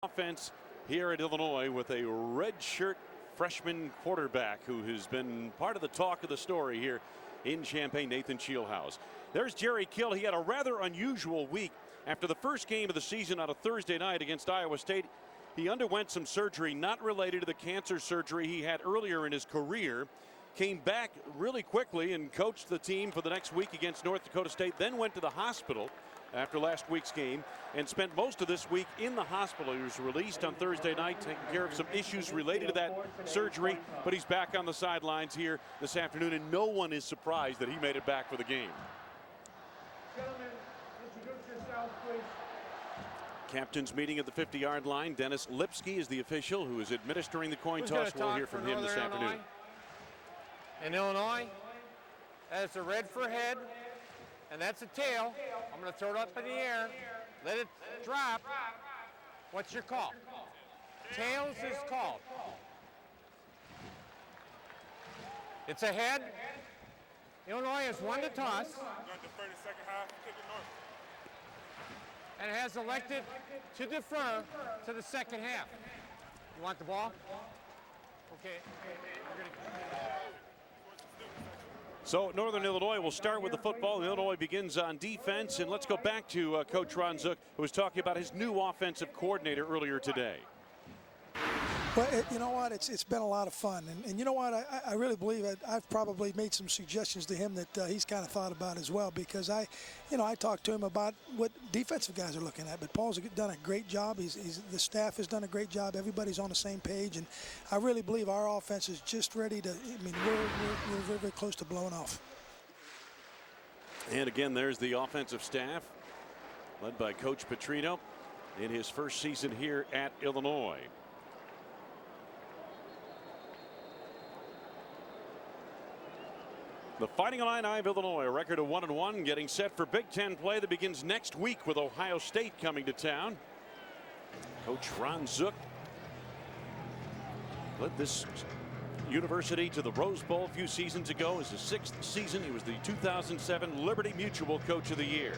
Offense here at Illinois with a redshirt freshman quarterback who has been part of the talk of the story here in Champaign, Nathan Shieldhouse. There's Jerry Kill. He had a rather unusual week after the first game of the season on a Thursday night against Iowa State. He underwent some surgery not related to the cancer surgery he had earlier in his career. Came back really quickly and coached the team for the next week against North Dakota State, then went to the hospital after last week's game and spent most of this week in the hospital. He was released on Thursday night, taking care of some issues related to that surgery, but he's back on the sidelines here this afternoon, and no one is surprised that he made it back for the game. Gentlemen, introduce yourselves, please. Captain's meeting at the 50-yard line. Dennis Lipsky is the official who is administering the coin toss. We'll hear from him this afternoon. In Illinois, that's a red for head, and that's a tail. I'm going to throw it up in the air. Let it drop. What's your call? Tails is called. It's a head. Illinois has won the toss and has elected to defer to the second half. You want the ball? Okay. So Northern Illinois will start with the football. Illinois begins on defense, and let's go back to Coach Ron Zook, who was talking about his new offensive coordinator earlier today. Well, you know what? It's been a lot of fun. And you know what? I really believe I've probably made some suggestions to him that he's kind of thought about as well, because I talked to him about what defensive guys are looking at. But Paul's done a great job. The staff has done a great job. Everybody's on the same page. And I really believe our offense is just ready to, we're very, very close to blowing off. And again, there's the offensive staff led by Coach Petrino in his first season here at Illinois. The Fighting Illini of Illinois, a record of 1-1, getting set for Big Ten play that begins next week with Ohio State coming to town. Coach Ron Zook led this university to the Rose Bowl a few seasons ago. It was his sixth season. He was the 2007 Liberty Mutual Coach of the Year.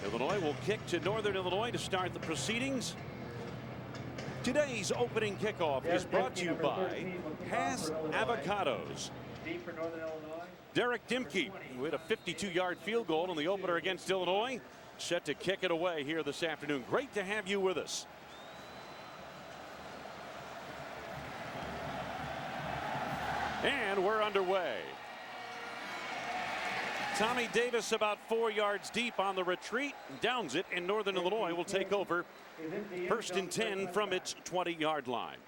Illinois will kick to Northern Illinois to start the proceedings. Today's opening kickoff is brought to you by Hass Avocados. Derek Dimke, who hit a 52-yard field goal in the opener against Illinois, set to kick it away here this afternoon. Great to have you with us. And we're underway. Tommy Davis about 4 yards deep on the retreat, downs it, and Northern Illinois will take over first and 10 from its 20-yard line.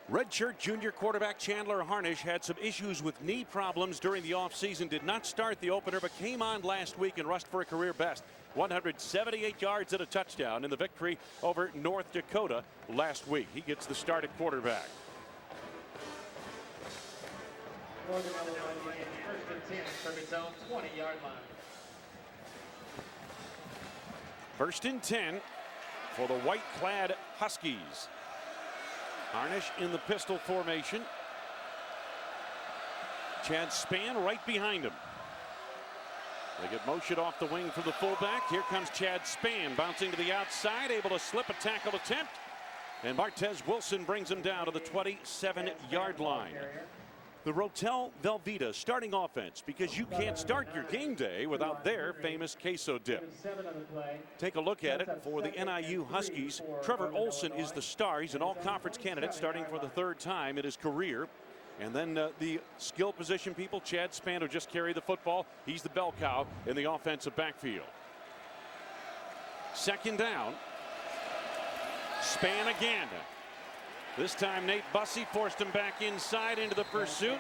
Redshirt junior quarterback Chandler Harnish had some issues with knee problems during the offseason. Did not start the opener, but came on last week and rushed for a career best. 178 yards and a touchdown in the victory over North Dakota last week. He gets the start at quarterback. Northern Illinois first and 10 from its own 20-yard line. First and 10 for the white-clad Huskies. Harnish in the pistol formation. Chad Spann right behind him. They get motion off the wing from the fullback. Here comes Chad Spann bouncing to the outside, able to slip a tackle attempt. And Martez Wilson brings him down to the 27-yard line. The Rotel Velveeta starting offense, because you can't start your game day without their famous queso dip. Take a look at it for the NIU Huskies. Trevor Olson is the star. He's an all-conference candidate starting for the third time in his career. And then the skill position people, Chad Spann, who just carried the football. He's the bell cow in the offensive backfield. Second down. Spann again. This time Nate Bussey forced him back inside into the pursuit.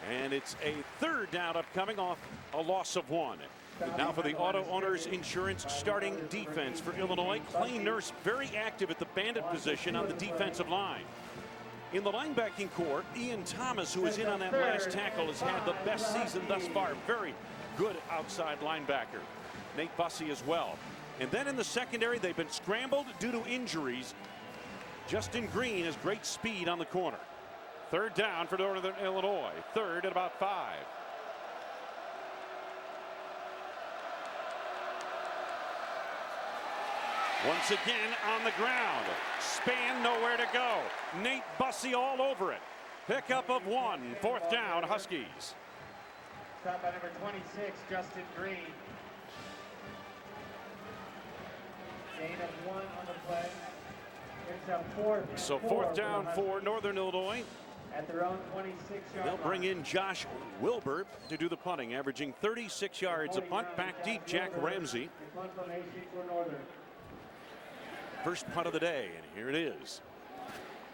And it's a third down upcoming off a loss of 1. Now for the Auto Owners Insurance starting defense for Illinois. Clay Nurse very active at the bandit position on the defensive line. In the linebacking core, Ian Thomas, who is in on that last tackle, has had the best season thus far. Very good outside linebacker. Nate Bussey as well. And then in the secondary, they've been scrambled due to injuries. Justin Green has great speed on the corner. Third down for Northern Illinois. Third at about 5. Once again on the ground. Span nowhere to go. Nate Bussey all over it. Pickup of 1. 4th down, Huskies. Stop by number 26, Justin Green. Gain of 1 on the play. It's a 4th. So 4th down for Northern Illinois. At their own 26-yard They'll bring in Josh Wilbur to do the punting, averaging 36 yards a punt. Back deep, Jack Ramsey. First punt of the day, and here it is.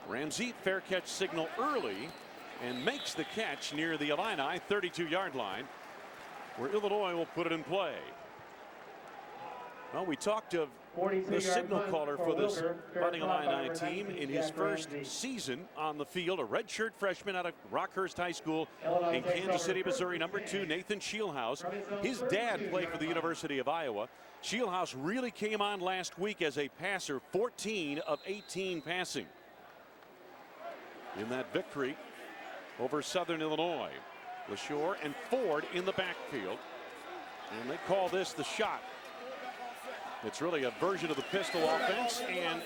Ramsey, fair catch signal early, and makes the catch near the Illini 32-yard line, where Illinois will put it in play. Well, we talked of the signal caller for this Fighting Illini team in his first season on the field, a redshirt freshman out of Rockhurst High School in Kansas City, Missouri, number 2, Nathan Shieldhouse. His dad played for the University of Iowa. Shieldhouse really came on last week as a passer, 14 of 18 passing in that victory over Southern Illinois. LaShore and Ford in the backfield, and they call this the shot. It's really a version of the pistol offense, and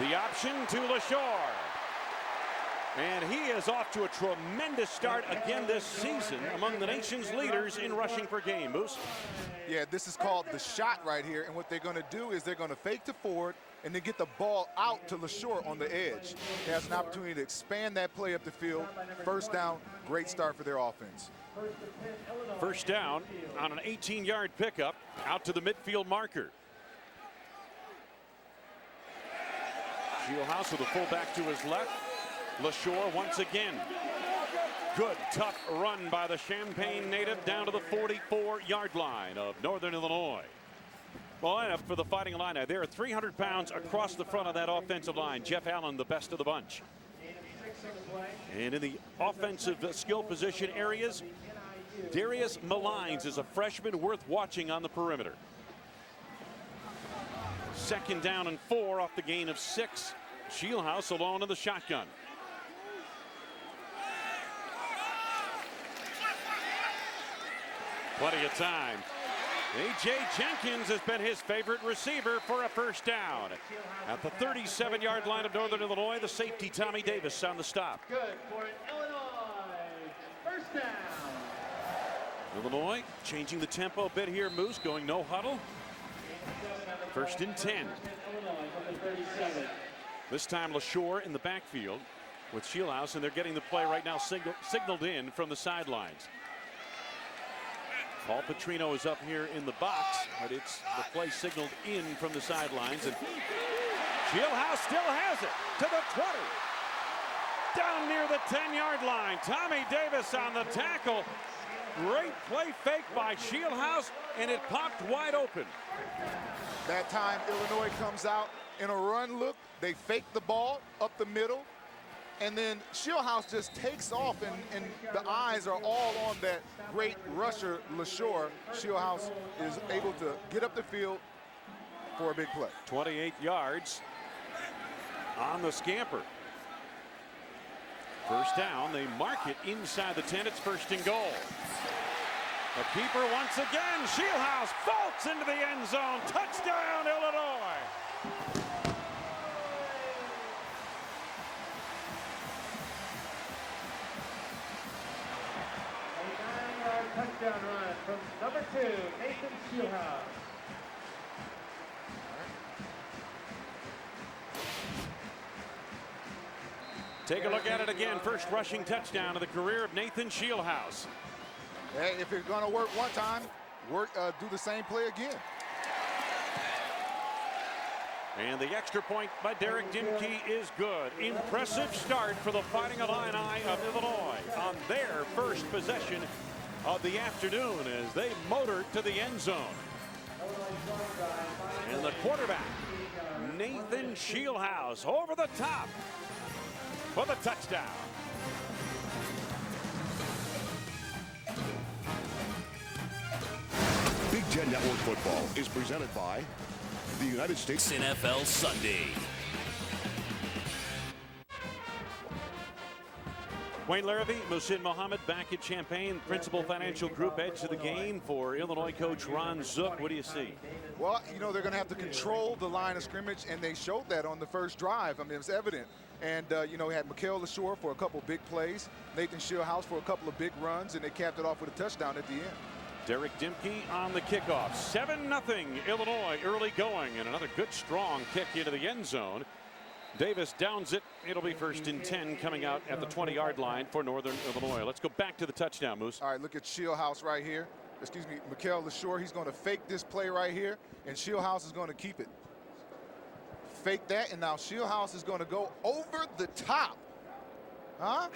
the option to LaShore. And he is off to a tremendous start again this season, among the nation's leaders in rushing per game. Moose? Yeah, this is called the shot right here, and what they're going to do is they're going to fake to Ford and then get the ball out to LaShore on the edge. He has an opportunity to expand that play up the field. First down, great start for their offense. First down on an 18-yard pickup out to the midfield marker. Shieldhouse with a fullback to his left. LaShore once again. Good tough run by the Champaign native down to the 44-yard line of Northern Illinois. Well, lineup for the Fighting Illini. They are 300 pounds across the front of that offensive line. Jeff Allen, the best of the bunch. And in the offensive skill position areas, Darius Malines is a freshman worth watching on the perimeter. 2nd down and 4 off the gain of 6. Shieldhouse alone in the shotgun. Plenty of time. A.J. Jenkins has been his favorite receiver for a first down. At the 37-yard line of Northern Illinois, the safety Tommy Davis on the stop. Good for Illinois. First down. Illinois changing the tempo a bit here. Moose going no huddle. 1st and 10. This time LaShore in the backfield with Shieldhouse, and they're getting the play right now signaled in from the sidelines. Paul Petrino is up here in the box, but it's the play signaled in from the sidelines, and Shieldhouse still has it to the 20. Down near the 10-yard line. Tommy Davis on the tackle. Great play fake by Shieldhouse, and it popped wide open. That time Illinois comes out in a run look. They fake the ball up the middle, and then Shieldhouse just takes off, and the eyes are all on that great rusher, LaShore. Shieldhouse is able to get up the field for a big play. 28 yards on the scamper. First down, they mark it inside the 10. It's 1st and goal. The keeper once again. Shieldhouse vaults into the end zone. Touchdown, Illinois. Touchdown run from number 2, Nathan Shieldhouse. Take a look at it again. First rushing touchdown of the career of Nathan Shieldhouse. Hey, if it's going to work one time, do the same play again. And the extra point by Derek Dimke is good. Impressive start for the Fighting Illini of Illinois on their first possession of the afternoon as they motor to the end zone. And the quarterback, Nathan Shieldhouse, over the top for the touchdown. Big Ten Network Football is presented by the United States NFL Sunday. Wayne Larrabee, Muhsin Mohammed back at Champaign. Principal Financial Group edge of the game for Illinois coach Ron Zook. What do you see? Well, you know, they're going to have to control the line of scrimmage, and they showed that on the first drive. I mean, it was evident. And, you know, we had Mikael LaShore for a couple big plays, Nathan Shieldhouse for a couple of big runs, and they capped it off with a touchdown at the end. Derek Dimke on the kickoff. 7-0 Illinois early going, and another good strong kick into the end zone. Davis downs it. It'll be 1st and 10 coming out at the 20-yard line for Northern Illinois. Let's go back to the touchdown, Moose. All right, look at Shieldhouse right here. Excuse me, Mikael LaShore. He's going to fake this play right here, and Shieldhouse is going to keep it. Fake that, and now Shieldhouse is going to go over the top. Huh?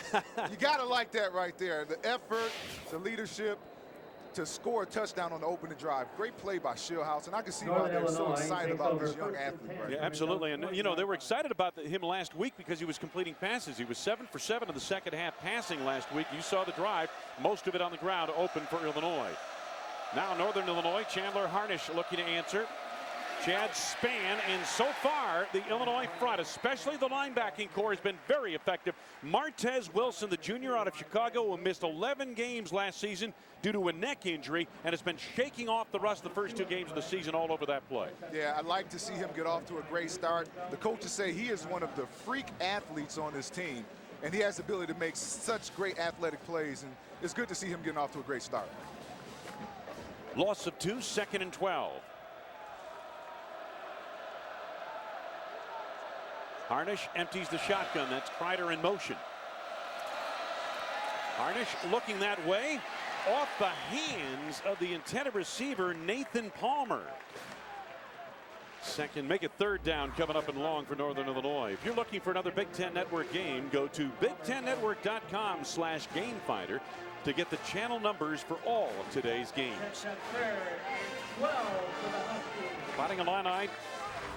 You got to like that right there. The effort, the leadership to score a touchdown on the opening drive. Great play by Shieldhouse, and I can see why they're so excited about this young athlete. Right Yeah, absolutely. And, you know, they were excited about him last week because he was completing passes. He was 7 for 7 in the second half passing last week. You saw the drive, most of it on the ground, open for Illinois. Now Northern Illinois, Chandler Harnish looking to answer. Chad Spann, and so far the Illinois front, especially the linebacking core, has been very effective. Martez Wilson, the junior out of Chicago, who missed 11 games last season due to a neck injury and has been shaking off the rust the first 2 games of the season all over that play. Yeah, I'd like to see him get off to a great start. The coaches say he is one of the freak athletes on this team, and he has the ability to make such great athletic plays, and it's good to see him getting off to a great start. Loss of 2, 2nd and 12. Harnish empties the shotgun. That's Kreider in motion. Harnish looking that way, off the hands of the intended receiver, Nathan Palmer. Make it 3rd down coming up and long for Northern Illinois. If you're looking for another Big Ten Network game, go to BigTenNetwork.com/GameFinder to get the channel numbers for all of today's games. Fighting Illini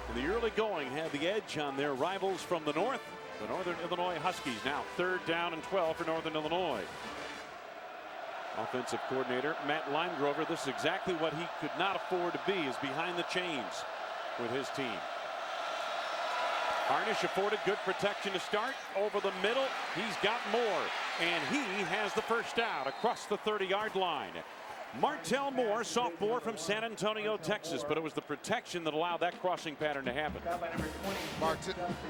in the early going had the edge on their rivals from the north. The Northern Illinois Huskies now 3rd down and 12 for Northern Illinois. Offensive coordinator Matt Limegrover, this is exactly what he could not afford to be, is behind the chains with his team. Harnish afforded good protection to start. Over the middle, he's got more, and he has the first down across the 30-yard line. Martell Moore, sophomore from San Antonio, Texas, but it was the protection that allowed that crossing pattern to happen.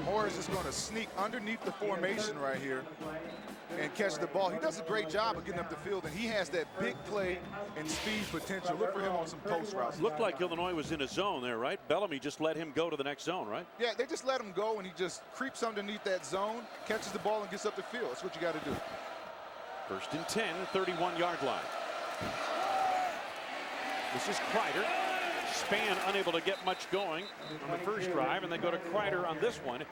Moore is just going to sneak underneath the formation right here and catch the ball. He does a great job of getting up the field, and he has that big play and speed potential. Look for him on some post routes. Looked like Illinois was in a zone there, right? Bellamy just let him go to the next zone, right? Yeah, they just let him go, and he just creeps underneath that zone, catches the ball, and gets up the field. That's what you got to do. 1st and 10, 31-yard line. This is Kreider. Spann unable to get much going on the first drive, and they go to Kreider on this one,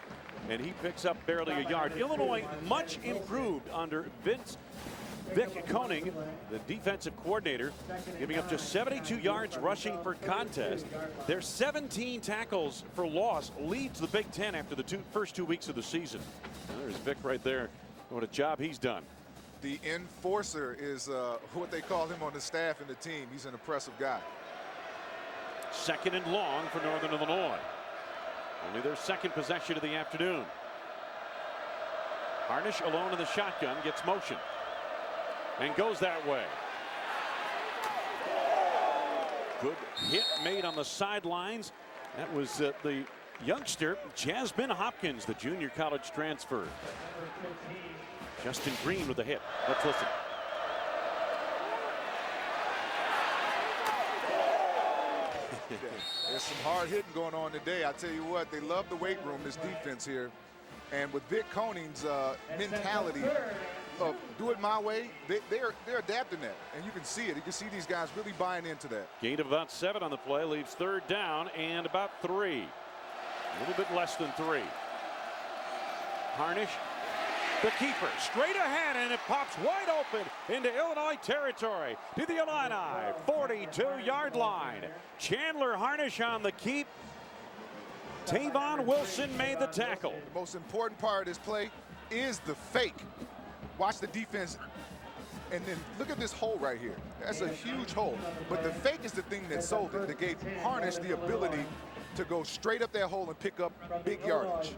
and he picks up barely a yard. Illinois much improved under Vic Koenig, the defensive coordinator, giving up just 72 yards rushing per contest. Their 17 tackles for loss leads the Big Ten after the first 2 weeks of the season. And there's Vic right there. What a job he's done. The enforcer is what they call him on the staff and the team. He's an impressive guy. 2nd and long for Northern Illinois. Only their 2nd possession of the afternoon. Harnish alone in the shotgun, gets motion and goes that way. Good hit made on the sidelines. That was the youngster Jasmine Hopkins, the junior college transfer. Justin Green with the hit. Let's listen. There's some hard hitting going on today. I tell you what, they love the weight room, this defense here. And with Vic Koenig's mentality of do it my way, they're adapting that. And you can see it. You can see these guys really buying into that. Gain of about 7 on the play, leaves 3rd down and about 3. A little bit less than 3. Harnish, the keeper, straight ahead, and it pops wide open into Illinois territory to the Illini 42-yard line. Chandler Harnish on the keep. Tavon Wilson made the tackle. The most important part of this play is the fake. Watch the defense, and then look at this hole right here. That's a huge hole, but the fake is the thing that sold it, that gave Harnish the ability to go straight up that hole and pick up big yardage.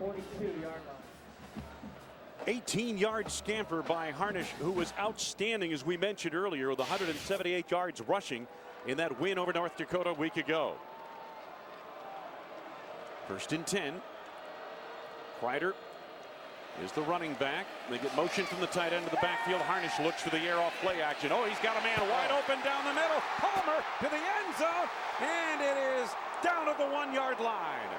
18-yard scamper by Harnish, who was outstanding, as we mentioned earlier, with 178 yards rushing in that win over North Dakota a week ago. 1st and 10. Kreider is the running back. They get motion from the tight end of the backfield. Harnish looks for the air off play action. Oh, he's got a man wide open down the middle. Palmer to the end zone, and it is down at the 1-yard line.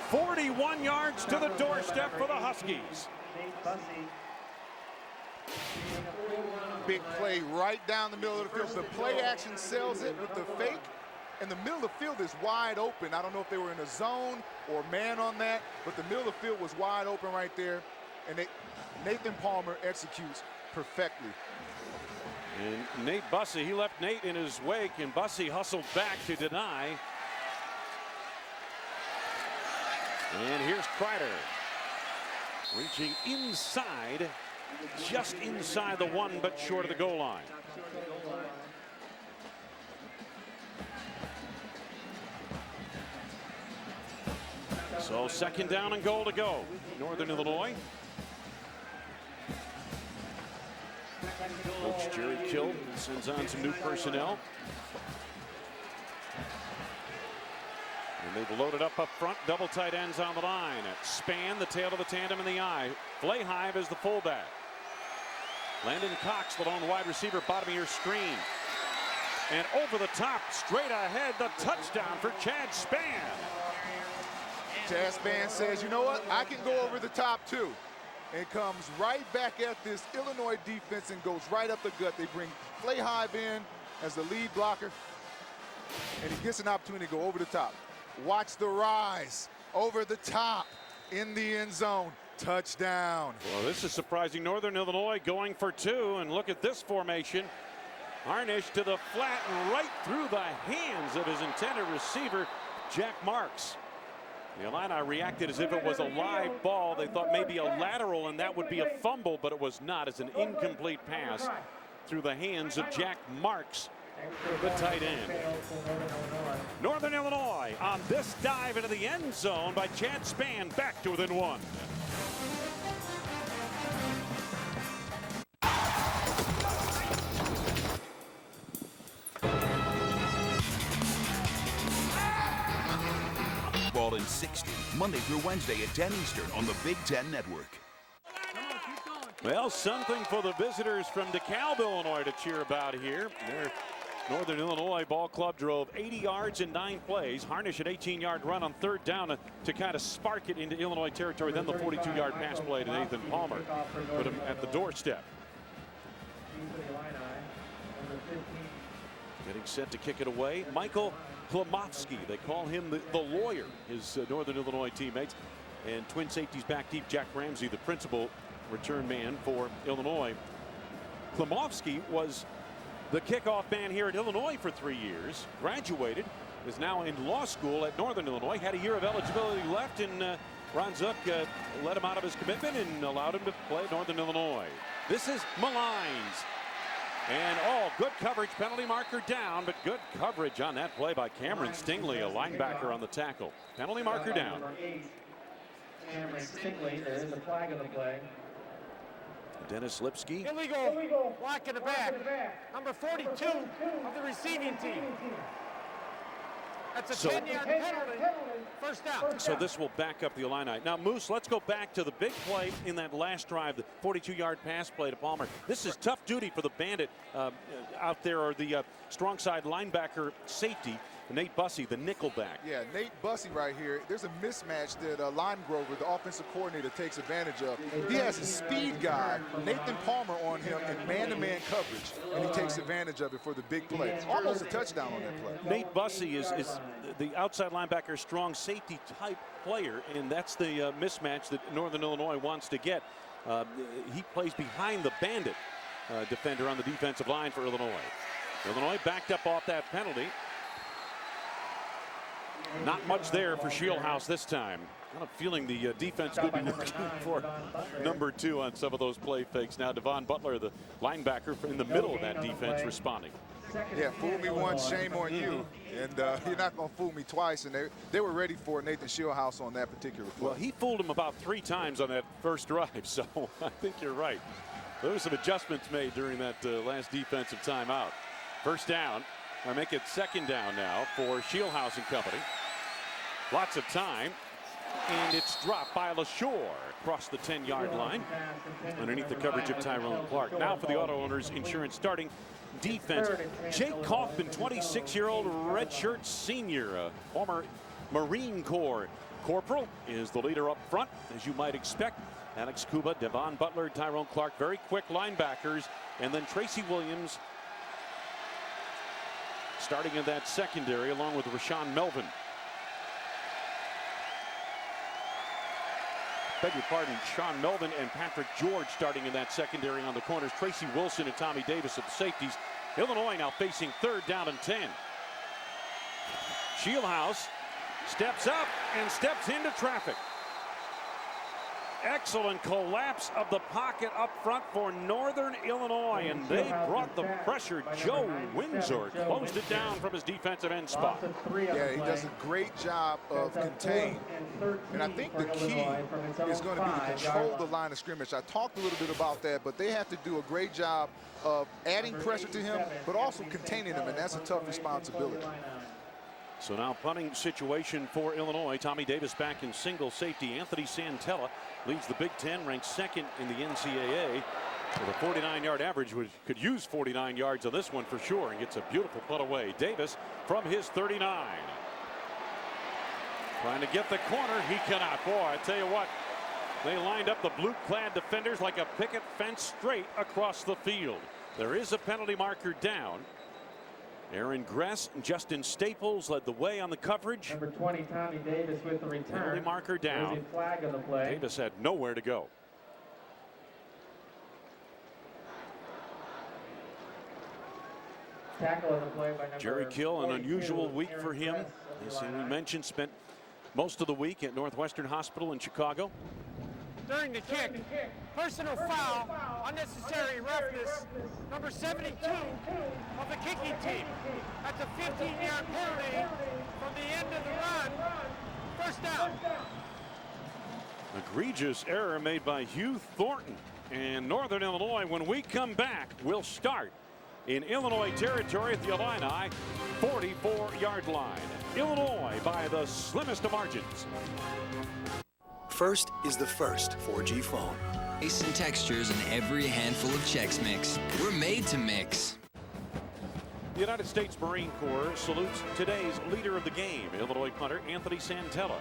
41 yards to the doorstep for the Huskies. Big play right down the middle of the field. The play action sells it with the fake, and the middle of the field is wide open. I don't know if they were in a zone or man on that, but the middle of the field was wide open right there, and Nathan Palmer executes perfectly. And Nate Bussey, he left Nate in his wake, and Bussey hustled back to deny. And here's Kreider reaching inside, just inside the 1, but short of the goal line. So 2nd down and goal to go. Northern Illinois. Coach Jerry Kill sends on some new personnel. And they've loaded up front. Double tight ends on the line. Span, the tail of the tandem in the eye. Flahive is the fullback. Landon Cox, the lone wide receiver, bottom of your screen. And over the top, straight ahead, the touchdown for Chad Span. Chad Span says, you know what? I can go over the top too. And comes right back at this Illinois defense and goes right up the gut. They bring Flahive in as the lead blocker, and he gets an opportunity to go over the top. Watch the rise over the top in the end zone. Touchdown. Well, this is surprising. Northern Illinois going for 2, and look at this formation. Harnish to the flat and right through the hands of his intended receiver, Jack Marks. The Illini reacted as if it was a live ball. They thought maybe a lateral, and that would be a fumble, but it was not. It's an incomplete pass through the hands of Jack Marks, the tight end. Northern Illinois on this dive into the end zone by Chad Span, back to within 1. Ball in 60, Monday through Wednesday at 10 Eastern on the Big Ten Network. Well, something for the visitors from DeKalb, Illinois to cheer about here. Their Northern Illinois ball club drove 80 yards in 9 plays. Harnish an 18-yard run on 3rd down to kind of spark it into Illinois territory. Then the 42-yard pass play to Nathan Palmer put him at the doorstep. Getting set to kick it away, Michael Klimowski. They call him the lawyer, his Northern Illinois teammates. And twin safeties back deep, Jack Ramsey, the principal return man for Illinois. Klimowski was the kickoff man here at Illinois for 3 years, graduated, is now in law school at Northern Illinois, had a year of eligibility left, and Ron Zook let him out of his commitment and allowed him to play at Northern Illinois. This is Malines. And good coverage, penalty marker down, but good coverage on that play by Cameron Stingley, a linebacker on the tackle. Penalty marker down. Cameron Stingley, there is a flag on the play. Dennis Lipsky. Illegal block in the back. Number 42 of the receiving team. That's a 10-yard penalty. 1st down. So this will back up the Illini. Now, Moose, let's go back to the big play in that last drive, the 42-yard pass play to Palmer. This is tough duty for the Bandit out there, or the strong side linebacker safety, Nate Bussey, the nickel back. Yeah, Nate Bussey right here. There's a mismatch that Lime Grover, the offensive coordinator, takes advantage of. He has a speed guy, Nathan Palmer, on him in man-to-man coverage, and he takes advantage of it for the big play. Almost a touchdown on that play. Nate Bussey is the outside linebacker, strong safety type player, and that's the mismatch that Northern Illinois wants to get. He plays behind the Bandit defender on the defensive line for Illinois. Illinois backed up off that penalty. Not much there for Shieldhouse this time. Kind of feeling the defense could be looking for number 2 on some of those play fakes. Now Devon Butler, the linebacker in the middle of that defense, responding. Yeah, fool me once, shame on you. And you're not going to fool me twice. And they were ready for Nathan Shieldhouse on that particular play. Well, he fooled him about 3 times on that first drive, so I think you're right. There were some adjustments made during that last defensive timeout. First down. I make it second down now for Shieldhouse and company. Lots of time. And it's dropped by LaShore across the 10-yard line underneath the coverage of Tyrone Clark. Now for the Auto Owners Insurance starting defense. Jake Kaufman, 26-year-old redshirt senior, a former Marine Corps corporal, is the leader up front, as you might expect. Alex Kuba, Devon Butler, Tyrone Clark, very quick linebackers. And then Tracy Williams starting in that secondary along with Rashawn Melvin. Beg your pardon, Sean Melvin and Patrick George starting in that secondary on the corners. Tracy Wilson and Tommy Davis at the safeties. Illinois now facing 3rd down and 10. Shieldhouse steps up and steps into traffic. Excellent collapse of the pocket up front for Northern Illinois, and they brought the pressure. Joe Windsor closed it down from his defensive end spot. Yeah, he does a great job of containing. And I think the key is going to be to control the line of scrimmage. I talked a little bit about that, but they have to do a great job of adding pressure to him, but also containing him, and that's a tough responsibility. So now punting situation for Illinois. Tommy Davis back in single safety. Anthony Santella leads the Big Ten, ranked 2nd in the NCAA with a 49-yard average, which could use 49 yards on this one for sure, and gets a beautiful putt away. Davis from his 39. Trying to get the corner. He cannot. Boy, I tell you what, they lined up the blue-clad defenders like a picket fence straight across the field. There is a penalty marker down. Aaron Gress and Justin Staples led the way on the coverage. Number 20, Tommy Davis with the return. Penalty marker down. There's a flag on the play. Davis had nowhere to go. Tackle on the play by number Jerry Kill, an 42, unusual week Aaron for him. Gress, As we Illini. mentioned, spent most of the week at Northwestern Hospital in Chicago. During the kick, personal foul, unnecessary roughness, number 72 of the kicking team. That's a 15-yard penalty from the end of the run. First down. Egregious error made by Hugh Thornton. And Northern Illinois, when we come back, will start in Illinois territory at the Illini 44-yard line. Illinois by the slimmest of margins. First is the first 4G phone. Taste and textures in every handful of Chex Mix. We're made to mix. The United States Marine Corps salutes today's leader of the game, Illinois punter Anthony Santella.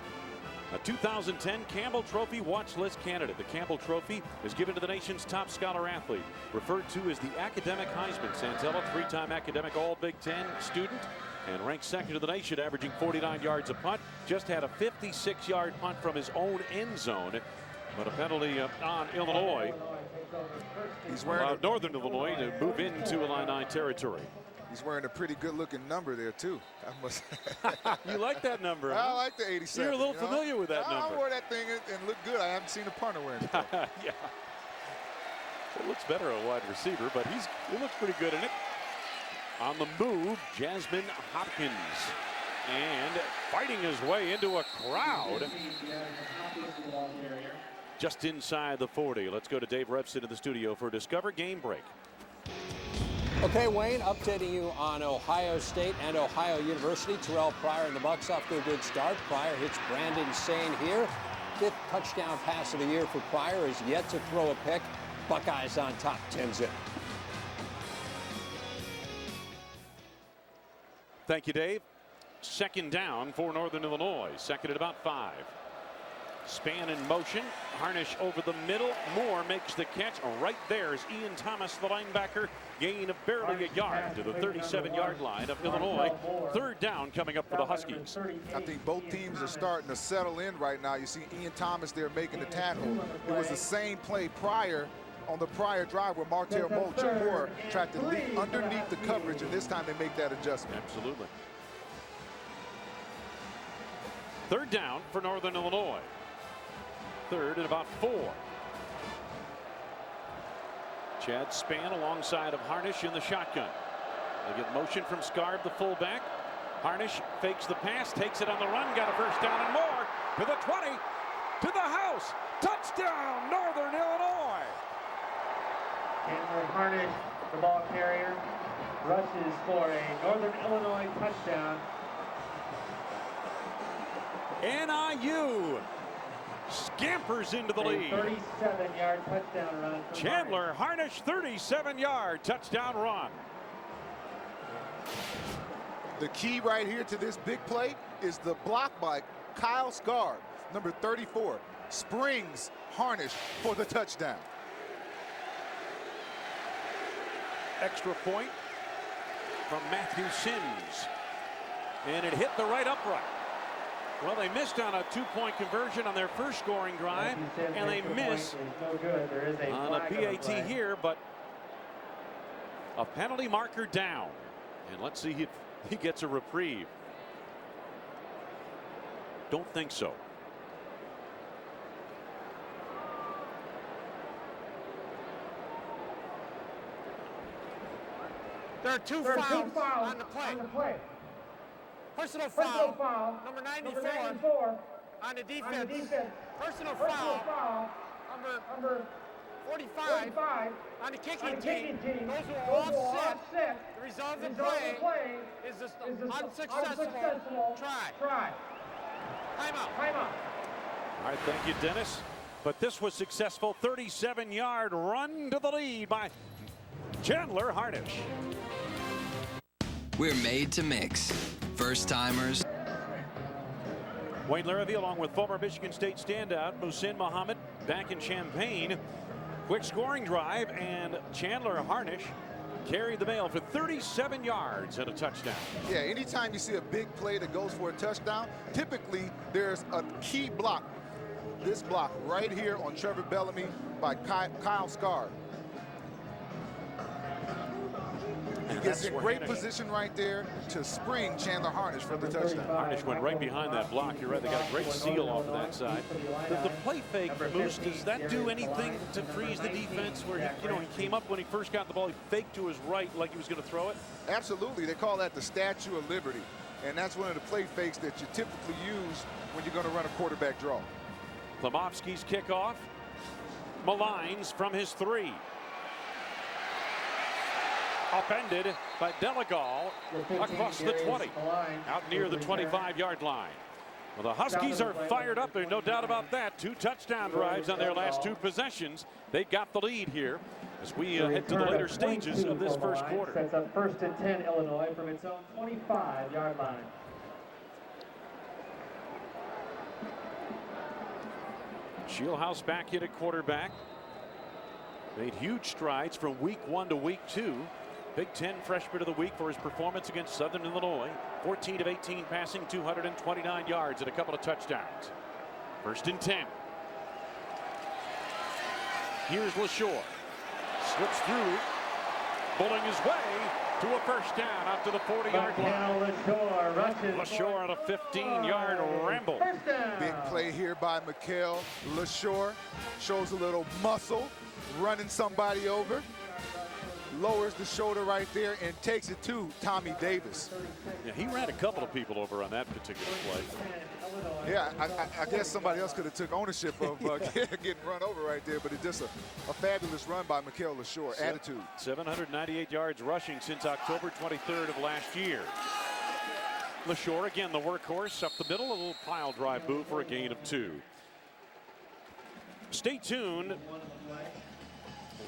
A 2010 Campbell Trophy watch list candidate. The Campbell Trophy is given to the nation's top scholar athlete, referred to as the academic Heisman. Santella, 3-time academic All Big Ten student, and ranked 2nd in the nation, averaging 49 yards a punt. Just had a 56-yard punt from his own end zone, but a penalty on Illinois. He's wearing Northern Illinois to move into Illini territory. He's wearing a pretty good-looking number there too. I must. You like that number? I like the 87. You're a little familiar with that number. I wore that thing and looked good. I haven't seen a punter wearing it. Yeah. It looks better a wide receiver, but he looks pretty good in it. On the move, Jasmine Hopkins. And fighting his way into a crowd just inside the 40. Let's go to Dave Repson in the studio for Discover Game Break. Okay, Wayne, updating you on Ohio State and Ohio University. Terrell Pryor and the Bucks off to a good start. Pryor hits Brandon Sane here. 5th touchdown pass of the year for Pryor, is yet to throw a pick. Buckeyes on top, 10-zip. Thank you, Dave. Second down for Northern Illinois. Second at about 5. Span in motion. Harnish over the middle. Moore makes the catch. Right there is Ian Thomas, the linebacker. Gain of barely a yard to the 37-yard line of Illinois. Third down coming up for the Huskies. I think both teams are starting to settle in right now. You see Ian Thomas there making the tackle. It was the same play prior on the prior drive where Martell Moore tried to leap underneath the coverage, and this time they make that adjustment. Absolutely. Third down for Northern Illinois. Third and about 4. Chad Span alongside of Harnish in the shotgun. They get motion from Scarb, the fullback. Harnish fakes the pass, takes it on the run, got a first down and more. To the 20, to the house. Touchdown, Northern Illinois. Chandler Harnish, the ball carrier, rushes for a Northern Illinois touchdown. NIU scampers into the lead. 37-yard touchdown run. Chandler Harnish, 37-yard touchdown run. The key right here to this big play is the block by Kyle Scarb, number 34, springs Harnish for the touchdown. Extra point from Matthew Sims. And it hit the right upright. Well, they missed on a 2-point conversion on their first scoring drive, and they miss on a PAT here, but a penalty marker down. And let's see if he gets a reprieve. Don't think so. There are two fouls on the play. Personal foul, number 94 on the defense. Personal foul, number 45 on the kicking team. Those who are offset. The result of the play is an unsuccessful try. Timeout. All right, thank you, Dennis. But this was successful. 37-yard run to the lead by Chandler Harnish. We're made to mix. First timers. Wayne Larrabee along with former Michigan State standout Muhsin Muhammad back in Champaign. Quick scoring drive, and Chandler Harnish carried the mail for 37 yards and a touchdown. Yeah, anytime you see a big play that goes for a touchdown, typically there's a key block. This block right here on Trevor Bellamy by Kyle Scarb. He gets in great position right there to spring Chandler Harnish for the touchdown. Harnish went right behind that block. You're right, they got a great seal off of that side. The play fake, Moose, does that do anything to freeze the defense where he came up when he first got the ball, he faked to his right like he was going to throw it? Absolutely. They call that the Statue of Liberty. And that's one of the play fakes that you typically use when you're going to run a quarterback draw. Klimovsky's kickoff. Malines from his 3. Upended by Delagal across the 20, out near the 25-yard line. Well, the Huskies are fired up. There's no doubt about that. 2 touchdown drives on their last 2 possessions. They got the lead here as we head to the later stages of this first quarter. Sets up 1st and 10 Illinois from its own 25-yard line. Shieldhouse back in at quarterback. Made huge strides from week 1 to week 2. Big Ten Freshman of the Week for his performance against Southern Illinois. 14 of 18 passing, 229 yards and a couple of touchdowns. 1st and 10. Here's LaShore. Slips through, pulling his way to a first down out to the 40-yard line. LaShore on a 15-yard ramble. Big play here by Mikael LaShore. Shows a little muscle, running somebody over. Lowers the shoulder right there and takes it to Tommy Davis. Yeah, he ran a couple of people over on that particular play. Yeah, I guess somebody else could have took ownership of getting run over right there, but it's just a fabulous run by Mikael LaShore. Attitude. 798 yards rushing since October 23rd of last year. LaShore, again, the workhorse up the middle, a little pile drive move for a gain of 2. Stay tuned.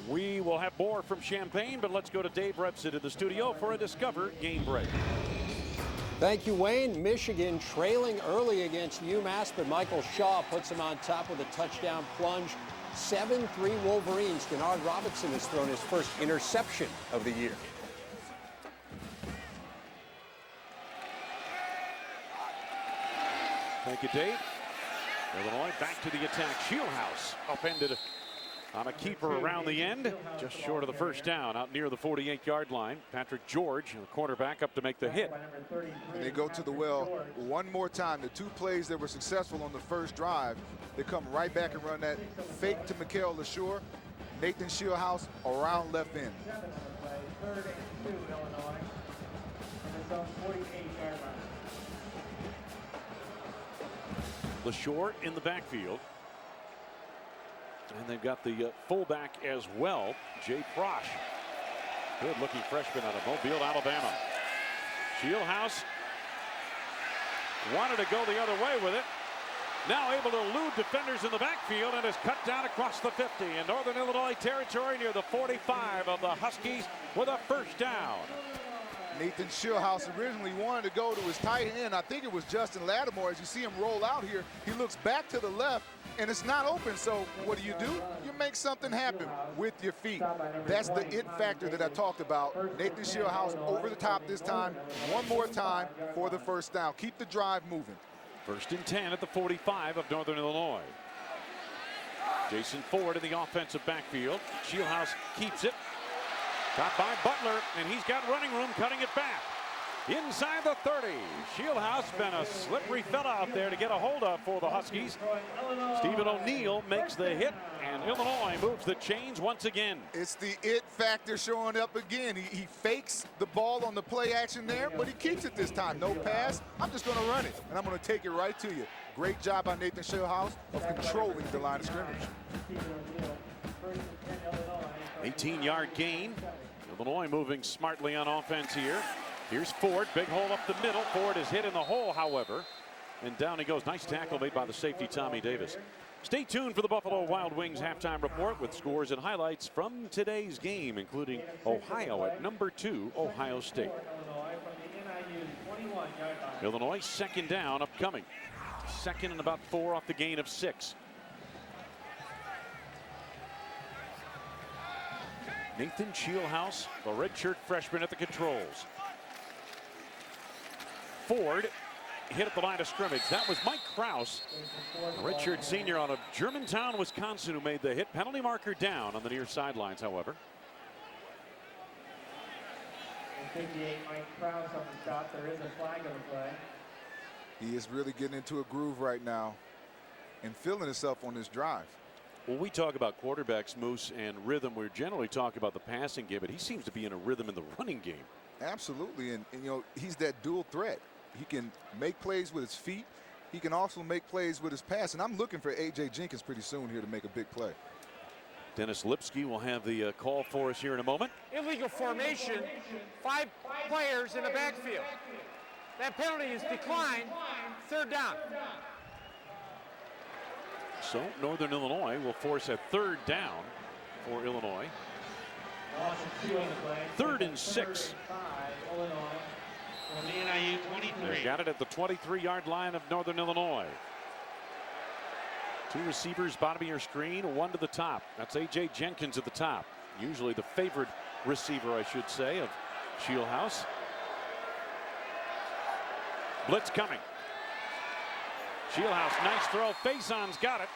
We will have more from Champaign, but let's go to Dave Repsit in the studio for a Discover game break. Thank you, Wayne. Michigan trailing early against UMass, but Michael Shaw puts them on top with a touchdown plunge. 7-3 Wolverines. Denard Robinson has thrown his first interception of the year. Thank you, Dave. Illinois back to the attack. Shieldhouse upended on a keeper around the end, just short of the first down, out near the 48-yard line. Patrick George, the quarterback, up to make the hit. And they go to the well one more time. The 2 plays that were successful on the first drive, they come right back and run that fake to Mikael LaShore. Nathan Shieldhouse around left end. his own 48-yard line. LaShore in the backfield. And they've got the fullback as well, Jay Prosh. Good-looking freshman out of Mobile, Alabama. Shieldhouse wanted to go the other way with it. Now able to elude defenders in the backfield and is cut down across the 50 in Northern Illinois territory near the 45 of the Huskies with a first down. Nathan Shieldhouse originally wanted to go to his tight end. I think it was Justin Lattimore. As you see him roll out here, he looks back to the left, and it's not open. So what do? You make something happen with your feet. That's the it factor that I talked about. Nathan Shieldhouse over the top this time. One more time for the first down. Keep the drive moving. 1st and 10 at the 45 of Northern Illinois. Jason Ford in the offensive backfield. Shieldhouse keeps it. Caught by Butler, and he's got running room cutting it back. Inside the 30. Shieldhouse been a slippery fella out there to get a hold of for the Huskies. Stephen O'Neal makes the hit, and Illinois moves the chains once again. It's the it factor showing up again. He fakes the ball on the play action there, but he keeps it this time. No pass. I'm just going to run it, and I'm going to take it right to you. Great job by Nathan Shieldhouse of controlling the line of scrimmage. 18-yard gain. Illinois moving smartly on offense here. Here's Ford, big hole up the middle. Ford is hit in the hole, however, and down he goes. Nice tackle made by the safety, Tommy Davis. Stay tuned for the Buffalo Wild Wings halftime report with scores and highlights from today's game, including Ohio at number 2, Ohio State. Illinois 2nd down upcoming. 2nd and about 4 off the gain of 6. Nathan Shieldhouse, the redshirt freshman at the controls. Ford hit at the line of scrimmage. That was Mike Kraus, a redshirt senior out of Germantown, Wisconsin, who made the hit. Penalty marker down on the near sidelines, however. 58, Mike Kraus on the shot. There is a flag on the play. He is really getting into a groove right now and feeling himself on this drive. When we talk about quarterbacks, Moose, and rhythm, we generally talk about the passing game, but he seems to be in a rhythm in the running game. Absolutely, and you know, he's that dual threat. He can make plays with his feet. He can also make plays with his pass, and I'm looking for A.J. Jenkins pretty soon here to make a big play. Dennis Lipsky will have the call for us here in a moment. Illegal formation, 5 players in the backfield. That penalty is declined. 3rd down. So Northern Illinois will force a 3rd down for Illinois. 3rd and 6. They got it at the 23-yard line of Northern Illinois. 2 receivers bottom of your screen, 1 to the top. That's A.J. Jenkins at the top. Usually the favored receiver, I should say, of Shieldhouse. Blitz coming. Shieldhouse, nice throw. Faison's got it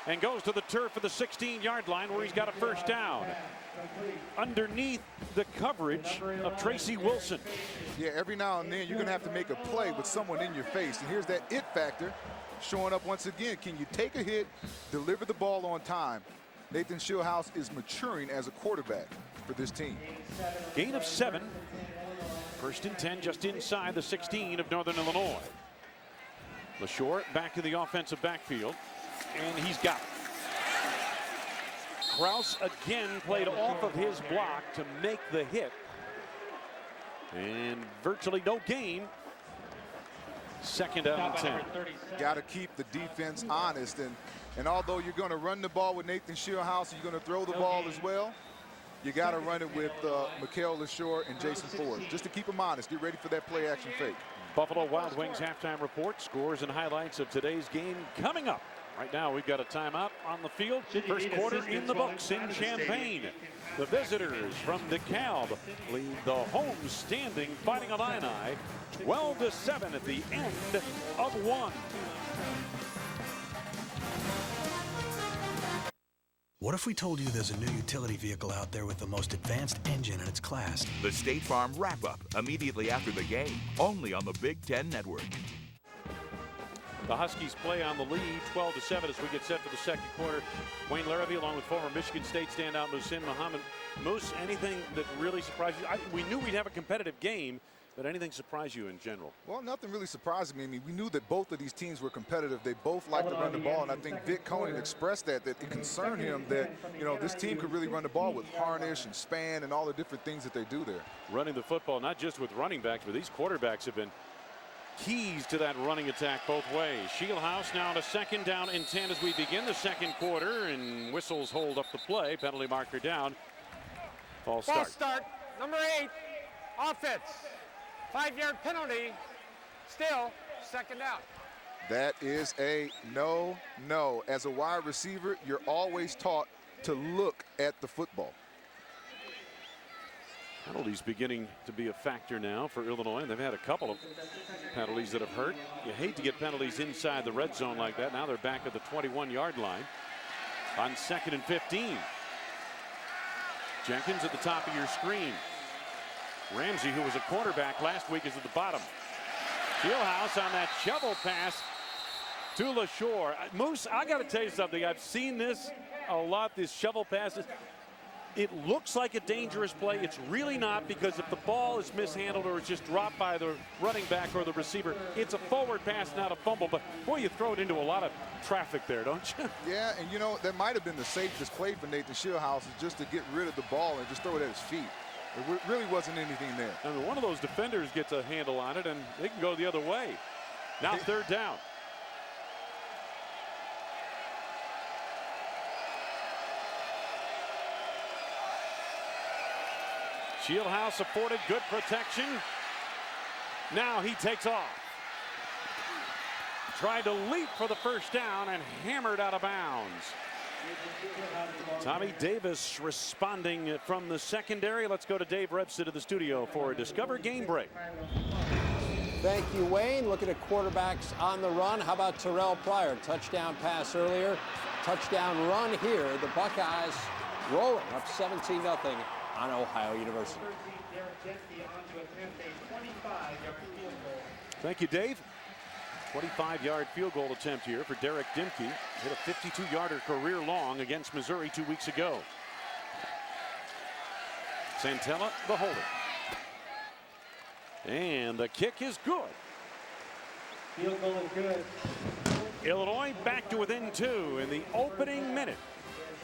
and goes to the turf for the 16-yard line where he's got a first down. Underneath the coverage of Tracy Wilson. Yeah, every now and then you're going to have to make a play with someone in your face. And here's that it factor showing up once again. Can you take a hit, deliver the ball on time? Nathan Shieldhouse is maturing as a quarterback for this team. Gain of 7. 1st and 10 just inside the 16 of Northern Illinois. LaShore back to the offensive backfield, and he's got it. Kraus again played off of his block to make the hit. And virtually no gain. 2nd down and 10. Got to keep the defense honest. And although you're going to run the ball with Nathan Shieldhouse, you're going to throw the ball as well. You got to run it with Mikael LaShore and Jason Ford, just to keep them honest. Get ready for that play action fake. Buffalo Wild Wings halftime report, scores and highlights of today's game coming up. Right now we've got a timeout on the field. First quarter in the books in Champaign. The visitors from DeKalb lead the home standing Fighting Illini 12-7 at the end of 1. What if we told you there's a new utility vehicle out there with the most advanced engine in its class? The State Farm wrap-up immediately after the game, only on the Big Ten Network. The Huskies play on the lead 12-7 as we get set for the 2nd quarter. Wayne Larrabee along with former Michigan State standout Muhsin Muhammad. Moose, anything that really surprised you? We knew we'd have a competitive game, But anything surprise you in general? Well, nothing really surprised me. I mean, we knew that both of these teams were competitive. They both like to run the ball, and I think Vic Cohen expressed that it concerned him that, you know, this team could really run the ball with harnish and span and all the different things that they do there. Running the football, not just with running backs, but these quarterbacks have been keys to that running attack both ways. Shieldhouse now on a 2nd down and 10 as we begin the 2nd quarter, and whistles hold up the play. Penalty marker down. False start. False start. Number 8. Offense. 5-yard penalty. Still 2nd down. That is a no. As a wide receiver, you're always taught to look at the football. Penalties beginning to be a factor now for Illinois, and they've had a couple of penalties that have hurt. You hate to get penalties inside the red zone like that. Now they're back at the 21-yard line on 2nd and 15. Jenkins at the top of your screen. Ramsey, who was a cornerback last week, is at the bottom. Fieldhouse on that shovel pass to LaShore. Moose, I got to tell you something. I've seen this a lot, these shovel passes. It looks like a dangerous play. It's really not, because if the ball is mishandled or it's just dropped by the running back or the receiver, it's a forward pass, not a fumble. But, boy, you throw it into a lot of traffic there, don't you? Yeah, and, you know, that might have been the safest play for Nathan Shieldhouse, is just to get rid of the ball and just throw it at his feet. It really wasn't anything there. I mean, one of those defenders gets a handle on it, and they can go the other way. Now 3rd down. Shieldhouse afforded good protection. Now he takes off. Tried to leap for the 1st down and hammered out of bounds. Tommy Davis responding from the secondary. Let's go to Dave Rebsa to the studio for a Discover Game Break. Thank you, Wayne. Looking at quarterbacks on the run. How about Terrell Pryor? Touchdown pass earlier. Touchdown run here. The Buckeyes rolling up 17-0 on Ohio University. Thank you, Dave. 25-yard field goal attempt here for Derek Dimke. Hit a 52-yarder career long against Missouri 2 weeks ago. Santella, the holder. And the kick is good. Field goal is good. Illinois back to within 2 in the opening minute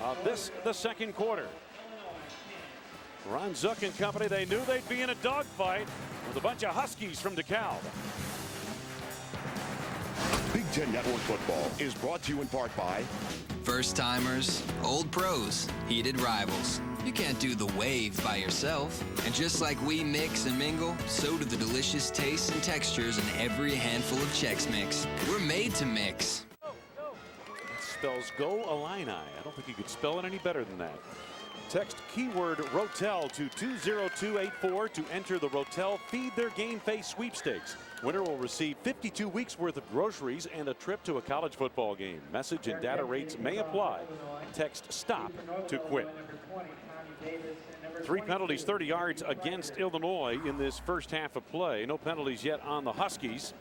of this, the 2nd quarter. Ron Zook and company, they knew they'd be in a dogfight with a bunch of Huskies from DeKalb. Big Ten Network football is brought to you in part by First timers, old pros, heated rivals. You can't do the wave by yourself. And just like we mix and mingle, so do the delicious tastes and textures in every handful of Chex Mix. We're made to mix. That spells Go Illini. I don't think you could spell it any better than that. Text keyword Rotel to 20284 to enter the Rotel Feed Their Game Face sweepstakes. Winner will receive 52 weeks worth of groceries and a trip to a college football game. Message and data rates may apply. Text STOP to quit. 3 penalties, 30 yards against Illinois in this first half of play. No penalties yet on the Huskies.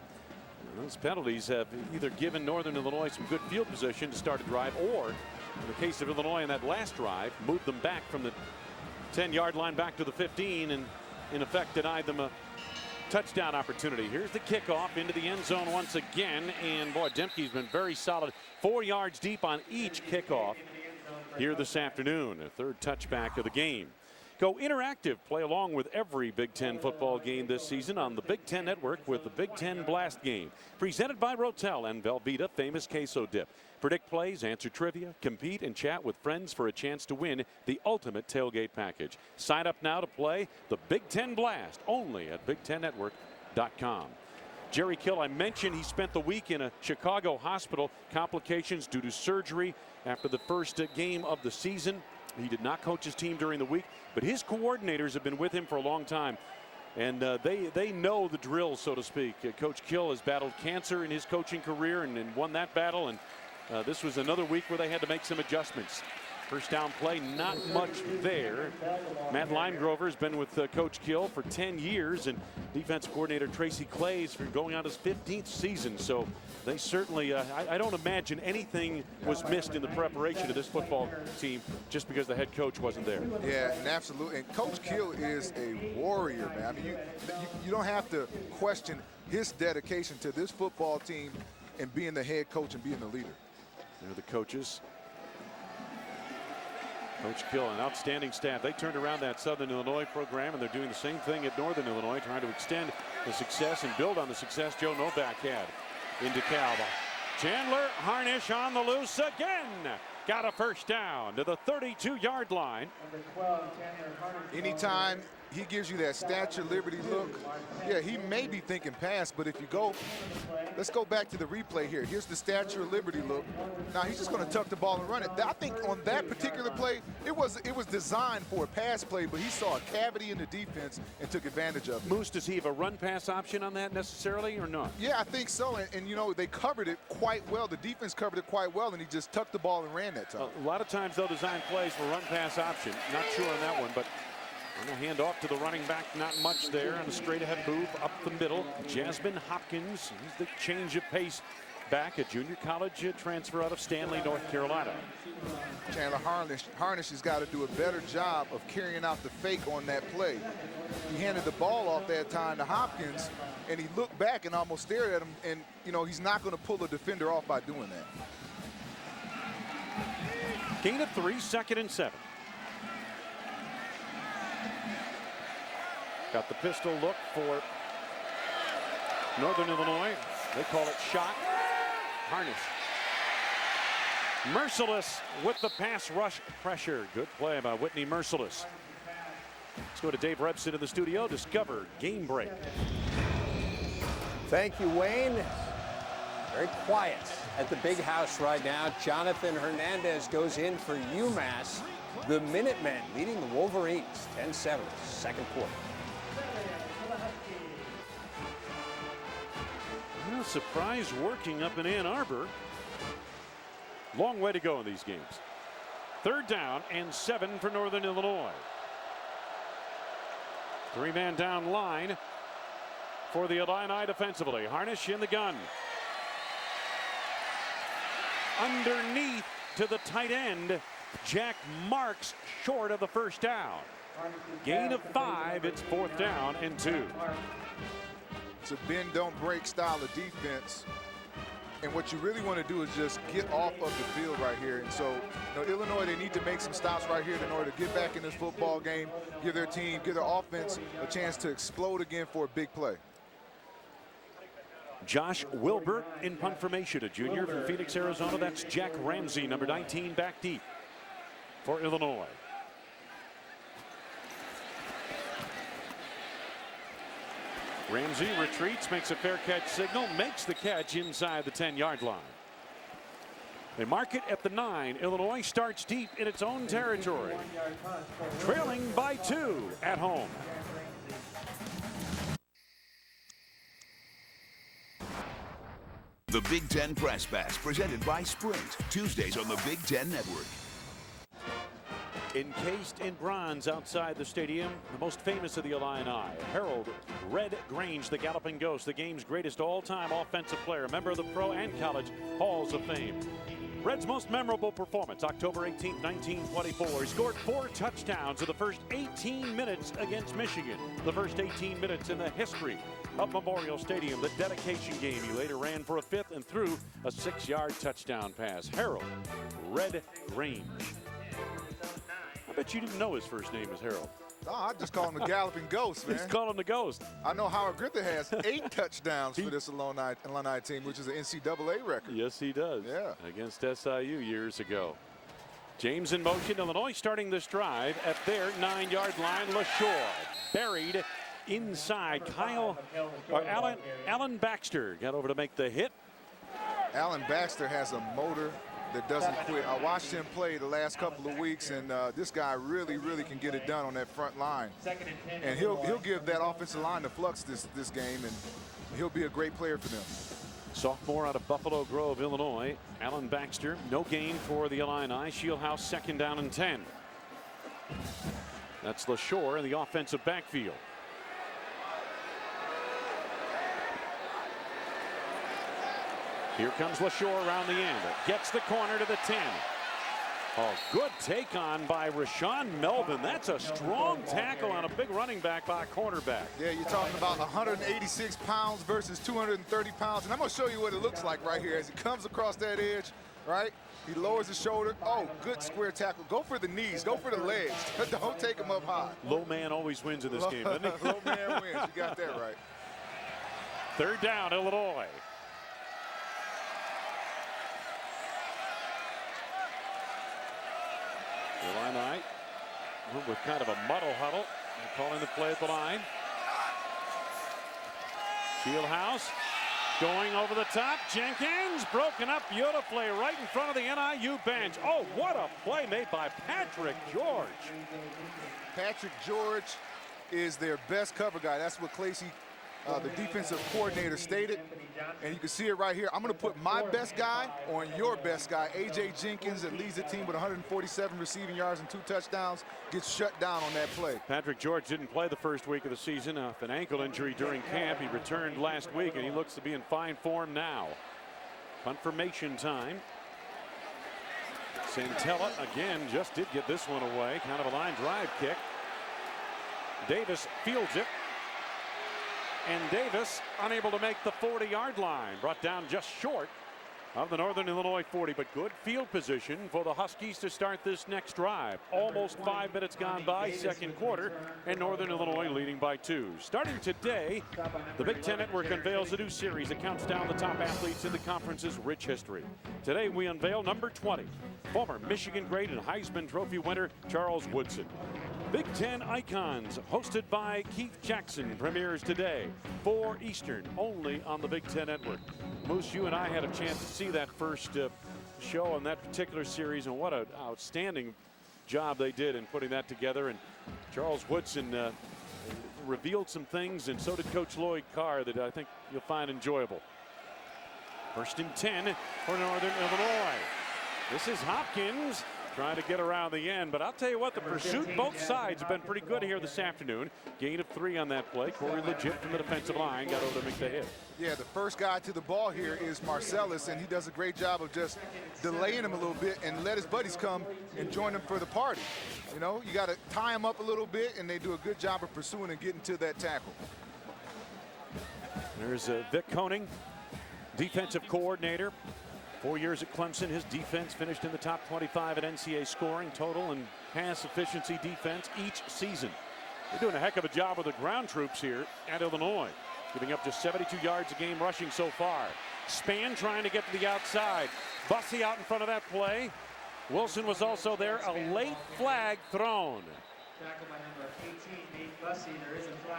Those penalties have either given Northern Illinois some good field position to start a drive, or in the case of Illinois in that last drive, moved them back from the 10-yard line back to the 15 and in effect denied them a touchdown opportunity. Here's the kickoff into the end zone once again, and boy, Dimke's been very solid. 4 yards deep on each kickoff here this afternoon. A 3rd touchback of the game. Go interactive. Play along with every Big Ten football game this season on the Big Ten Network with the Big Ten Blast Game. Presented by Rotel and Velveeta Famous Queso Dip. Predict plays, answer trivia, compete, and chat with friends for a chance to win the ultimate tailgate package. Sign up now to play the Big Ten Blast only at BigTenNetwork.com. Jerry Kill, I mentioned he spent the week in a Chicago hospital. Complications due to surgery after the first game of the season. He did not coach his team during the week, but his coordinators have been with him for a long time. And they know the drill, so to speak. Coach Kill has battled cancer in his coaching career and won that battle. And this was another week where they had to make some adjustments. First down play, not much there. Matt Limegrover has been with Coach Kill for 10 years, and defense coordinator Tracy Claeys for going on his 15th season. So they certainly, I don't imagine anything was missed in the preparation of this football team just because the head coach wasn't there. Yeah, and absolutely. And Coach Kill is a warrior, man. I mean, you don't have to question his dedication to this football team and being the head coach and being the leader. They're the coaches. Coach Kill, an outstanding staff. They turned around that Southern Illinois program, and they're doing the same thing at Northern Illinois, trying to extend the success and build on the success Joe Novak had in DeKalb. Chandler Harnish on the loose again. Got a first down to the 32-yard line. Anytime he gives you that Statue Liberty look, yeah, he may be thinking pass, but if you go, let's go back to the replay here. Here's the Statue of Liberty look. Now he's just going to tuck the ball and run it. I think on that particular play, it was designed for a pass play, but he saw a cavity in the defense and took advantage of it. Moose, does he have a run pass option on that necessarily or not? Yeah, I think so. And you know, they covered it quite well. The defense covered it quite well, and he just tucked the ball and ran that time. A lot of times they'll design plays for run pass option. Not sure on that one, but on the handoff to the running back, not much there. On a straight ahead move up the middle, Jasmine Hopkins. He's the change of pace back, a junior college transfer out of Stanley, North Carolina. Chandler Harnish has got to do a better job of carrying out the fake on that play. He handed the ball off that time to Hopkins, and he looked back and almost stared at him, and you know, he's not going to pull a defender off by doing that. Gain of 3, 2nd and 7. Got the pistol look for Northern Illinois. They call it shot. Harnish. Merciless with the pass rush pressure. Good play by Whitney Merciless. Let's go to Dave Rebson in the studio. Discover Game Break. Thank you, Wayne. Very quiet at the big house right now. Jonathan Hernandez goes in for UMass. The Minutemen leading the Wolverines 10-7, second quarter. Well, surprise working up in Ann Arbor. Long way to go in these games. 3rd down and 7 for Northern Illinois. 3-man down line for the Illini defensively. Harnish in the gun. Underneath to the tight end. Jack Marks short of the first down. Gain of 5. It's 4th down and 2. It's a bend don't break style of defense, and what you really want to do is just get off of the field right here. And so, you know, Illinois, they need to make some stops right here in order to get back in this football game, give their team, give their offense a chance to explode again for a big play. Josh Wilbert in punt formation, a junior from Phoenix, Arizona. That's Jack Ramsey, number 19, back deep for Illinois. Ramsey retreats, makes a fair catch signal, makes the catch inside the 10-yard line. They mark it at the 9. Illinois starts deep in its own territory, trailing by 2 at home. The Big Ten Press Pass, presented by Sprint, Tuesdays on the Big Ten Network. Encased in bronze outside the stadium, the most famous of the Illini, Harold Red Grange, the Galloping Ghost, the game's greatest all-time offensive player, member of the Pro and College Halls of Fame. Red's most memorable performance, October 18, 1924. He scored 4 touchdowns in the first 18 minutes against Michigan. The first 18 minutes in the history of Memorial Stadium. The dedication game, he later ran for a 5th and threw a 6-yard touchdown pass. Harold Red Grange. I bet you didn't know his first name was Harold. No, I just call him the Galloping Ghost, man. He's calling him the Ghost. I know Howard Griffith has 8 touchdowns for this Illini team, which is an NCAA record. Yes, he does. Yeah. Against SIU years ago. James in motion. Illinois starting this drive at their 9-yard line. LaShore buried inside. Alan Baxter got over to make the hit. Alan Baxter has a motor that doesn't quit. I watched him play the last couple of weeks, and this guy really can get it done on that front line. And he'll give that offensive line the flux this game, and he'll be a great player for them. Sophomore out of Buffalo Grove, Illinois. Alan Baxter, no gain for the Illini. Shieldhouse 2nd down and 10. That's LaShore in the offensive backfield. Here comes LaShore around the end. Gets the corner to the 10. Oh, good take on by Rashawn Melvin. That's a strong tackle on a big running back by a cornerback. Yeah, you're talking about 186 pounds versus 230 pounds. And I'm going to show you what it looks like right here as he comes across that edge, right? He lowers his shoulder. Oh, good square tackle. Go for the knees. Go for the legs. Don't take him up high. Low man always wins in this game, doesn't he? Low man wins. You got that right. 3rd down, Illinois. Illini with kind of a muddle huddle. They're calling the play at the line. Shieldhouse going over the top. Jenkins broken up beautifully right in front of the NIU bench. Oh, what a play made by Patrick George. Patrick George is their best cover guy. That's what Clacy, the defensive coordinator, stated. And you can see it right here. I'm going to put my best guy on your best guy. A.J. Jenkins, that leads the team with 147 receiving yards and 2 touchdowns, gets shut down on that play. Patrick George didn't play the first week of the season off an ankle injury during camp. He returned last week, and he looks to be in fine form now. Confirmation time. Santella again just did get this one away. Kind of a line drive kick. Davis fields it. And Davis unable to make the 40-yard line. Brought down just short of the Northern Illinois 40, but good field position for the Huskies to start this next drive. Almost 5 minutes gone by, 2nd quarter, and Northern Illinois leading by 2. Starting today, the Big Ten Network unveils a new series that counts down the top athletes in the conference's rich history. Today we unveil number 20, former Michigan great and Heisman Trophy winner Charles Woodson. Big Ten Icons, hosted by Keith Jackson, premieres today, 4 Eastern, only on the Big Ten Network. Moose, you and I had a chance to see that first show on that particular series, and what an outstanding job they did in putting that together. And Charles Woodson revealed some things, and so did Coach Lloyd Carr, that I think you'll find enjoyable. 1st and 10 for Northern Illinois. This is Hopkins trying to get around the end, but I'll tell you what, the pursuit both sides have been pretty good here this afternoon. Gain of 3 on that play. Corey Legit from the defensive line got over to make the hit. Yeah, the first guy to the ball here is Marcellus, and he does a great job of just delaying him a little bit and let his buddies come and join him for the party. You know, you got to tie him up a little bit, and they do a good job of pursuing and getting to that tackle. There's Vic Koenig, defensive coordinator. 4 years at Clemson. His defense finished in the top 25 at NCAA scoring total and pass efficiency defense each season. They're doing a heck of a job with the ground troops here at Illinois, giving up just 72 yards a game rushing so far. Spann trying to get to the outside. Bussey out in front of that play. Wilson was also there. A late flag thrown.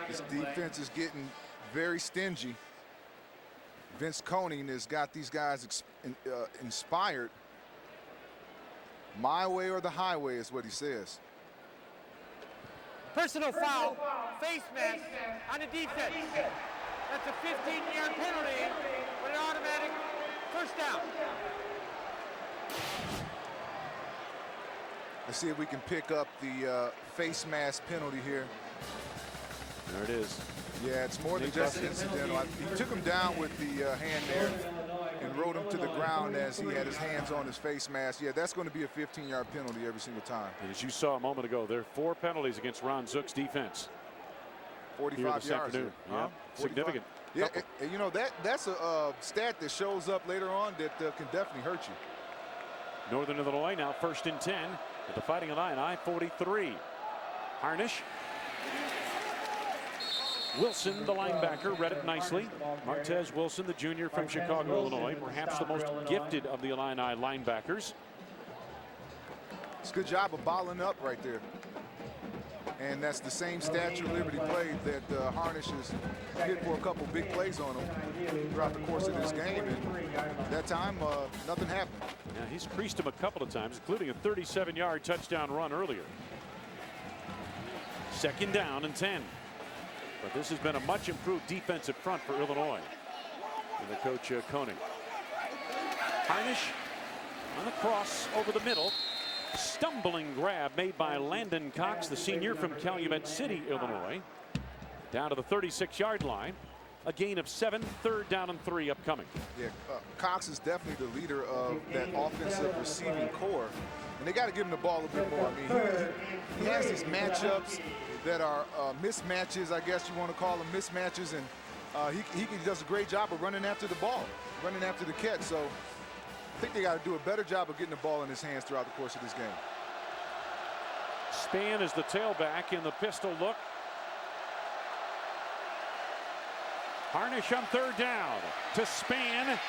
This defense is getting very stingy. Vince Koenig has got these guys inspired. My way or the highway is what he says. Personal foul, face mask on the defense. That's a 15-yard penalty with an automatic first down. Let's see if we can pick up the face mask penalty here. There it is. Yeah, it's more than just incidental. He took him down with the hand there and rode him to the ground as he had his hands on his face mask. Yeah, that's going to be a 15-yard penalty every single time. And as you saw a moment ago, there are 4 penalties against Ron Zook's defense. 45 yards. Yeah, significant. Yeah, and you know, that's a stat that shows up later on that can definitely hurt you. Northern Illinois now 1st and 10 at the Fighting Illini 43. Harnish. Wilson, the linebacker, read it nicely. Martez Wilson, the junior from Chicago, Illinois, perhaps the most gifted of the Illini linebackers. It's a good job of balling up right there. And that's the same Statue of Liberty play that Harnish has hit for a couple big plays on him throughout the course of this game. And that time, nothing happened. Yeah, he's creased him a couple of times, including a 37-yard touchdown run earlier. 2nd down and 10. But this has been a much improved defensive front for Illinois. And the coach Koenig. Harnish on the cross over the middle. Stumbling grab made by Landon Cox, the senior from Calumet City, Illinois. Down to the 36-yard line. A gain of 7, 3rd down and 3 upcoming. Yeah, Cox is definitely the leader of that offensive receiving core. And they got to give him the ball a bit more. I mean, he has these matchups that are mismatches, I guess you want to call them mismatches. And he does a great job of running after the ball, running after the catch. So I think they got to do a better job of getting the ball in his hands throughout the course of this game. Span is the tailback in the pistol look. Harnish on 3rd down to Span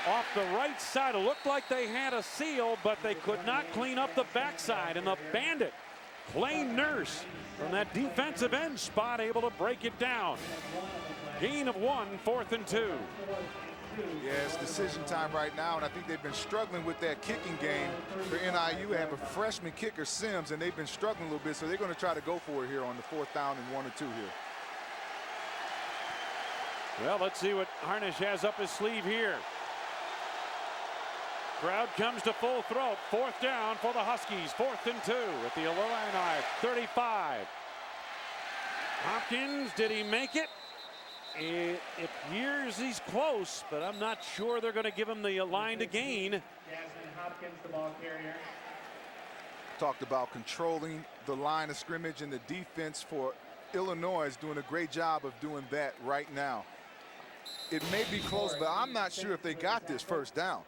off the right side. It looked like they had a seal, but they could not clean up the backside. And the Bandit, Blaine Nurse, from that defensive end spot, able to break it down. Gain of 1, 4th and 2. Yeah, it's decision time right now, and I think they've been struggling with that kicking game for NIU. They have a freshman kicker, Sims, and they've been struggling a little bit, so they're going to try to go for it here on the 4th down and 1 or 2 here. Well, let's see what Harnish has up his sleeve here. Crowd comes to full throat. 4th down for the Huskies. 4th and 2 at the Illini 35. Hopkins, did he make it? It appears he's close, but I'm not sure they're going to give him the line to gain. Hopkins, the ball carrier. Talked about controlling the line of scrimmage, and the defense for Illinois is doing a great job of doing that right now. It may be close, but I'm not sure if they got this 1st down.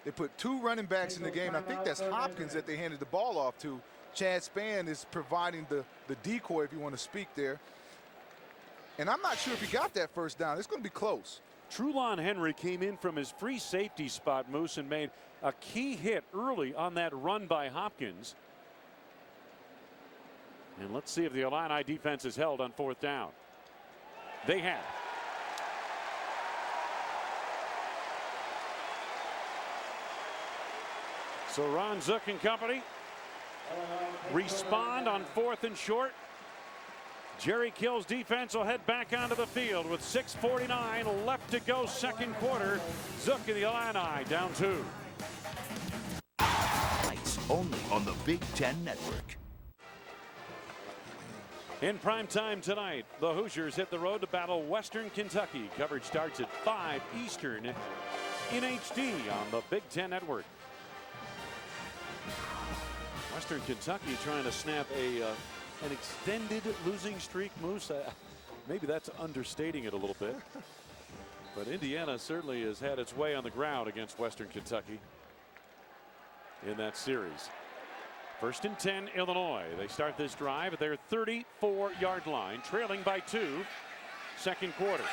They put 2 running backs in the game. I think that's Hopkins that they handed the ball off to. Chad Span is providing the decoy, if you want to speak there. And I'm not sure if he got that 1st down. It's going to be close. Trulon Henry came in from his free safety spot, Moose, and made a key hit early on that run by Hopkins. And let's see if the Illini defense is held on 4th down. They have. So Ron Zook and company respond on 4th and short. Jerry Kill's defense will head back onto the field with 6:49 left to go, 2nd quarter. Zook and the Illini down 2. Lights only on the Big Ten Network. In prime time tonight, the Hoosiers hit the road to battle Western Kentucky. Coverage starts at 5 Eastern in HD on the Big Ten Network. Western Kentucky trying to snap an extended losing streak, Moose. Maybe that's understating it a little bit. But Indiana certainly has had its way on the ground against Western Kentucky in that series. 1st and 10, Illinois. They start this drive at their 34-yard line, trailing by 2. 2nd quarter.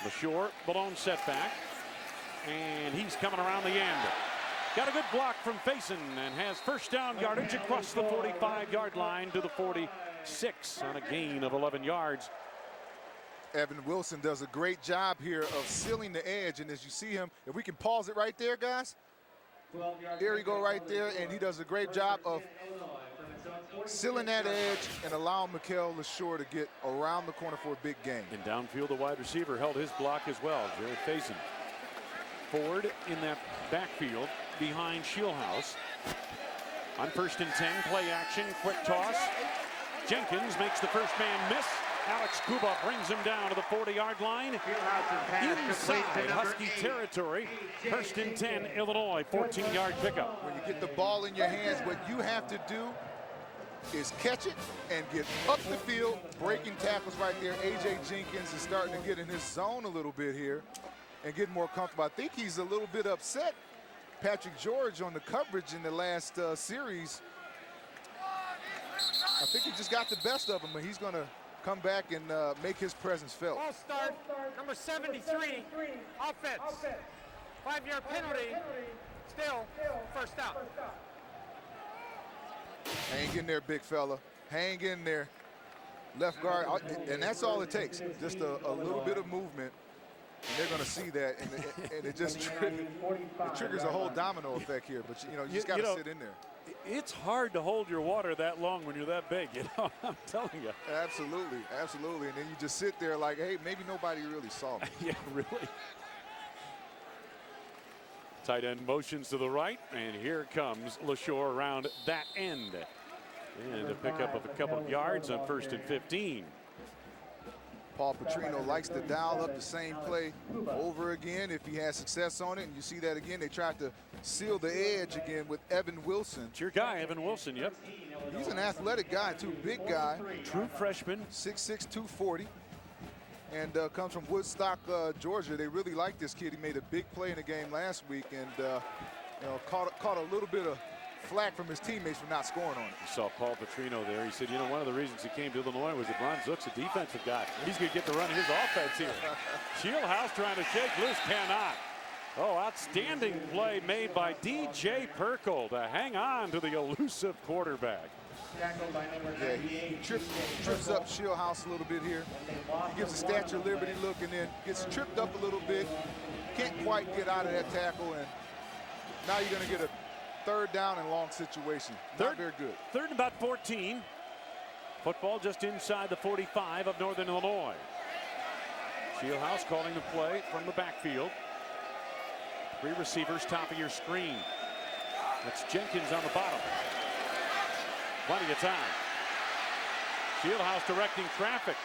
LaShore, Malone setback. And he's coming around the end. Got a good block from Faison and has 1st down yardage across the 45-yard line to the 46 on a gain of 11 yards. Evan Wilson does a great job here of sealing the edge, and as you see him, if we can pause it right there, guys. There you go right there, and he does a great job of sealing that edge and allowing Mikael LaShore to get around the corner for a big gain. And downfield, the wide receiver held his block as well, Jared Faison. Ford in that backfield behind Shieldhouse. On 1st and 10, play action, quick toss. Jenkins makes the first man miss. Alex Kuba brings him down to the 40-yard line. Inside Husky territory. 1st and 10, Illinois, 14-yard pickup. When you get the ball in your hands, what you have to do is catch it and get up the field, breaking tackles right there. A.J. Jenkins is starting to get in his zone a little bit here and get more comfortable. I think he's a little bit upset, Patrick George, on the coverage in the last series. I think he just got the best of him, and he's going to come back and make his presence felt. Ball start, number 73, offense. 5-yard penalty, still 1st down. Hang in there, big fella. Hang in there. Left guard, and that's all it takes. Just a little bit of movement. And they're going to see that, and it just it triggers a whole domino effect here. But you just got to sit in there. It's hard to hold your water that long when you're that big. I'm telling you. Absolutely, absolutely. And then you just sit there like, hey, maybe nobody really saw me. Yeah, really. Tight end motions to the right, and here comes LaShore around that end. And a pickup of a couple of yards on 1st and 15. Paul Petrino likes to dial up the same play over again if he has success on it. And you see that again. They tried to seal the edge again with Evan Wilson. It's your guy, Evan Wilson, yep. He's an athletic guy, too. Big guy. True freshman. 6'6", 240. And comes from Woodstock, Georgia. They really like this kid. He made a big play in the game last week and caught a little bit of flack from his teammates for not scoring on it. You saw Paul Petrino there. He said, one of the reasons he came to Illinois was that Ron Zook's a defensive guy. He's going to get to run his offense here. Shieldhouse trying to shake loose, cannot. Oh, outstanding play made by DJ Perkle to hang on to the elusive quarterback. Yeah, he trips up Shieldhouse a little bit here. He gives a Statue of Liberty look and then gets tripped up a little bit. Can't quite get out of that tackle, and now you're going to get a 3rd down and long situation. Not very good. 3rd and about 14. Football just inside the 45 of Northern Illinois. Shieldhouse calling the play from the backfield. 3 receivers, top of your screen. That's Jenkins on the bottom. Plenty of time. Shieldhouse directing traffic.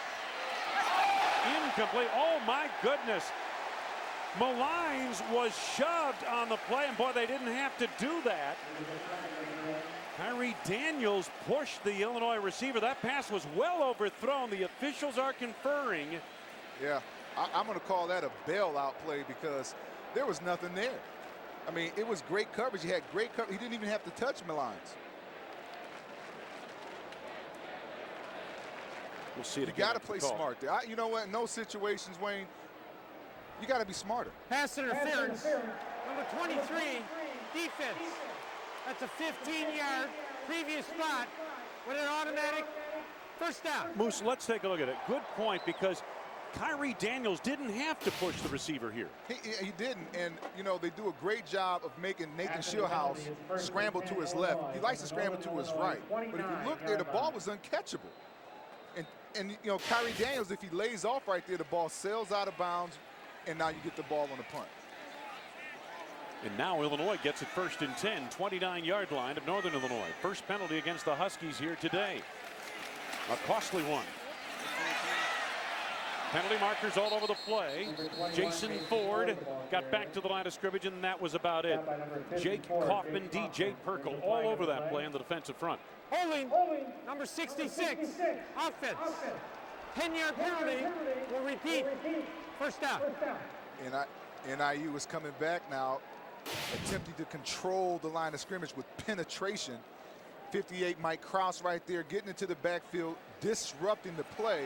Incomplete. Oh my goodness. Malines was shoved on the play, and boy, they didn't have to do that. Kyrie Daniels pushed the Illinois receiver. That pass was well overthrown. The officials are conferring. Yeah, I'm going to call that a bailout play because there was nothing there. I mean, it was great coverage. He had great coverage. He didn't even have to touch Malines. We'll see it You again. got to play smart there. You know what? In those situations, Wayne, you got to be smarter. Pass interference. Number 23, defense. That's a 15-yard previous spot with an automatic first down. Moose, let's take a look at it. Good point, because Kyrie Daniels didn't have to push the receiver here. He didn't, and they do a great job of making Nathan Shieldhouse scramble to his left. He likes to scramble to his right. But if you look there, the ball was uncatchable. And Kyrie Daniels, if he lays off right there, the ball sails out of bounds, and now you get the ball on the punt. And now Illinois gets it 1st and 10, 29-yard line of Northern Illinois. First penalty against the Huskies here today. A costly one. Penalty markers all over the play. Jason Ford got back to the line of scrimmage, and that was about it. Jake Kaufman, DJ Perkle, all over that play on the defensive front. Holding, number 66, offense. 10-yard penalty will repeat. First down. NIU is coming back now, attempting to control the line of scrimmage with penetration. 58, Mike Kraus right there, getting into the backfield, disrupting the play,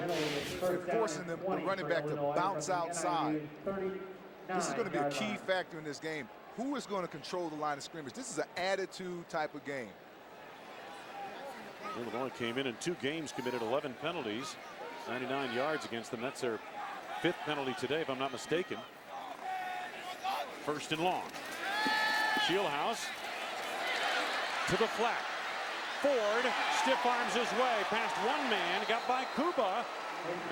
and forcing the running back to bounce outside. This is going to be a key factor in this game. Who is going to control the line of scrimmage? This is an attitude type of game. Illinois came in 2 games, committed 11 penalties, 99 yards against them. That's their 5th penalty today, if I'm not mistaken. 1st and long. Shieldhouse to the flat. Ford stiff arms his way past one man, got by Kuba,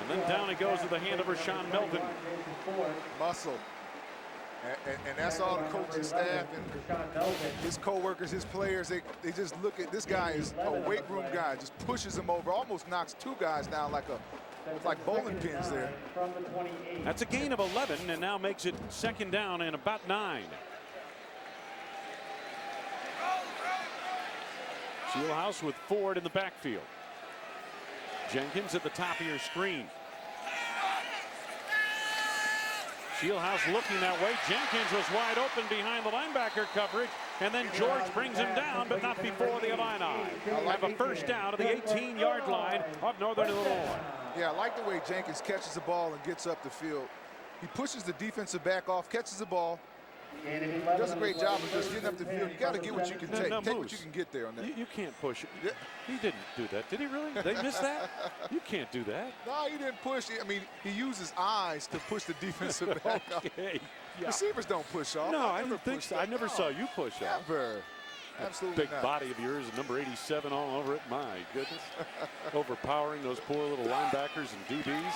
and then down he goes to the hand of Rashawn Melvin. Muscle. And that's all the coaching staff and his co-workers, his players, they just look at this guy is a weight room guy, just pushes him over, almost knocks 2 guys down like bowling pins there. That's a gain of 11, and now makes it 2nd down and about 9. Shieldhouse with Ford in the backfield. Jenkins at the top of your screen. Shieldhouse looking that way. Jenkins was wide open behind the linebacker coverage, and then George brings him down, but not before the Illini have a first down to the 18-yard line of Northern Illinois. Yeah, I like the way Jenkins catches the ball and gets up the field. He pushes the defensive back off, catches the ball, Does a great job of just getting up the field. You got to get what you can take. Take what you can get there on that. You can't push it. Yeah. He didn't do that, did he really? They missed that? You can't do that. No, he didn't push. I mean, he used his eyes to push the defensive back up. Okay. Yeah. Receivers don't push off. No, I didn't think so. I never saw you push off. Never. Absolutely big not. body of yours, number 87 all over it. My goodness. Overpowering those poor little linebackers and DBs.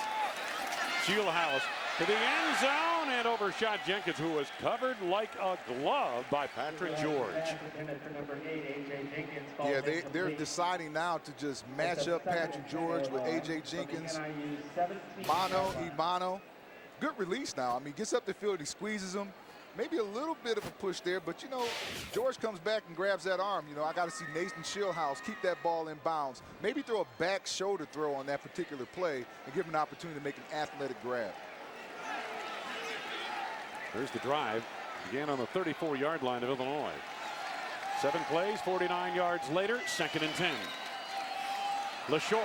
Shieldhouse to the end zone and overshot Jenkins, who was covered like a glove by Patrick George. Yeah, they're deciding now to just match up Patrick George with A.J. Jenkins. Mano. Good release now. I mean, gets up the field, he squeezes him. Maybe a little bit of a push there, but, you know, George comes back and grabs that arm. You know, I got to see Nathan Shieldhouse keep that ball in bounds. Maybe throw a back shoulder throw on that particular play and give him an opportunity to make an athletic grab. There's the drive. Began on the 34-yard line of Illinois. 7 plays, 49 yards later, 2nd and 10. LaShore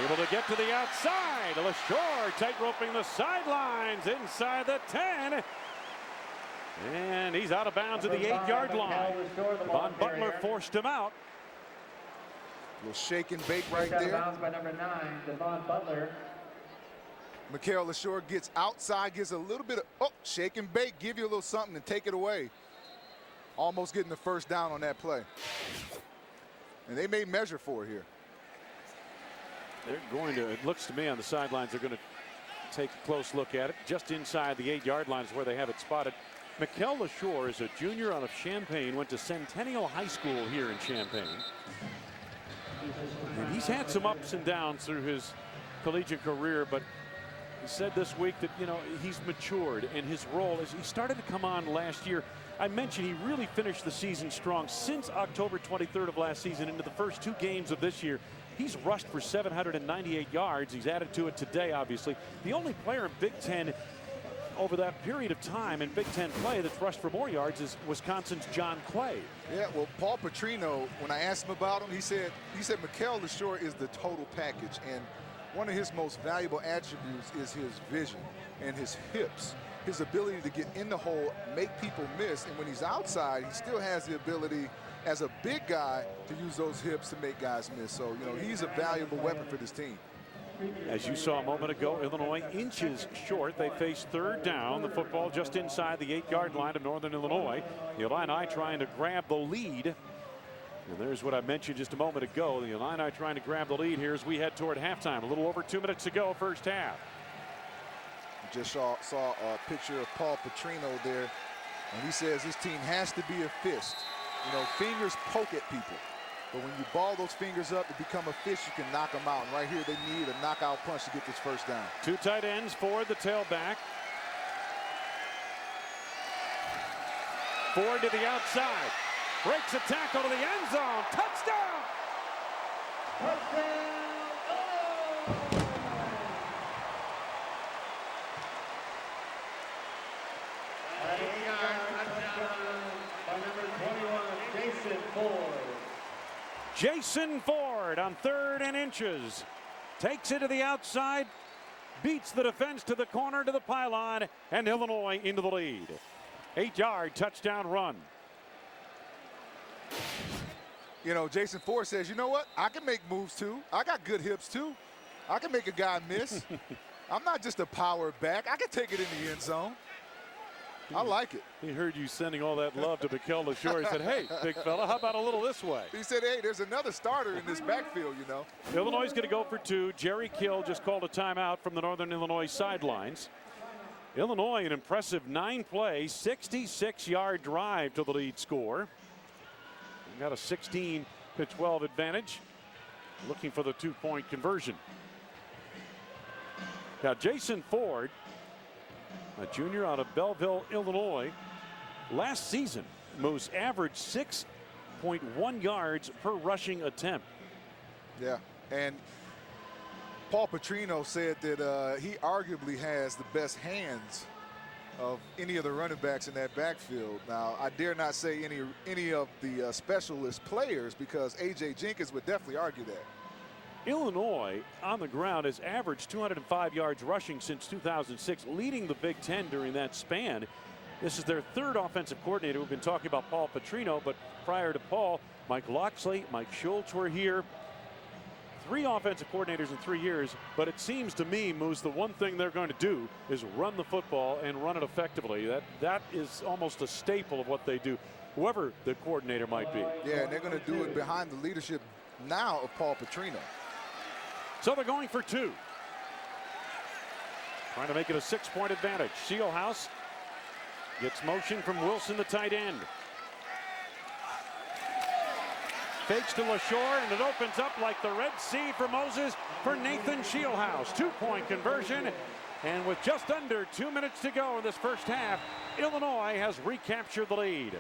able to get to the outside. LaShore tight-roping the sidelines inside the 10. And he's out of bounds at the 8-yard line. Von Butler forced him out. A little shake and bake right there. Out of bounds by number 9, Devon Butler. Mikael LaShore gets outside, gives a little bit of shake and bake, give you a little something and take it away. Almost getting the first down on that play. And they may measure for it here. They're going to, it looks to me on the sidelines, they're going to take a close look at it. Just inside the 8-yard line is where they have it spotted. Mikael LaShore is a junior out of Champaign, went to Centennial High School here in Champaign. And he's had some ups and downs through his collegiate career, but he said this week that, you know, he's matured in his role as he started to come on last year. I mentioned he really finished the season strong since October 23rd of last season into the first 2 games of this year. He's rushed for 798 yards. He's added to it today, obviously. The only player in Big Ten over that period of time in Big Ten play that's rushed for more yards is Wisconsin's John Clay. Yeah, well, Paul Petrino, when I asked him about him, he said Mikael LaShore is the total package, and one of his most valuable attributes is his vision and his hips, his ability to get in the hole, make people miss, and when he's outside, he still has the ability as a big guy to use those hips to make guys miss. So, you know, he's a valuable weapon for this team. As you saw a moment ago, Illinois inches short. They face 3rd down. The football just inside the 8-yard line of Northern Illinois. The Illini trying to grab the lead. And there's what I mentioned just a moment ago. The Illini trying to grab the lead here as we head toward halftime. A little over 2 minutes to go, first half. Just saw a picture of Paul Petrino there, and he says this team has to be a fist. You know, fingers poke at people. But when you ball those fingers up to become a fist, you can knock them out. And right here, they need a knockout punch to get this first down. 2 tight ends, Ford the tailback. Ford to the outside. Breaks a tackle to the end zone. Touchdown! Touchdown! Jason Ford on 3rd and inches. Takes it to the outside. Beats the defense to the corner to the pylon. And Illinois into the lead. 8-yard touchdown run. You know, Jason Ford says, you know what? I can make moves too. I got good hips too. I can make a guy miss. I'm not just a power back. I can take it in the end zone. I like it. He heard you sending all that love to Mikael LaShore. He said, hey, big fella, how about a little this way? He said, hey, there's another starter in this backfield, you know. Illinois is going to go for 2. Jerry Kill just called a timeout from the Northern Illinois sidelines. Illinois, an impressive 9-play, 66-yard drive to the lead score. Got a 16-12 advantage. Looking for the 2-point conversion. Now, Jason Ford, a junior out of Belleville, Illinois, last season most averaged 6.1 yards per rushing attempt. Yeah, and Paul Petrino said that he arguably has the best hands of any of the running backs in that backfield. Now, I dare not say any of the specialist players, because A.J. Jenkins would definitely argue that. Illinois on the ground has averaged 205 yards rushing since 2006, leading the Big Ten during that span. This is their third offensive coordinator. We've been talking about Paul Petrino, but prior to Paul, Mike Loxley, Mike Schultz were here. 3 offensive coordinators in 3 years, but it seems to me, Moose, the one thing they're going to do is run the football and run it effectively. That is almost a staple of what they do, whoever the coordinator might be. Yeah, and they're going to do it behind the leadership now of Paul Petrino. So they're going for 2. Trying to make it a 6-point advantage. Shieldhouse gets motion from Wilson, the tight end. Fakes to LaShore, and it opens up like the Red Sea for Moses for Nathan Shieldhouse. 2-point conversion, and with just under 2 minutes to go in this first half, Illinois has recaptured the lead.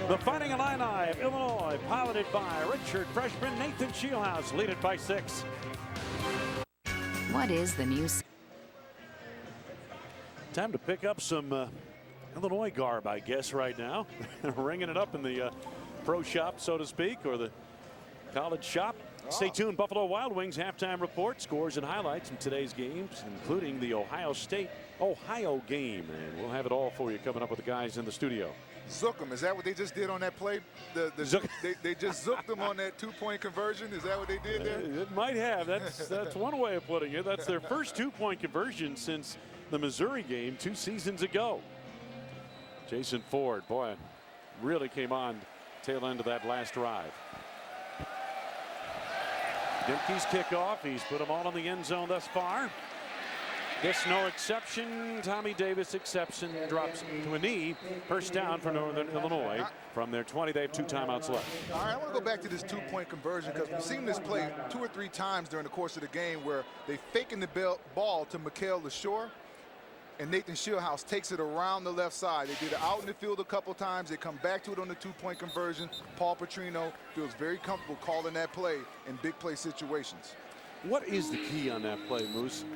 The Fighting Illini of Illinois, piloted by redshirt freshman Nathan Shieldhouse, lead it by 6. What is the news? Time to pick up some Illinois garb, I guess, right now. Ringing it up in the pro shop, so to speak, or the college shop. Stay tuned. Buffalo Wild Wings halftime report, scores and highlights from today's games, including the Ohio game. And we'll have it all for you coming up with the guys in the studio. Zook them. Is that what they just did on that play? They just zooked them on that 2-point conversion. Is that what they did there? It might have. That's one way of putting it. That's their first 2-point conversion since the Missouri game 2 seasons ago. Jason Ford, boy, really came on tail end of that last drive. Dimke's kickoff. He's put them all in the end zone thus far. This no exception. Tommy Davis exception, drops to a knee. First down for Northern Illinois. From their 20, they have 2 timeouts left. All right, I want to go back to this 2-point conversion because we've seen this play 2 or 3 times during the course of the game where they faking the ball to Mikael LaShore, and Nathan Shieldhouse takes it around the left side. They did it out in the field a couple times. They come back to it on the 2-point conversion. Paul Petrino feels very comfortable calling that play in big play situations. What is the key on that play, Moose?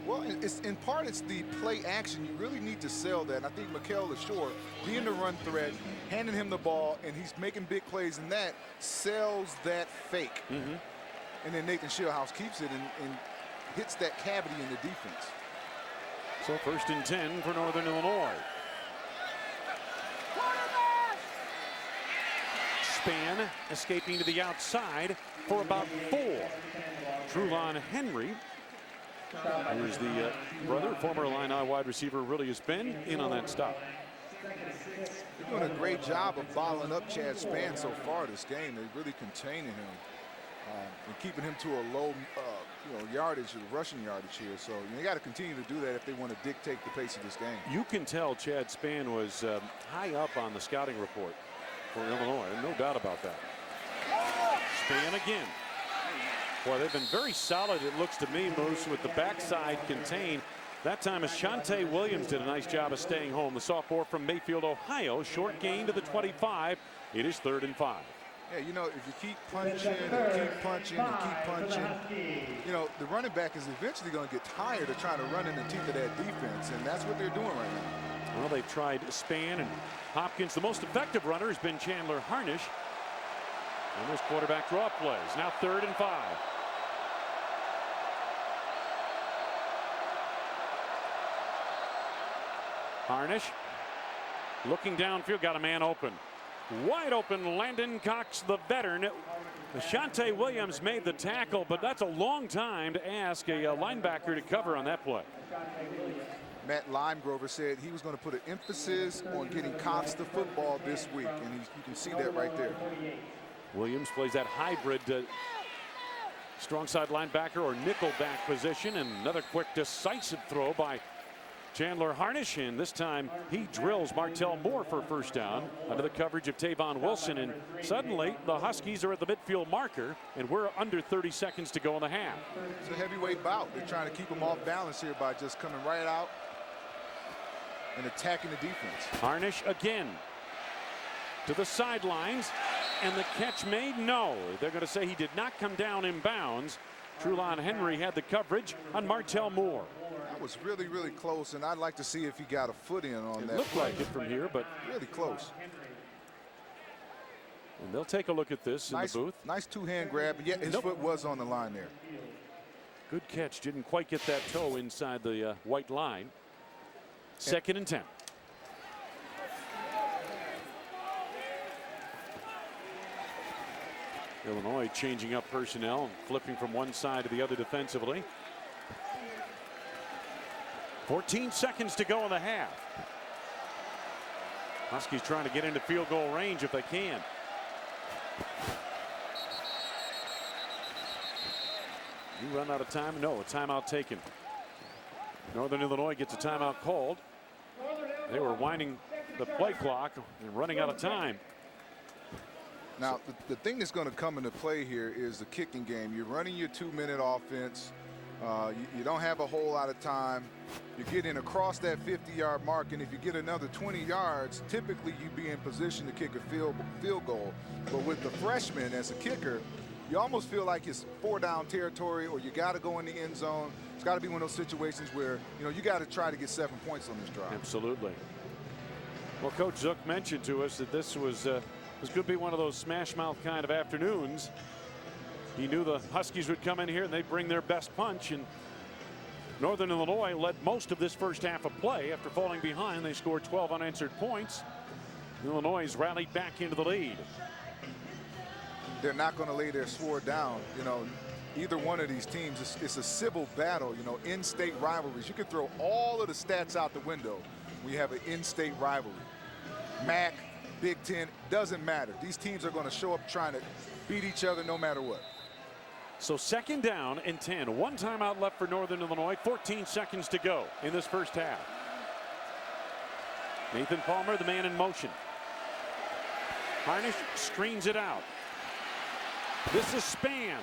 Well, in part, it's the play action. You really need to sell that. And I think Mikael LaShore being the run threat, handing him the ball, and he's making big plays, and that sells that fake. And then Nathan Shieldhouse keeps it and hits that cavity in the defense. So 1st and 10 for Northern Illinois. Span escaping to the outside for about 4. Trulon Henry, who is the brother, former Illini wide receiver, really has been in on that stop. They're doing a great job of bottling up Chad Span so far this game. They're really containing him and keeping him to a low yardage, rushing yardage here. So they got to continue to do that if they want to dictate the pace of this game. You can tell Chad Span was high up on the scouting report for Illinois, no doubt about that. Span again. Boy, they've been very solid, it looks to me, Moose, with the backside contained. That time, Ashante Williams did a nice job of staying home. The sophomore from Mayfield, Ohio, short gain to the 25. It is 3rd and 5. Yeah, you know, if you keep punching and keep punching and keep punching, you know, the running back is eventually going to get tired of trying to run in the teeth of that defense, and that's what they're doing right now. Well, they've tried Span and Hopkins. The most effective runner has been Chandler Harnish. And those quarterback draw plays. Now 3rd and 5. Harnish looking downfield, got a man open. Wide open, Landon Cox, the veteran. Ashante Williams made the tackle, but that's a long time to ask a linebacker to cover on that play. Matt Limegrover said he was going to put an emphasis on getting Cox the football this week, and you can see that right there. Williams plays that hybrid strong side linebacker or nickel back position, and another quick decisive throw by Chandler Harnish, and this time he drills Martell Moore for 1st down under the coverage of Tavon Wilson, and suddenly the Huskies are at the midfield marker, and we're under 30 seconds to go in the half. It's a heavyweight bout. They're trying to keep them off balance here by just coming right out and attacking the defense. Harnish again to the sidelines, and the catch made? No. They're going to say he did not come down in bounds. Trulon Henry had the coverage on Martell Moore. That was really, really close, and I'd like to see if he got a foot in on that. It looked like it from here, but really close. And they'll take a look at this in the booth. Nice 2-hand grab, but yet his foot was on the line there. Good catch. Didn't quite get that toe inside the white line. 2nd and 10. Illinois changing up personnel and flipping from one side to the other defensively. 14 seconds to go in the half. Huskies trying to get into field goal range if they can. You run out of time? No, a timeout taken. Northern Illinois gets a timeout called. They were winding the play clock and running out of time. Now, the thing that's going to come into play here is the kicking game. You're running your 2-minute offense. You don't have a whole lot of time. You're getting across that 50-yard mark, and if you get another 20 yards, typically you'd be in position to kick a field goal. But with the freshman as a kicker, you almost feel like it's 4-down territory, or you got to go in the end zone. It's got to be one of those situations where, you know, you got to try to get 7 points on this drive. Absolutely. Well, Coach Zook mentioned to us that this was going to be one of those smash mouth kind of afternoons. He knew the Huskies would come in here and they'd bring their best punch, and Northern Illinois led most of this first half of play. After falling behind, they scored 12 unanswered points. Illinois rallied back into the lead. They're not going to lay their sword down. You know, either one of these teams, it's a civil battle, you know, in-state rivalries. You can throw all of the stats out the window. We have an in-state rivalry. MAC, Big Ten, doesn't matter. These teams are going to show up trying to beat each other no matter what. So 2nd down and 10. One timeout left for Northern Illinois. 14 seconds to go in this first half. Nathan Palmer, the man in motion. Harnish screens it out. This is Span.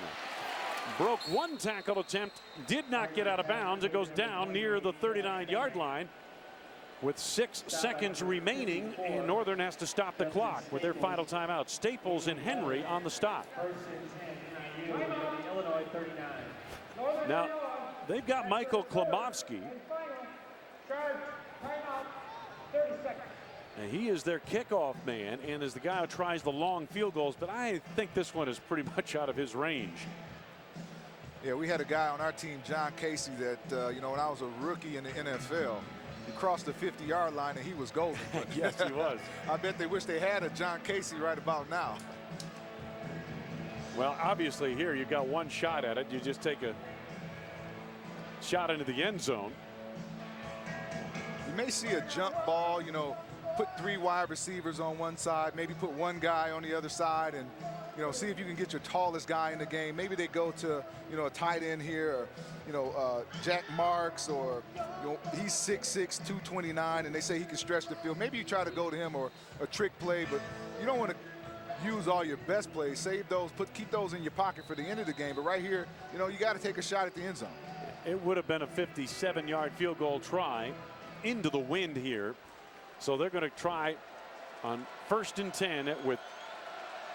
Broke one tackle attempt. Did not get out of bounds. It goes down near the 39-yard line with 6 seconds remaining, and Northern has to stop the clock with their final timeout. Staples and Henry on the stop. Now, they've got Michael Klimowski. And he is their kickoff man and is the guy who tries the long field goals, but I think this one is pretty much out of his range. Yeah, we had a guy on our team, John Casey, that, you know, when I was a rookie in the NFL, he crossed the 50-yard line and he was golden. Yes, he was. I bet they wish they had a John Casey right about now. Well, obviously here you've got one shot at it. You just take a shot into the end zone. You may see a jump ball, you know, put 3 wide receivers on one side, maybe put one guy on the other side, and, you know, see if you can get your tallest guy in the game. Maybe they go to, you know, a tight end here, or, you know, Jack Marks, or, you know, he's 6'6", 229, and they say he can stretch the field. Maybe you try to go to him, or a trick play, but you don't want to use all your best plays. Save those, keep those in your pocket for the end of the game. But right here, you know, you got to take a shot at the end zone. It would have been a 57-yard field goal try into the wind here. So they're going to try on 1st and 10 with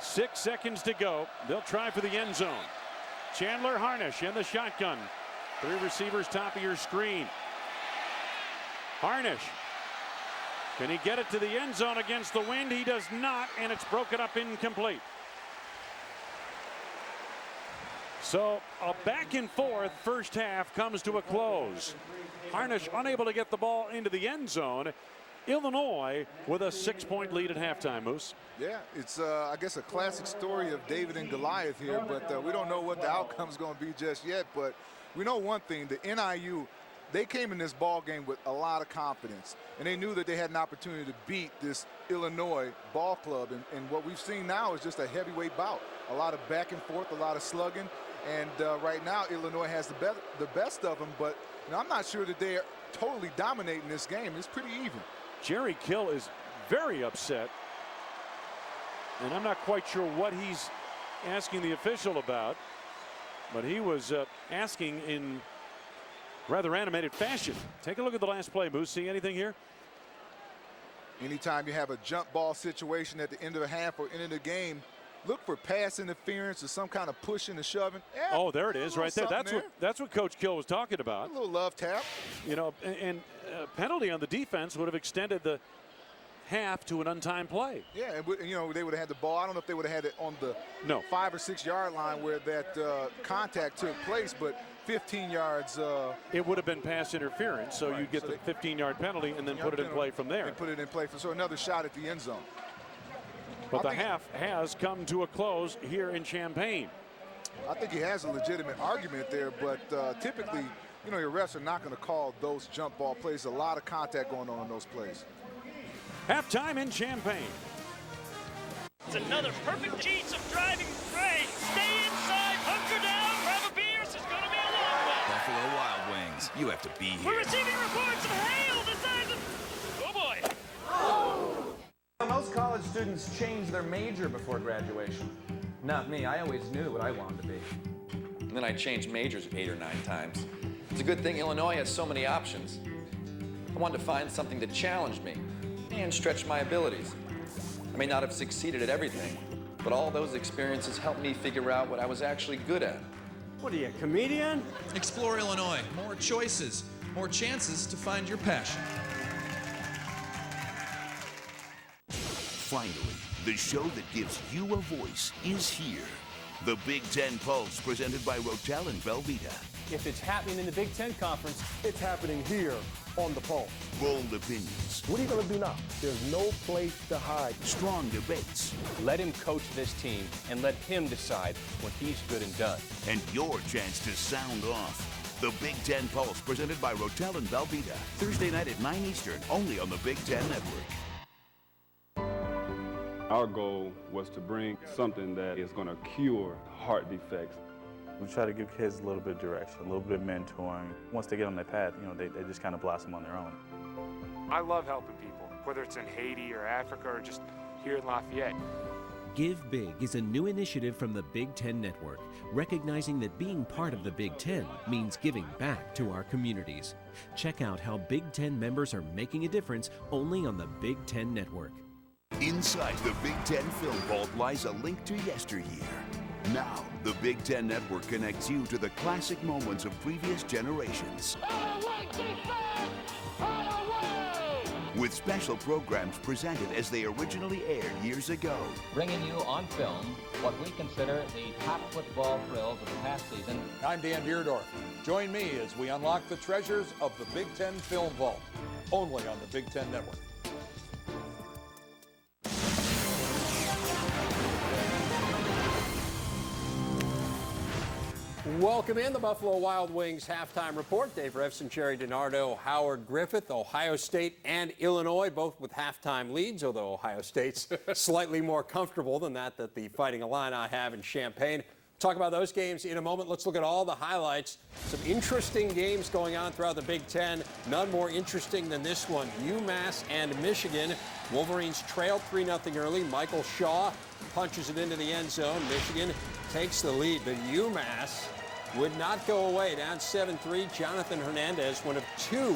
6 seconds to go. They'll try for the end zone. Chandler Harnish in the shotgun. 3 receivers top of your screen. Harnish. Can he get it to the end zone against the wind? He does not, and it's broken up incomplete. So a back and forth first half comes to a close. Harnish unable to get the ball into the end zone. Illinois with a 6-point lead at halftime, Moose. Yeah, it's, I guess, a classic story of David and Goliath here, but we don't know what the outcome's going to be just yet. But we know one thing, the NIU, they came in this ball game with a lot of confidence, and they knew that they had an opportunity to beat this Illinois ball club. And what we've seen now is just a heavyweight bout. A lot of back and forth, a lot of slugging. And right now, Illinois has the best of them, but you know, I'm not sure that they're totally dominating this game. It's pretty even. Jerry Kill is very upset, and I'm not quite sure what he's asking the official about, but he was asking in rather animated fashion. Take a look at the last play, Moose. See anything here? Anytime you have a jump ball situation at the end of the half or end of the game, look for pass interference or some kind of pushing and shoving. Yeah, oh, there it is right there. That's what Coach Kill was talking about. A little love tap. You know, and penalty on the defense would have extended the half to an untimed play. Yeah, and you know, they would have had the ball. I don't know if they would have had it on the 5 or 6 yard line where that contact took place, but 15 yards. It would have been pass interference, so you get the 15-yard penalty and then put it in play from there. And put it in play so another shot at the end zone. But the half has come to a close here in Champaign. I think he has a legitimate argument there, but typically, you know, your refs are not going to call those jump ball plays. A lot of contact going on in those plays. Halftime in Champaign. It's another perfect piece of driving rain. Stay inside, hunker down, grab a beer. This is going to be a long one. Buffalo Wild Wings. You have to be here. We're receiving reports of hail the size of... Oh, boy. Most college students change their major before graduation. Not me. I always knew what I wanted to be. And then I changed majors 8 or 9 times. It's a good thing Illinois has so many options. I wanted to find something to challenge me and stretch my abilities. I may not have succeeded at everything, but all those experiences helped me figure out what I was actually good at. What are you, a comedian? Explore Illinois. More choices, more chances to find your passion. Finally, the show that gives you a voice is here. The Big Ten Pulse, presented by Rotel and Velveeta. If it's happening in the Big Ten Conference, it's happening here on the Pulse. Bold opinions. What are you going to do now? There's no place to hide. Strong debates. Let him coach this team and let him decide what he's good and done. And your chance to sound off. The Big Ten Pulse, presented by Rotel and Velveeta. Thursday night at 9 Eastern, only on the Big Ten Network. Our goal was to bring something that is going to cure heart defects. We try to give kids a little bit of direction, a little bit of mentoring. Once they get on their path, you know, they just kind of blossom on their own. I love helping people, whether it's in Haiti or Africa or just here in Lafayette. Give Big is a new initiative from the Big Ten Network, recognizing that being part of the Big Ten means giving back to our communities. Check out how Big Ten members are making a difference only on the Big Ten Network. Inside the Big Ten Film Vault lies a link to yesteryear. Now, the Big Ten Network connects you to the classic moments of previous generations. With special programs presented as they originally aired years ago. Bringing you on film what we consider the top football thrills of the past season. I'm Dan Beardorf. Join me as we unlock the treasures of the Big Ten Film Vault, only on the Big Ten Network. Welcome in the Buffalo Wild Wings halftime report. Dave Refson, Jerry DiNardo, Howard Griffith. Ohio State and Illinois both with halftime leads, although Ohio State's slightly more comfortable than that the Fighting Illini have in Champaign. Talk about those games in a moment. Let's look at all the highlights. Some interesting games going on throughout the Big Ten. None more interesting than this one. UMass and Michigan. Wolverines trailed 3-0 early. Michael Shaw punches it into the end zone. Michigan takes the lead, but UMass would not go away. Down 7-3. Jonathan Hernandez, one of 2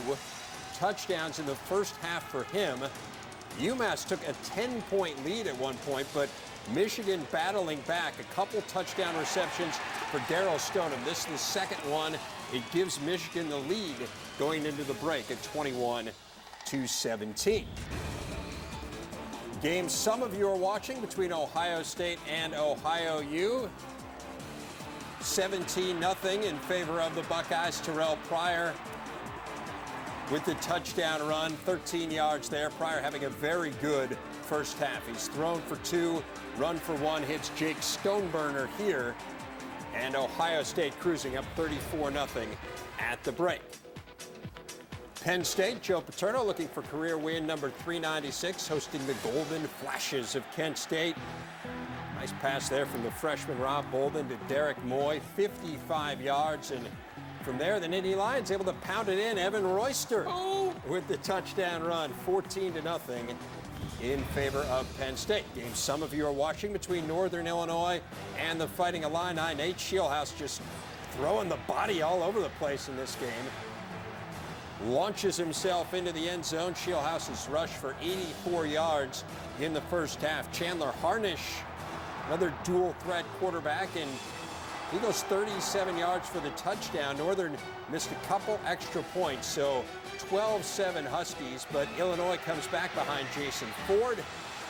touchdowns in the first half for him. UMass took a 10-point lead at one point, but Michigan battling back. A couple touchdown receptions for Darryl Stoneham. This is the second one. It gives Michigan the lead going into the break at 21-17. Game some of you are watching between Ohio State and Ohio U. 17-0 in favor of the Buckeyes. Terrell Pryor with the touchdown run, 13 yards there. Pryor having a very good first half. He's thrown for 2, run for 1, hits Jake Stoneburner here. And Ohio State cruising up 34-0 at the break. Penn State, Joe Paterno looking for career win number 396, hosting the Golden Flashes of Kent State. Nice pass there from the freshman Rob Bolden to Derek Moy, 55 yards. And from there, the Nittany Lions able to pound it in. Evan Royster with the touchdown run, 14-0 in favor of Penn State. Game some of you are watching between Northern Illinois and the Fighting Illini. Nate Shieldhouse just throwing the body all over the place in this game. Launches himself into the end zone. Shieldhouse's rush for 84 yards in the first half. Chandler Harnish, another dual threat quarterback, and He goes 37 yards for the touchdown. Northern missed a couple extra points, so 12-7 Huskies, but Illinois comes back behind Jason Ford.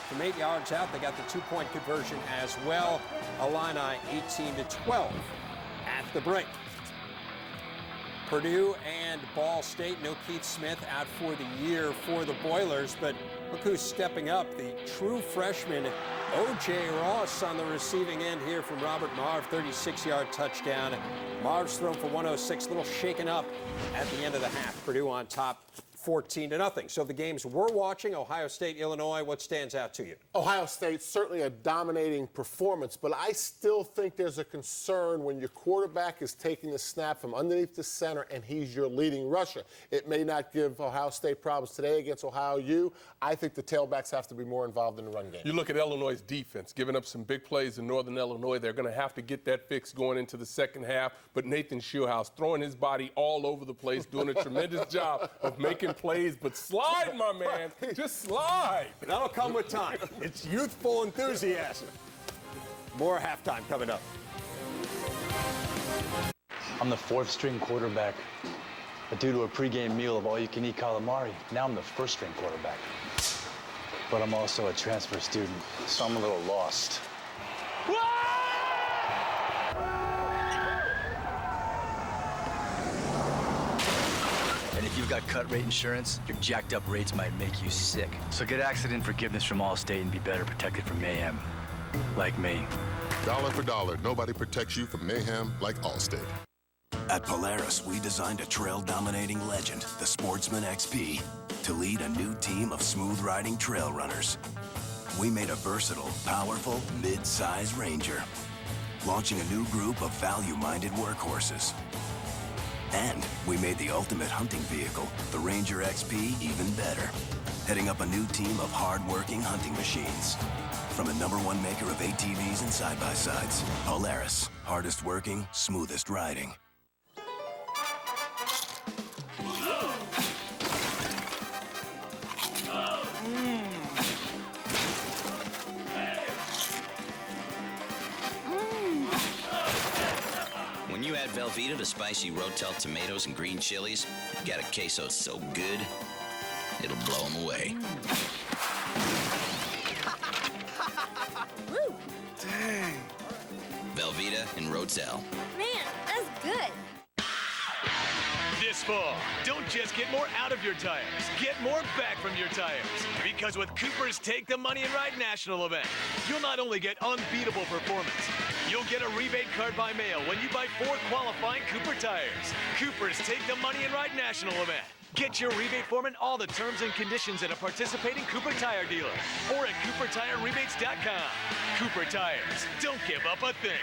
From 8 yards out, they got the two-point conversion as well. Illini 18-12 at the break. Purdue and Ball State, no Keith Smith out for the year for the Boilers, but look who's stepping up, the true freshman O.J. Ross on the receiving end here from Robert Marv, 36-yard touchdown. Marv's thrown for 106, a little shaken up at the end of the half. Purdue on top 14-0. So the games we're watching, Ohio State, Illinois, what stands out to you? Ohio State, certainly a dominating performance, but I still think there's a concern when your quarterback is taking the snap from underneath the center and he's your leading rusher. It may not give Ohio State problems today against Ohio U. I think the tailbacks have to be more involved in the run game. You look at Illinois' defense, giving up some big plays in Northern Illinois. They're going to have to get that fixed going into the second half, but Nathan Shieldhouse throwing his body all over the place, doing a tremendous job of making plays, but slide, my man. Just slide. That'll come with time. It's youthful enthusiasm. More halftime coming up. I'm the fourth-string quarterback, but due to a pregame meal of all-you-can-eat calamari, now I'm the first-string quarterback. But I'm also a transfer student, so I'm a little lost. And if you've got cut rate insurance, your jacked up rates might make you sick. So get accident forgiveness from Allstate and be better protected from mayhem. Like me. Dollar for dollar, nobody protects you from mayhem like Allstate. At Polaris, we designed a trail-dominating legend, the Sportsman XP, to lead a new team of smooth-riding trail runners. We made a versatile, powerful, mid-size Ranger, launching a new group of value-minded workhorses. And we made the ultimate hunting vehicle, the Ranger XP, even better, heading up a new team of hard-working hunting machines. From the #1 maker of ATVs and side-by-sides, Polaris, hardest working, smoothest riding. When you add Velveeta to spicy Rotel tomatoes and green chilies, you got a queso so good, it'll blow them away. Woo! Dang. Velveeta and Rotel. Man, that's good. This fall, don't just get more out of your tires, get more back from your tires. Because with Cooper's Take the Money and Ride National event, you'll not only get unbeatable performance, you'll get a rebate card by mail when you buy 4 qualifying Cooper tires. Cooper's Take the Money and Ride National event. Get your rebate form and all the terms and conditions at a participating Cooper Tire dealer or at CooperTireRebates.com. Cooper Tires, don't give up a thing.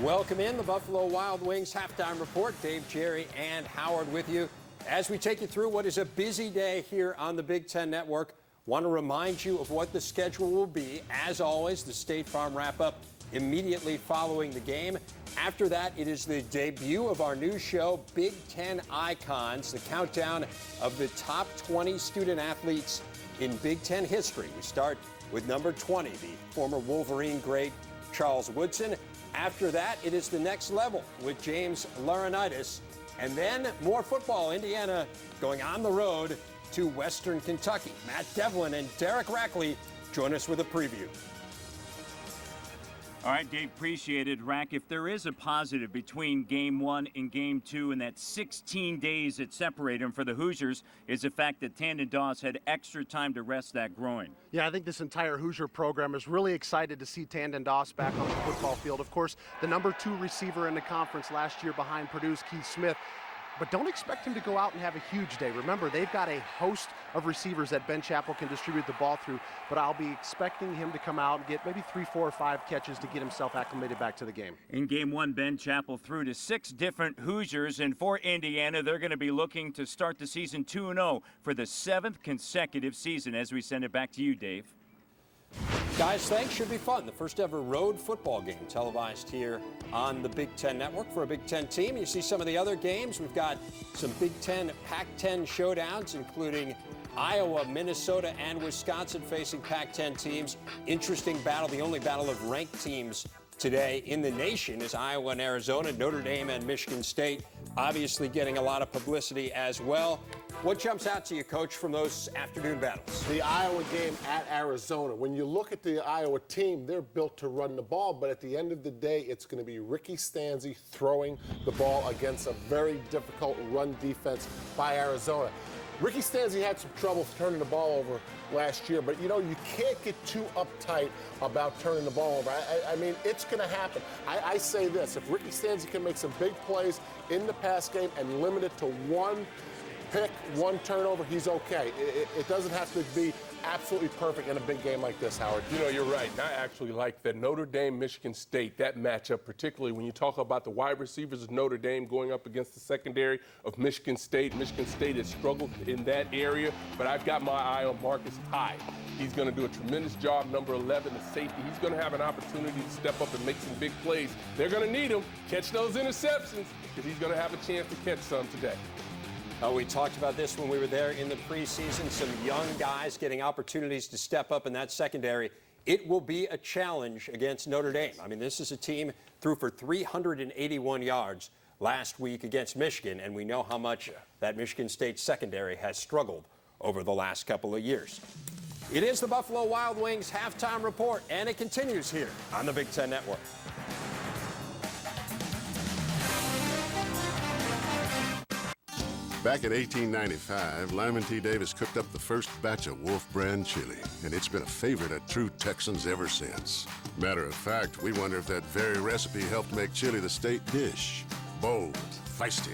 Welcome in the Buffalo Wild Wings halftime report. Dave, Jerry, and Howard with you as we take you through what is a busy day here on the Big Ten Network. Want to remind you of what the schedule will be. As always, the State Farm wrap-up immediately following the game. After that, it is the debut of our new show, Big Ten Icons, the countdown of the top 20 student athletes in Big Ten history. We start with number 20, the former Wolverine great Charles Woodson. After that, it is the next level with James Laurinaitis. And then more football. Indiana going on the road to Western Kentucky. Matt Devlin and Derek Rackley join us with a preview. All right, Dave, appreciate it. Rack, if there is a positive between Game 1 and Game 2 and that 16 days that separate them for the Hoosiers is the fact that Tandon Doss had extra time to rest that groin. Yeah, I think this entire Hoosier program is really excited to see Tandon Doss back on the football field. Of course, the #2 receiver in the conference last year behind Purdue's Keith Smith. but don't expect him to go out and have a huge day. Remember, they've got a host of receivers that Ben Chappell can distribute the ball through, but I'll be expecting him to come out and get maybe 3, 4, or 5 catches to get himself acclimated back to the game. In game 1, Ben Chappell threw to 6 different Hoosiers, and for Indiana, they're going to be looking to start the season 2-0 for the 7th consecutive season. As we send it back to you, Dave. Guys, thanks. Should be fun. The first ever road football game televised here on the Big Ten Network for a Big Ten team. You see some of the other games. We've got some Big Ten, Pac-10 showdowns, including Iowa, Minnesota, and Wisconsin facing Pac-10 teams. Interesting battle. The only battle of ranked teams today in the nation is Iowa and Arizona, Notre Dame and Michigan State, obviously getting a lot of publicity as well. What jumps out to you, Coach, from those afternoon battles? The Iowa game at Arizona. When you look at the Iowa team, they're built to run the ball, but at the end of the day, it's going to be Ricky Stanzi throwing the ball against a very difficult run defense by Arizona. Ricky Stanzi had some trouble turning the ball over last year, but, you know, you can't get too uptight about turning the ball over. I mean, it's going to happen. I say this, if Ricky Stanzi can make some big plays in the pass game and limit it to one pick, one turnover, he's okay. It doesn't have to be absolutely perfect in a big game like this, Howard. You know, you're right. And I actually like that Notre Dame, Michigan State, that matchup, particularly when you talk about the wide receivers of Notre Dame going up against the secondary of Michigan State. Michigan State has struggled in that area, but I've got my eye on Marcus Hyde. He's going to do a tremendous job, number 11, the safety. He's going to have an opportunity to step up and make some big plays. They're going to need him. Catch those interceptions, because he's going to have a chance to catch some today. We talked about this when we were there in the preseason, some young guys getting opportunities to step up in that secondary. It will be a challenge against Notre Dame. I mean, this is a team threw for 381 yards last week against Michigan, and we know how much that Michigan State secondary has struggled over the last couple of years. It is the Buffalo Wild Wings halftime report, and it continues here on the Big Ten Network. Back in 1895, Lyman T. Davis cooked up the first batch of Wolf brand chili, and it's been a favorite of true Texans ever since. Matter of fact, we wonder if that very recipe helped make chili the state dish. Bold, feisty,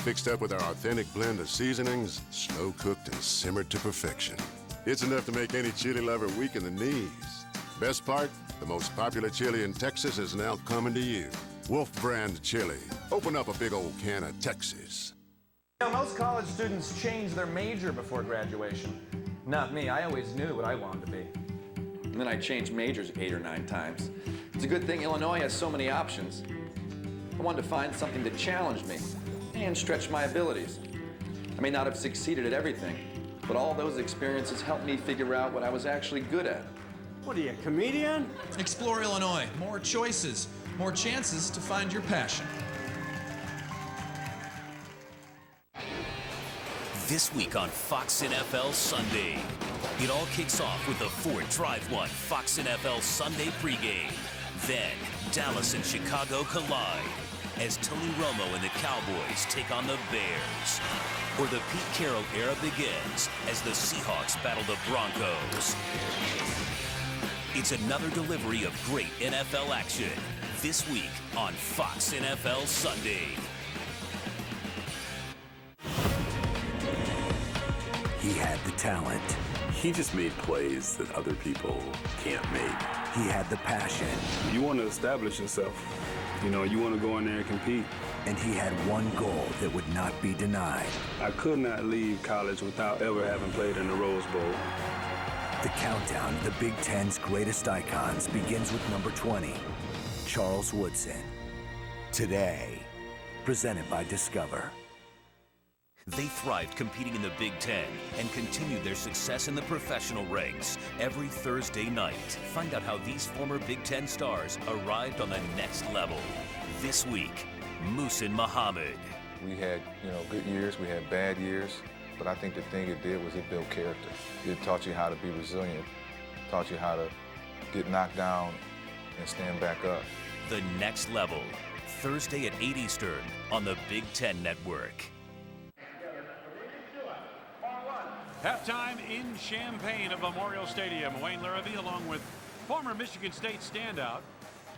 fixed up with our authentic blend of seasonings, slow-cooked and simmered to perfection. It's enough to make any chili lover weak in the knees. Best part, the most popular chili in Texas is now coming to you. Wolf brand chili. Open up a big old can of Texas. You know, most college students change their major before graduation. Not me. I always knew what I wanted to be. And then I changed majors 8 or 9 times. It's a good thing Illinois has so many options. I wanted to find something that challenged me and stretched my abilities. I may not have succeeded at everything, but all those experiences helped me figure out what I was actually good at. What are you, a comedian? Explore Illinois. More choices, more chances to find your passion. This week on Fox NFL Sunday. It all kicks off with the Ford Drive 1 Fox NFL Sunday pregame. Then, Dallas and Chicago collide as Tony Romo and the Cowboys take on the Bears. Or the Pete Carroll era begins as the Seahawks battle the Broncos. It's another delivery of great NFL action this week on Fox NFL Sunday. He had the talent. He just made plays that other people can't make. He had the passion. You want to establish yourself. You know, you want to go in there and compete. And he had one goal that would not be denied. I could not leave college without ever having played in the Rose Bowl. The countdown to the Big Ten's greatest icons begins with number 20, Charles Woodson. Today, presented by Discover. They thrived competing in the Big Ten and continued their success in the professional ranks every Thursday night. Find out how these former Big Ten stars arrived on the next level. This week, Muhsin Muhammad. We had, good years, we had bad years, but I think the thing it did was it built character. It taught you how to be resilient, taught you how to get knocked down and stand back up. The Next Level, Thursday at 8 Eastern on the Big Ten Network. Halftime in Champaign of Memorial Stadium. Wayne Larrabee along with former Michigan State standout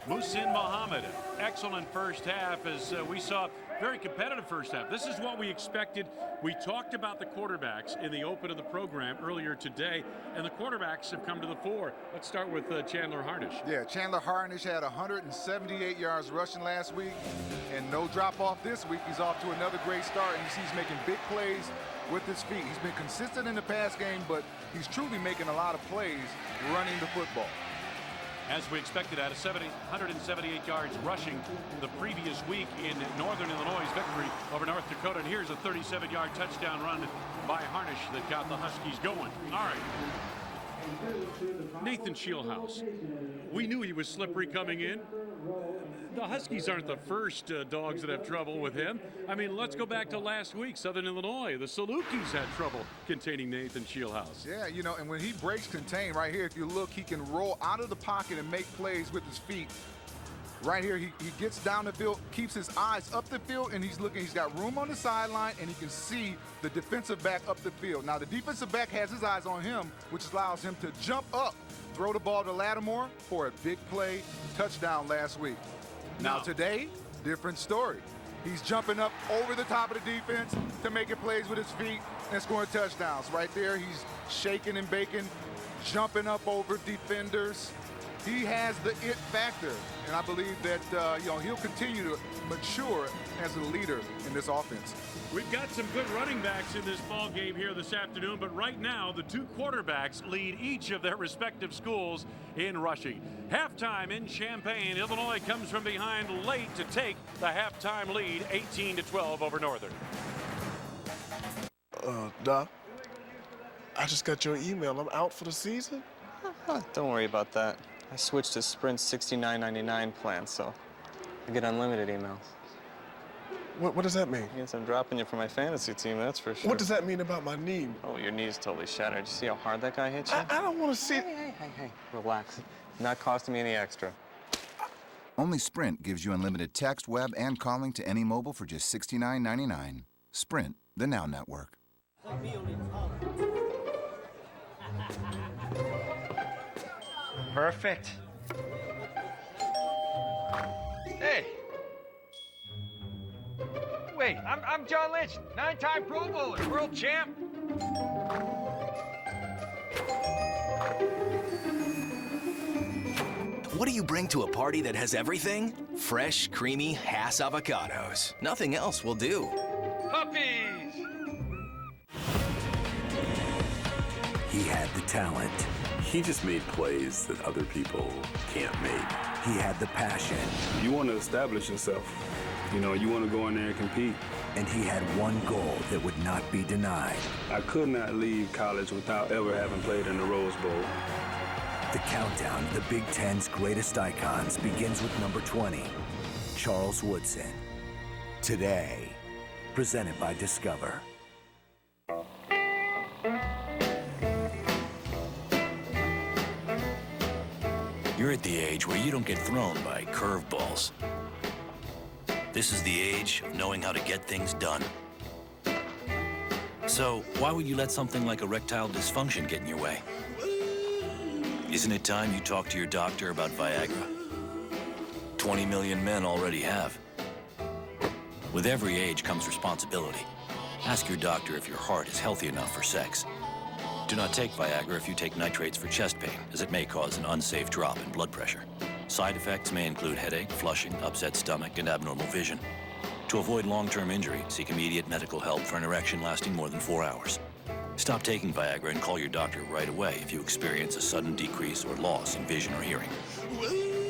Muhsin Muhammad. Excellent first half as we saw very competitive first half. This is what we expected. We talked about the quarterbacks in the open of the program earlier today, and the quarterbacks have come to the fore. Let's start with Chandler Harnish. Yeah, Chandler Harnish had 178 yards rushing last week, and no drop-off this week. He's off to another great start, and he's making big plays with his feet. He's been consistent in the pass game, but he's truly making a lot of plays running the football. As we expected, at 178 yards rushing the previous week in Northern Illinois' victory over North Dakota. And here's a 37-yard touchdown run by Harnish that got the Huskies going. All right. Nathan Shieldhouse. We knew he was slippery coming in. The Huskies aren't the first dogs that have trouble with him. I mean, let's go back to last week, Southern Illinois. The Salukis had trouble containing Nathan Shieldhouse. Yeah, you know, and when he breaks contain right here, if you look, he can roll out of the pocket and make plays with his feet. Right here, he gets down the field, keeps his eyes up the field, and he's looking. He's got room on the sideline, and he can see the defensive back up the field. Now, the defensive back has his eyes on him, which allows him to jump up, throw the ball to Lattimore for a big play touchdown last week. Now today, different story. He's jumping up over the top of the defense to making plays with his feet and scoring touchdowns. Right there, he's shaking and baking, jumping up over defenders. He has the it factor, and I believe that he'll continue to mature as a leader in this offense. We've got some good running backs in this ball game here this afternoon, but right now the two quarterbacks lead each of their respective schools in rushing. Halftime in Champaign, Illinois comes from behind late to take the halftime lead, 18-12 over Northern. Doc, I just got your email. I'm out for the season? Don't worry about that. I switched to Sprint's $69.99 plan, so I get unlimited emails. What does that mean? It means I'm dropping you for my fantasy team, that's for sure. What does that mean about my knee? Oh, your knee's totally shattered. You see how hard that guy hit you? I don't want to see... Hey, relax. Not costing me any extra. Only Sprint gives you unlimited text, web, and calling to any mobile for just $69.99. Sprint, the Now Network. Perfect. Hey. Wait, I'm John Lynch, 9-time Pro Bowler, world champ. What do you bring to a party that has everything? Fresh, creamy Hass avocados. Nothing else will do. Puppies! He had the talent. He just made plays that other people can't make. He had the passion. You want to establish yourself. You know, you want to go in there and compete. And he had one goal that would not be denied. I could not leave college without ever having played in the Rose Bowl. The countdown to the Big Ten's greatest icons begins with number 20, Charles Woodson. Today, presented by Discover. You're at the age where you don't get thrown by curveballs. This is the age of knowing how to get things done. So, why would you let something like erectile dysfunction get in your way? Isn't it time you talk to your doctor about Viagra? 20 million men already have. With every age comes responsibility. Ask your doctor if your heart is healthy enough for sex. Do not take Viagra if you take nitrates for chest pain, as it may cause an unsafe drop in blood pressure. Side effects may include headache, flushing, upset stomach, and abnormal vision. To avoid long-term injury, seek immediate medical help for an erection lasting more than 4 hours. Stop taking Viagra and call your doctor right away if you experience a sudden decrease or loss in vision or hearing.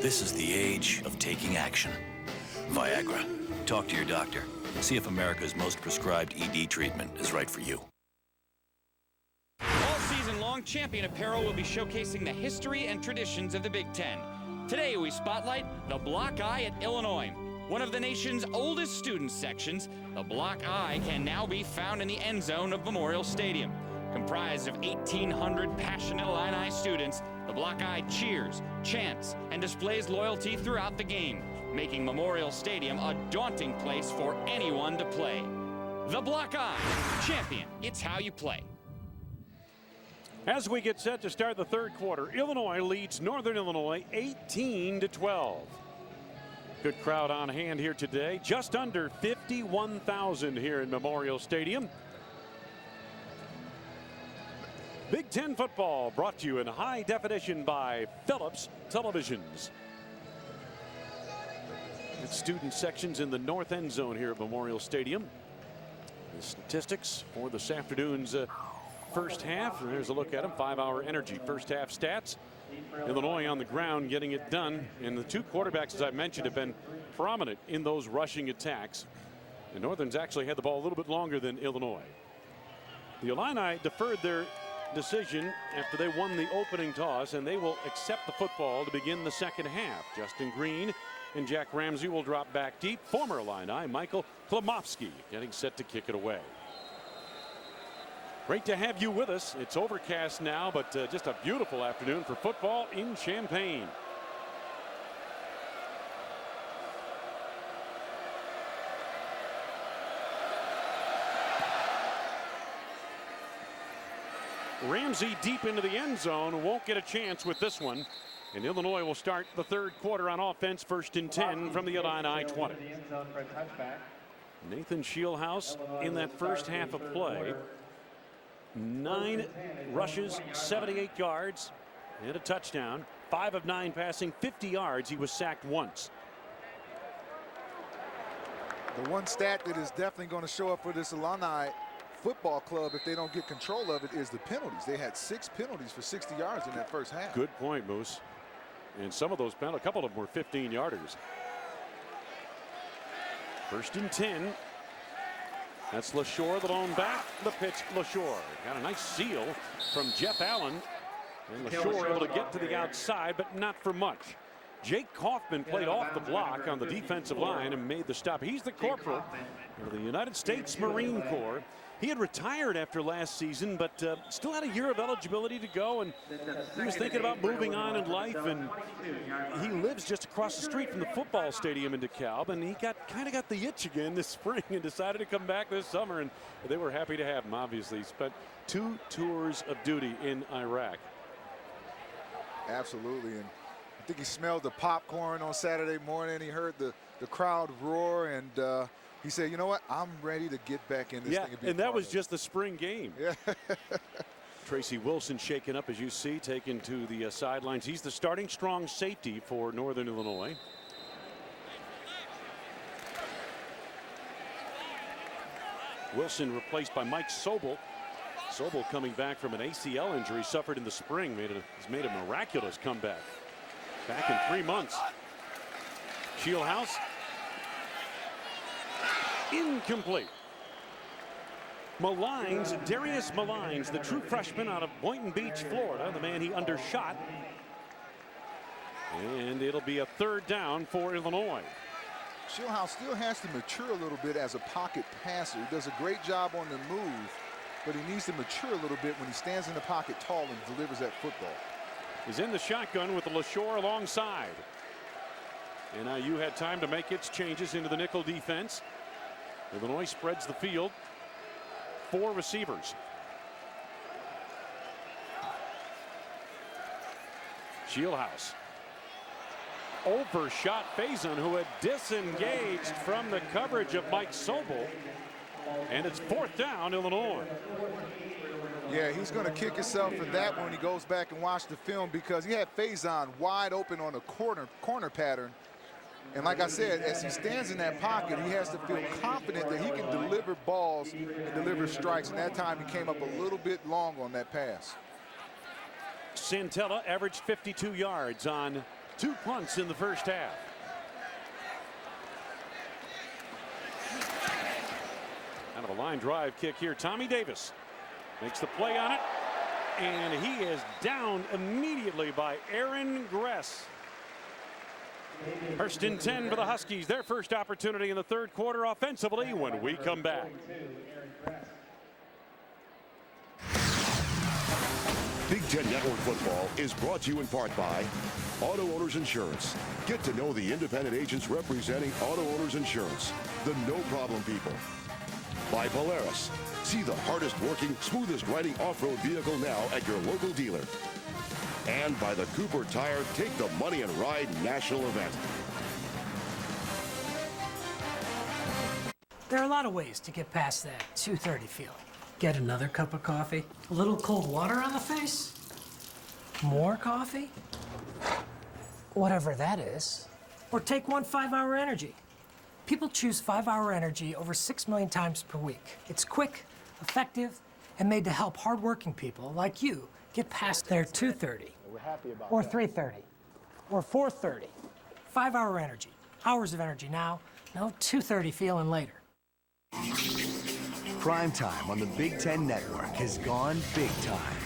This is the age of taking action. Viagra. Talk to your doctor. See if America's most prescribed ED treatment is right for you. All season long, Champion Apparel will be showcasing the history and traditions of the Big Ten. Today, we spotlight the Block I at Illinois. One of the nation's oldest student sections, the Block I can now be found in the end zone of Memorial Stadium. Comprised of 1,800 passionate Illini students, the Block I cheers, chants, and displays loyalty throughout the game, making Memorial Stadium a daunting place for anyone to play. The Block I, Champion, it's how you play. As we get set to start the third quarter, Illinois leads Northern Illinois 18-12. Good crowd on hand here today. Just under 51,000 here in Memorial Stadium. Big Ten football brought to you in high definition by Phillips Televisions. It's student sections in the north end zone here at Memorial Stadium. The statistics for this afternoon's first half. There's a look at them. 5-hour energy first half stats. Illinois on the ground getting it done. And the two quarterbacks, as I mentioned, have been prominent in those rushing attacks. The Northerns actually had the ball a little bit longer than Illinois. The Illini deferred their decision after they won the opening toss, and they will accept the football to begin the second half. Justin Green and Jack Ramsey will drop back deep. Former Illini Michael Klimowski getting set to kick it away. Great to have you with us. It's overcast now, but just a beautiful afternoon for football in Champaign. Ramsey deep into the end zone, won't get a chance with this one. And Illinois will start the third quarter on offense, 1st and 10 from the Illini 20. Nathan Shieldhouse in that first half of play. 9 rushes, 78 yards, and a touchdown. 5 of 9 passing, 50 yards. He was sacked once. The one stat that is definitely going to show up for this Illini football club if they don't get control of it is the penalties. They had 6 penalties for 60 yards in that first half. Good point, Moose. And some of those penalties, a couple of them were 15-yarders. 1st and 10. That's LaShore, the lone back. The pitch, LaShore. Got a nice seal from Jeff Allen. And LaShore able to get to the outside, but not for much. Jake Kaufman played off the block on the defensive line and made the stop. He's the corporal of the United States Marine Corps. He had retired after last season, but still had a year of eligibility to go, and he was thinking about moving on in life, and he lives just across the street from the football stadium in DeKalb, and he kind of got the itch again this spring and decided to come back this summer, and they were happy to have him, obviously. He spent 2 tours of duty in Iraq. Absolutely, and I think he smelled the popcorn on Saturday morning. He heard the crowd roar, and he said, you know what, I'm ready to get back in this thing. And that was just the spring game. Yeah. Tracy Wilson shaken up, as you see, taken to the sidelines. He's the starting strong safety for Northern Illinois. Wilson replaced by Mike Sobel. Sobel coming back from an ACL injury suffered in the spring. He's made a miraculous comeback. Back in 3 months. Shieldhouse. Incomplete. Malines, Darius Malines, the true freshman out of Boynton Beach, Florida, the man he undershot. And it'll be a 3rd down for Illinois. Shieldhouse still has to mature a little bit as a pocket passer. He does a great job on the move, but he needs to mature a little bit when he stands in the pocket tall and delivers that football. He's in the shotgun with the LaShore alongside. And now you had time to make its changes into the nickel defense. Illinois spreads the field. 4 receivers. Shieldhouse. Overshot Faison, who had disengaged from the coverage of Mike Sobel. And it's 4th down, Illinois. Yeah, he's going to kick himself for that when he goes back and watch the film, because he had Faison wide open on a corner pattern. And like I said, as he stands in that pocket, he has to feel confident that he can deliver balls and deliver strikes. And that time he came up a little bit long on that pass. Santella averaged 52 yards on 2 punts in the first half. Out of a line drive kick here. Tommy Davis makes the play on it. And he is down immediately by Aaron Gress. 1st and 10 for the Huskies. Their first opportunity in the 3rd quarter offensively when we come back. Big Ten Network Football is brought to you in part by Auto Owners Insurance. Get to know the independent agents representing Auto Owners Insurance, the no-problem people. By Polaris. See the hardest working, smoothest riding off-road vehicle now at your local dealer. And by the Cooper Tire Take the Money and Ride national event. There are a lot of ways to get past that 2:30 feeling. Get another cup of coffee, a little cold water on the face, more coffee, whatever that is, or take one 5-hour energy. People choose 5-hour energy over 6 million times per week. It's quick, effective, and made to help hardworking people like you get past their 2:30, or 3:30, or 4:30. 5-hour energy. Hours of energy now, no 2:30 feeling later. Primetime on the Big Ten Network has gone big time.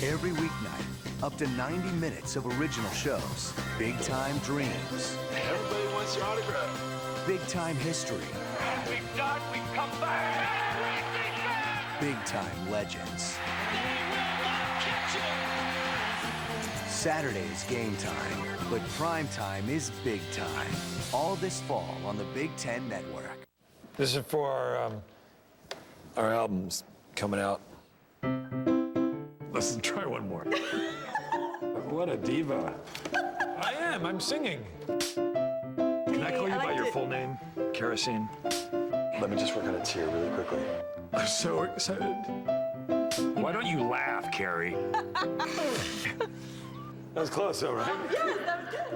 Every weeknight, up to 90 minutes of original shows. Big Time Dreams. Everybody wants your autograph. Big Time History. We've done, we've come back. Big Time Legends. Saturday's game time, but prime time is big time. All this fall on the Big Ten Network. This is for our albums coming out. Let's try one more. What a diva. I am, I'm singing. Can I call you by your full name? Kerosene? Let me just work on a tear really quickly. I'm so excited. Why don't you laugh, Carrie? That was close, though, right? Yes, that was good.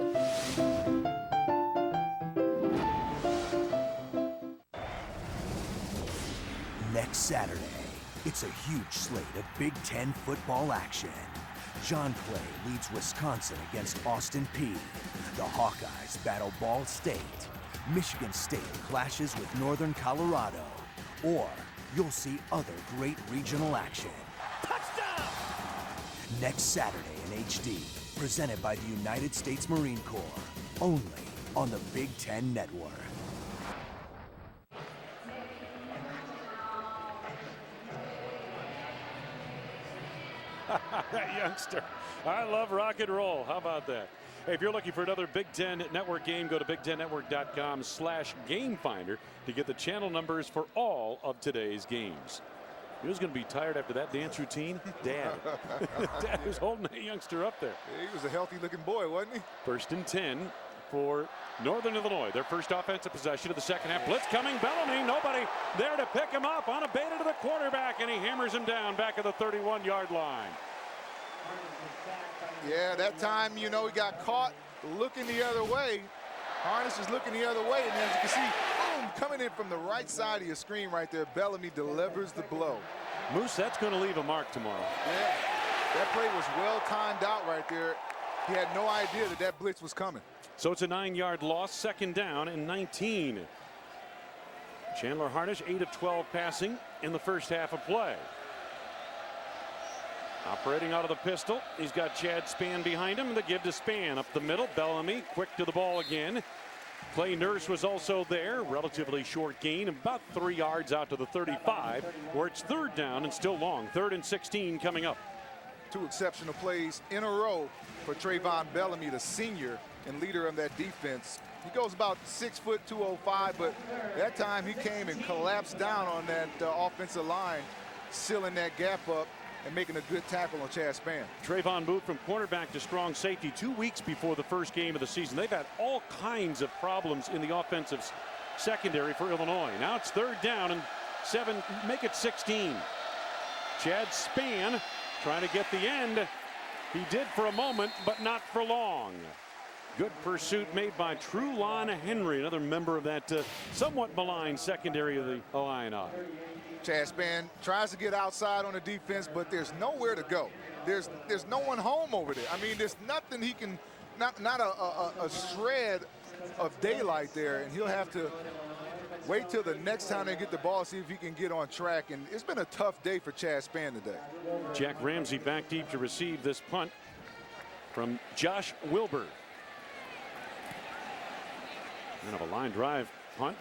Next Saturday, it's a huge slate of Big Ten football action. John Clay leads Wisconsin against Austin Peay. The Hawkeyes battle Ball State. Michigan State clashes with Northern Colorado. Or you'll see other great regional action. Touchdown! Next Saturday in HD, presented by the United States Marine Corps. Only on the Big Ten Network. That youngster. I love rock and roll. How about that? Hey, if you're looking for another Big Ten Network game, go to BigTenNetwork.com/GameFinder to get the channel numbers for all of today's games. Who's going to be tired after that dance routine? Dad. Dad was holding that youngster up there. Yeah, he was a healthy-looking boy, wasn't he? 1st and 10 for Northern Illinois. Their first offensive possession of the second half. Blitz coming. Bellamy. Nobody there to pick him up. Unabated to the quarterback, and he hammers him down back at the 31-yard line. Yeah, that time, you know, he got caught looking the other way. Harness is looking the other way, and as you can see, boom, coming in from the right side of your screen right there, Bellamy delivers the blow. Moose, that's going to leave a mark tomorrow. Yeah, that play was well timed out right there. He had no idea that that blitz was coming. So it's a 9-yard loss, 2nd down and 19. Chandler Harnish, 8 of 12 passing in the first half of play. Operating out of the pistol, he's got Chad Spann behind him, and the give to Spann up the middle. Bellamy quick to the ball again. Clay Nurse was also there. Relatively short gain, about 3 yards out to the 35, where it's 3rd down and still long. 3rd and 16 coming up. 2 exceptional plays in a row for Trayvon Bellamy, the senior and leader of that defense. He goes about 6 foot 205, but that time he came and collapsed down on that offensive line, sealing that gap up and making a good tackle on Chad Spann. Trayvon moved from cornerback to strong safety 2 weeks before the first game of the season. They've had all kinds of problems in the offensive secondary for Illinois. Now it's 3rd down and 7, make it 16. Chad Spann trying to get the end. He did for a moment, but not for long. Good pursuit made by Trulon Henry, another member of that somewhat maligned secondary of the Illini. Chad Spann tries to get outside on the defense, but there's nowhere to go. There's no one home over there. I mean, there's nothing he can, not a shred of daylight there, and he'll have to wait till the next time they get the ball, see if he can get on track. And it's been a tough day for Chad Spann today. Jack Ramsey back deep to receive this punt from Josh Wilbur. Kind of a line drive punt.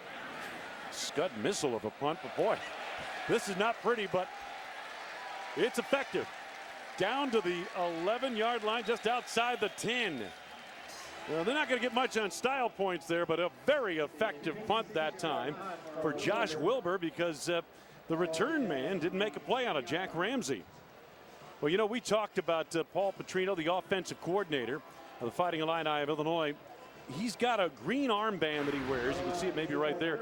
Scud missile of a punt, but boy, this is not pretty, but it's effective. Down to the 11-yard line, just outside the 10. Well, they're not going to get much on style points there, but a very effective punt that time for Josh Wilbur, because the return man didn't make a play on it, Jack Ramsey. Well, you know, we talked about Paul Petrino, the offensive coordinator of the Fighting Illini of Illinois, he's got a green armband that he wears. You can see it maybe right there.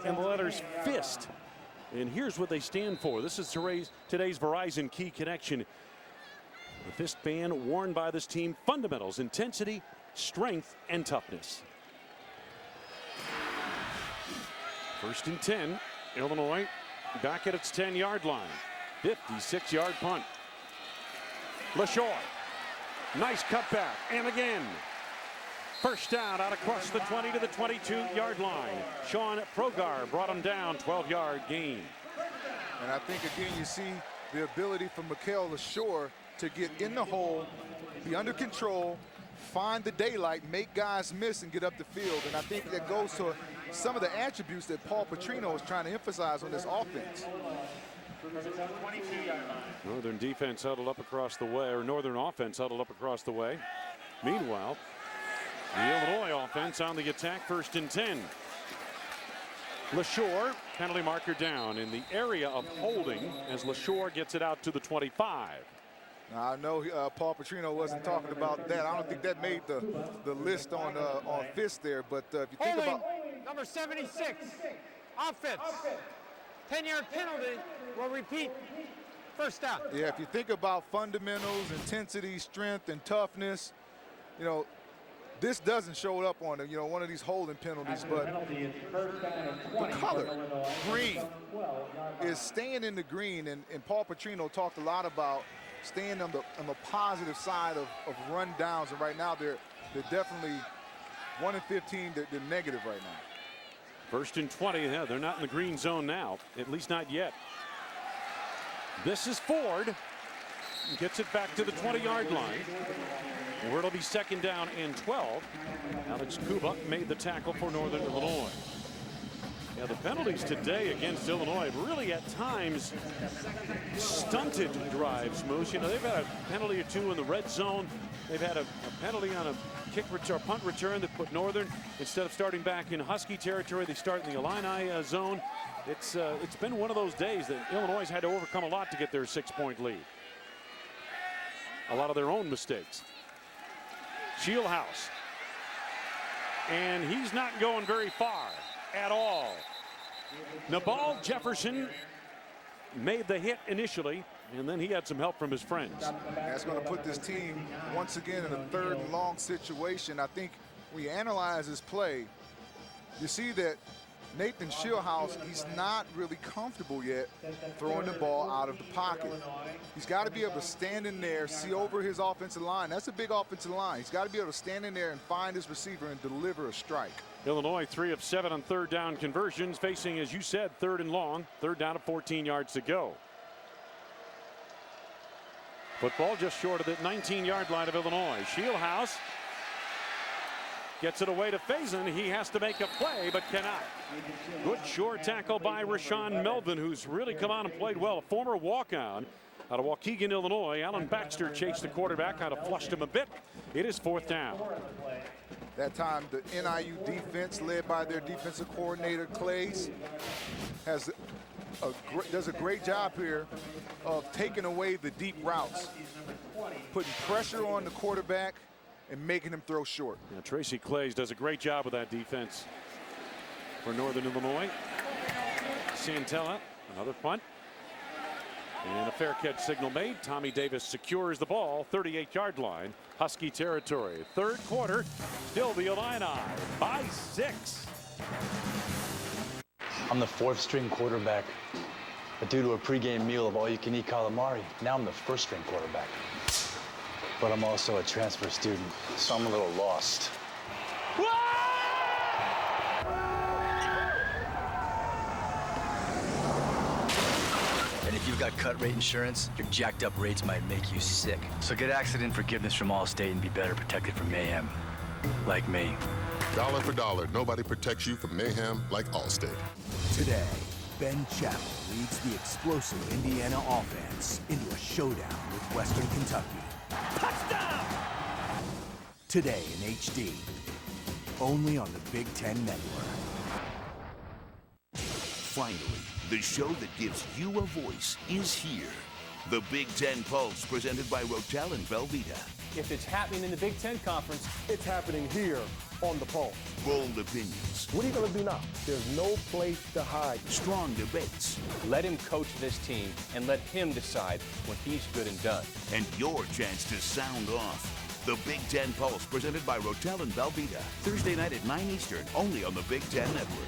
And the letters FIST. And here's what they stand for. This is today's Verizon Key Connection. The FIST band worn by this team. Fundamentals, intensity, strength, and toughness. 1st and 10. Illinois back at its 10-yard line. 56-yard punt. LaShore. Nice cutback. And again. 1st down out across the 20 to the 22-yard line. Sean Progar brought him down. 12-yard gain. And I think, again, you see the ability for Mikael LaShore to get in the hole, be under control, find the daylight, make guys miss, and get up the field. And I think that goes to some of the attributes that Paul Petrino is trying to emphasize on this offense. Northern defense huddled up across the way, or Northern offense huddled up across the way. Meanwhile, the Illinois offense on the attack, 1st and 10. LaShore, penalty marker down in the area of holding as LaShore gets it out to the 25. Now, I know Paul Petrino wasn't talking about that. I don't think that made the list on FIST there, but if you think about number 76, offense. 10-yard penalty will repeat. 1st down. Yeah, if you think about fundamentals, intensity, strength, and toughness, you know, this doesn't show up on one of these holding penalties, but the color, green, is staying in the green, and Paul Petrino talked a lot about staying on the positive side of run downs, and right now they're definitely 1 and 15. They're negative right now. 1st and 20. Yeah, they're not in the green zone now, at least not yet. This is Ford. Gets it back to the 20-yard line. Where it'll be 2nd down and 12. Alex Kuba made the tackle for Northern Illinois. Yeah, the penalties today against Illinois have really at times stunted drives, Moose. You know, they've had a penalty or two in the red zone. They've had a penalty on a punt return that put Northern, instead of starting back in Husky territory, they start in the Illini zone. It's been one of those days that Illinois has had to overcome a lot to get their 6-point lead. A lot of their own mistakes. Shieldhouse. And he's not going very far at all. Nabal Jefferson made the hit initially, and then he had some help from his friends. That's going to put this team once again in a 3rd and long situation. I think when you analyze this play, you see that Nathan Shieldhouse, he's not really comfortable yet throwing the ball out of the pocket. He's got to be able to stand in there, see over his offensive line. That's a big offensive line. He's got to be able to stand in there and find his receiver and deliver a strike. Illinois 3 of 7 on 3rd down conversions, facing, as you said, 3rd and long. 3rd down at 14 yards to go. Football just short of the 19-yard line of Illinois. Shieldhouse gets it away to Faison. He has to make a play, but cannot. Good short tackle by Rashawn Melvin, who's really come on and played well. A former walk-on out of Waukegan, Illinois. Alan Baxter chased the quarterback, kind of flushed him a bit. It is 4th down. That time, the NIU defense, led by their defensive coordinator, Clays, does a great job here of taking away the deep routes, putting pressure on the quarterback, and making him throw short. Yeah, Tracy Clays does a great job with that defense for Northern Illinois. Santella, another punt. And a fair catch signal made. Tommy Davis secures the ball, 38-yard line, Husky territory. 3rd quarter, still the Illini by 6. I'm the 4th string quarterback, but due to a pregame meal of all-you-can-eat calamari, now I'm the 1st string quarterback. But I'm also a transfer student, so I'm a little lost. And if you've got cut rate insurance, your jacked up rates might make you sick. So get accident forgiveness from Allstate and be better protected from mayhem. Like me. Dollar for dollar, nobody protects you from mayhem like Allstate. Today, Ben Chappell leads the explosive Indiana offense into a showdown with Western Kentucky. Touchdown! Today in HD, only on the Big Ten Network. Finally, the show that gives you a voice is here. The Big Ten Pulse, presented by Rotel and Velveeta. If it's happening in the Big Ten Conference, it's happening here on the Pulse. Bold opinions. What are you going to do now? There's no place to hide. Strong debates. Let him coach this team and let him decide when he's good and done. And your chance to sound off. The Big Ten Pulse, presented by Rotel and Velveeta. Thursday night at 9 Eastern, only on the Big Ten Network.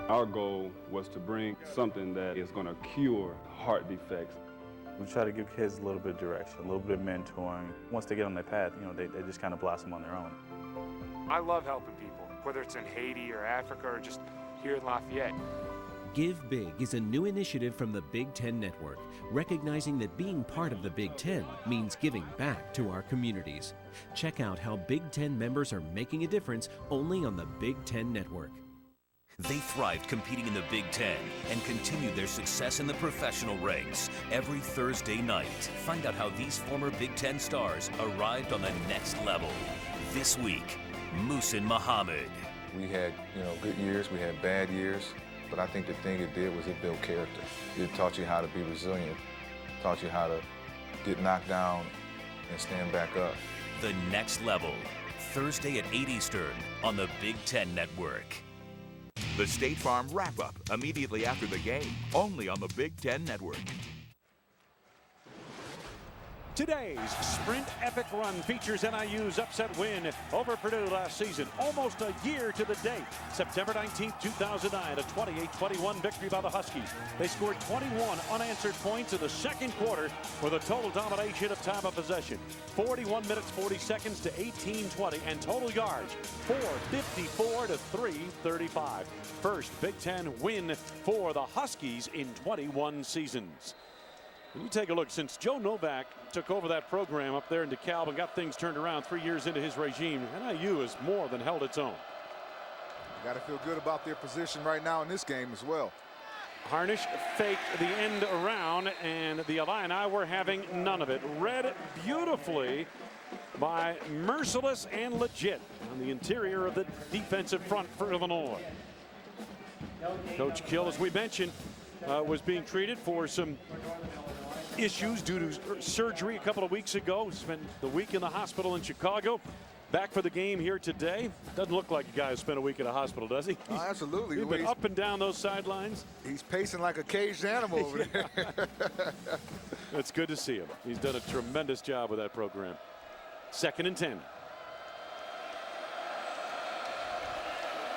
Our goal was to bring something that is going to cure heart defects. We try to give kids a little bit of direction, a little bit of mentoring. Once they get on their path, you know, they just kind of blossom on their own. I love helping people, whether it's in Haiti or Africa or just here in Lafayette. Give Big is a new initiative from the Big Ten Network, recognizing that being part of the Big Ten means giving back to our communities. Check out how Big Ten members are making a difference only on the Big Ten Network. They thrived competing in the Big Ten and continued their success in the professional ranks every Thursday night. Find out how these former Big Ten stars arrived on the next level. This week, Muhsin Muhammad. We had, good years, we had bad years, but I think the thing it did was it built character. It taught you how to be resilient, taught you how to get knocked down and stand back up. The next level, Thursday at 8 Eastern on the Big Ten Network. The State Farm Wrap-Up, immediately after the game, only on the Big Ten Network. Today's Sprint Epic Run features NIU's upset win over Purdue last season, almost a year to the date. September 19, 2009, a 28-21 victory by the Huskies. They scored 21 unanswered points in the second quarter with a total domination of time of possession. 41 minutes, 40 seconds to 18-20, and total yards, 454 to 335. First Big Ten win for the Huskies in 21 seasons. You take a look, since Joe Novak took over that program up there in DeKalb and got things turned around 3 years into his regime, NIU has more than held its own. Got to feel good about their position right now in this game as well. Harnish faked the end around, and the Illini were having none of it. Read beautifully by Merciless and Legit on the interior of the defensive front for Illinois. Coach Kill, as we mentioned, was being treated for some issues due to surgery a couple of weeks ago. Spent the week in the hospital in Chicago. Back for the game here today. Doesn't look like a guy who spent a week in a hospital, does he? Oh, absolutely. He's been up and down those sidelines. He's pacing like a caged animal over there. It's good to see him. He's done a tremendous job with that program. 2nd and 10.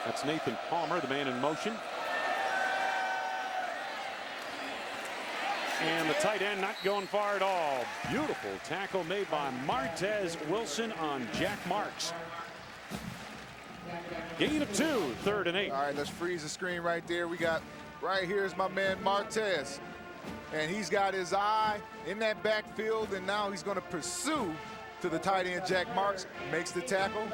That's Nathan Palmer, the man in motion. And the tight end not going far at all. Beautiful tackle made by Martez Wilson on Jack Marks. Gain of 2, 3rd and 8. All right, let's freeze the screen right there. We got, right here is my man Martez. And he's got his eye in that backfield, and now he's going to pursue to the tight end, Jack Marks. Makes the tackle.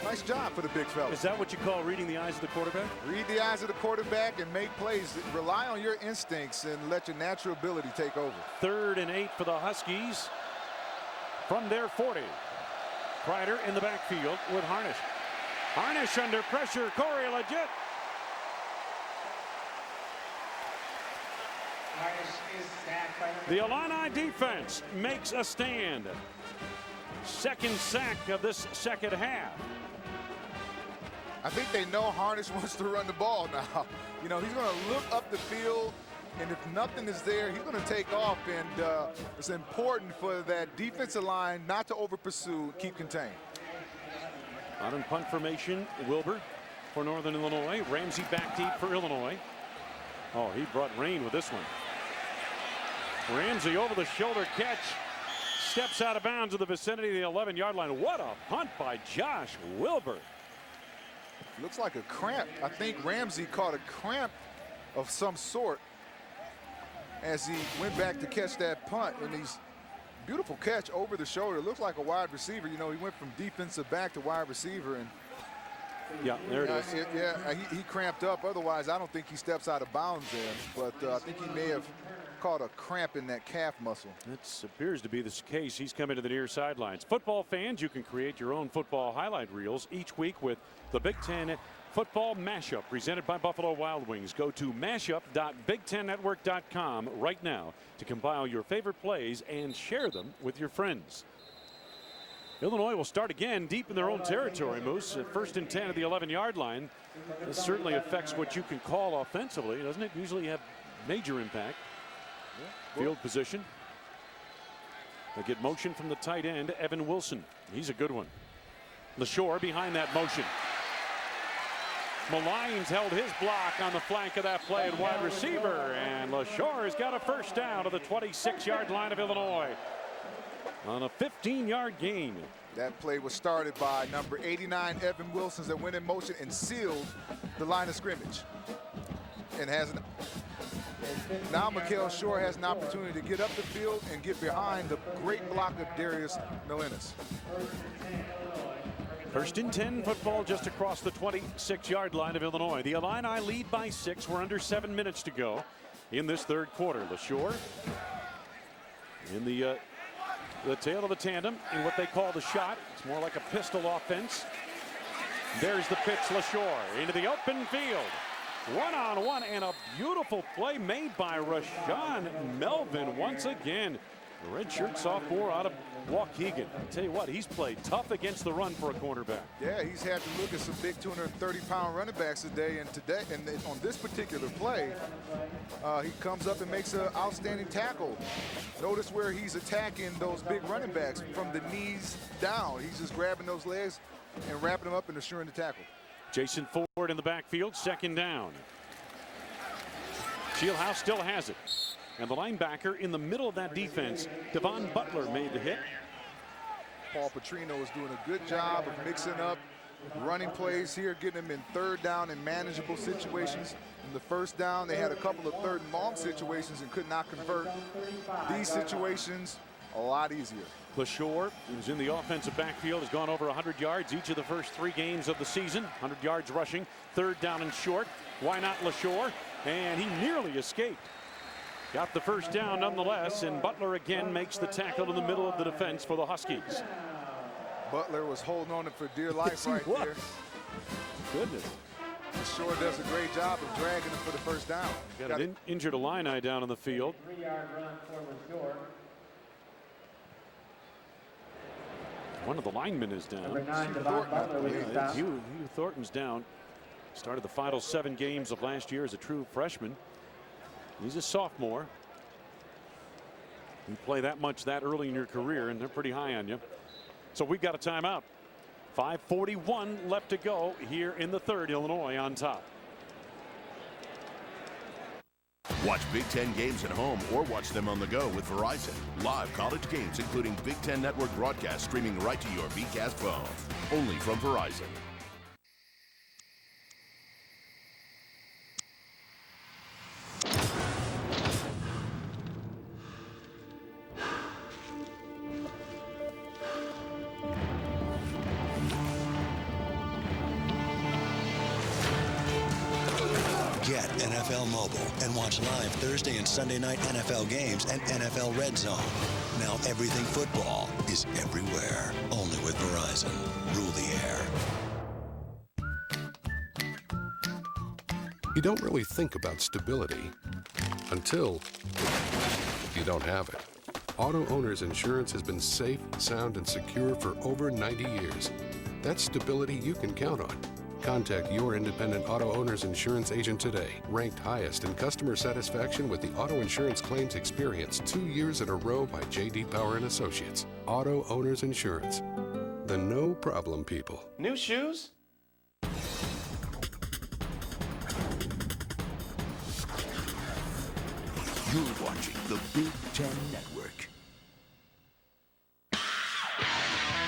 Nice job for the big fella. Is that what you call reading the eyes of the quarterback? Read the eyes of the quarterback and make plays. Rely on your instincts and let your natural ability take over. 3rd and 8 for the Huskies from their 40. Kreider in the backfield with Harnish. Harnish under pressure. Corey Legit. The Illini defense makes a stand. 2nd sack of this second half. I think they know Harnish wants to run the ball now. He's going to look up the field, and if nothing is there, he's going to take off. And it's important for that defensive line not to over-pursue, keep contained. Out in punt formation, Wilbur for Northern Illinois. Ramsey back deep for Illinois. Oh, he brought rain with this one. Ramsey over the shoulder catch. Steps out of bounds in the vicinity of the 11-yard line. What a punt by Josh Wilbur. Looks like a cramp. I think Ramsey caught a cramp of some sort as he went back to catch that punt. And he's beautiful catch over the shoulder. Looks like a wide receiver. He went from defensive back to wide receiver. And yeah, there it is. He cramped up. Otherwise, I don't think he steps out of bounds there. But I think he may have caught a cramp in that calf muscle. It appears to be the case. He's coming to the near sidelines. Football fans, you can create your own football highlight reels each week with the Big Ten Football Mashup presented by Buffalo Wild Wings. Go to mashup.big10network.com right now to compile your favorite plays and share them with your friends. Illinois will start again deep in their own territory, Moose. At 1st and 10 at the 11-yard line. This certainly affects what you can call offensively, doesn't it? Usually have major impact. Field position. They get motion from the tight end, Evan Wilson. He's a good one. LaShore behind that motion. Malines held his block on the flank of that play at wide receiver, and LaShore has got a first down to the 26-yard line of Illinois on a 15-yard gain. That play was started by number 89, Evan Wilson, that went in motion and sealed the line of scrimmage. And now Mikael Shore has an opportunity to get up the field and get behind the great block of Darius Melinas. 1st and 10 football just across the 26-yard line of Illinois. The Illini lead by 6. We're under 7 minutes to go in this third quarter. LaShore in the tail of the tandem in what they call the shot. It's more like a pistol offense. There's the pitch, LaShore into the open field. One-on-one, and a beautiful play made by Rashawn Melvin once again. The redshirt sophomore out of Waukegan. I tell you what, he's played tough against the run for a cornerback. Yeah, he's had to look at some big 230-pound running backs today, and on this particular play, he comes up and makes an outstanding tackle. Notice where he's attacking those big running backs from the knees down. He's just grabbing those legs and wrapping them up and assuring the tackle. Jason Ford in the backfield, 2nd down. Shieldhouse still has it. And the linebacker in the middle of that defense, Devon Butler, made the hit. Paul Petrino is doing a good job of mixing up running plays here, getting them in 3rd down in manageable situations. In the 1st down, they had a couple of 3rd and long situations and could not convert. These situations, a lot easier. LaShore, who's in the offensive backfield, has gone over 100 yards each of the first 3 games of the season. 100 yards rushing, 3rd down and short. Why not LaShore? And he nearly escaped. Got the first down nonetheless, and Butler again makes the tackle in the middle of the defense for the Huskies. Butler was holding on for dear life right there. Goodness. LaShore does a great job of dragging him for the first down. Got an injured Illini down on the field. 3-yard run for LaShore. One of the linemen is down. Number 9, Devon Butler with his stop. Hugh Thornton's down. Started the final 7 games of last year as a true freshman. He's a sophomore. You play that much that early in your career, and they're pretty high on you. So we've got a timeout. 5:41 left to go here in the 3rd. Illinois on top. Watch Big Ten games at home or watch them on the go with Verizon. Live college games, including Big Ten Network broadcast streaming right to your VCast phone. Only from Verizon. Get NFL Mobile and watch live Thursday and Sunday night NFL games and NFL Red Zone. Now everything football is everywhere. Only with Verizon. Rule the air. You don't really think about stability until you don't have it. Auto Owners Insurance has been safe, sound, and secure for over 90 years. That's stability you can count on. Contact your independent Auto Owners Insurance agent today. Ranked highest in customer satisfaction with the Auto Insurance Claims Experience 2 years in a row by J.D. Power and Associates. Auto Owners Insurance. The no problem people. New shoes? You're watching the Big Ten Network.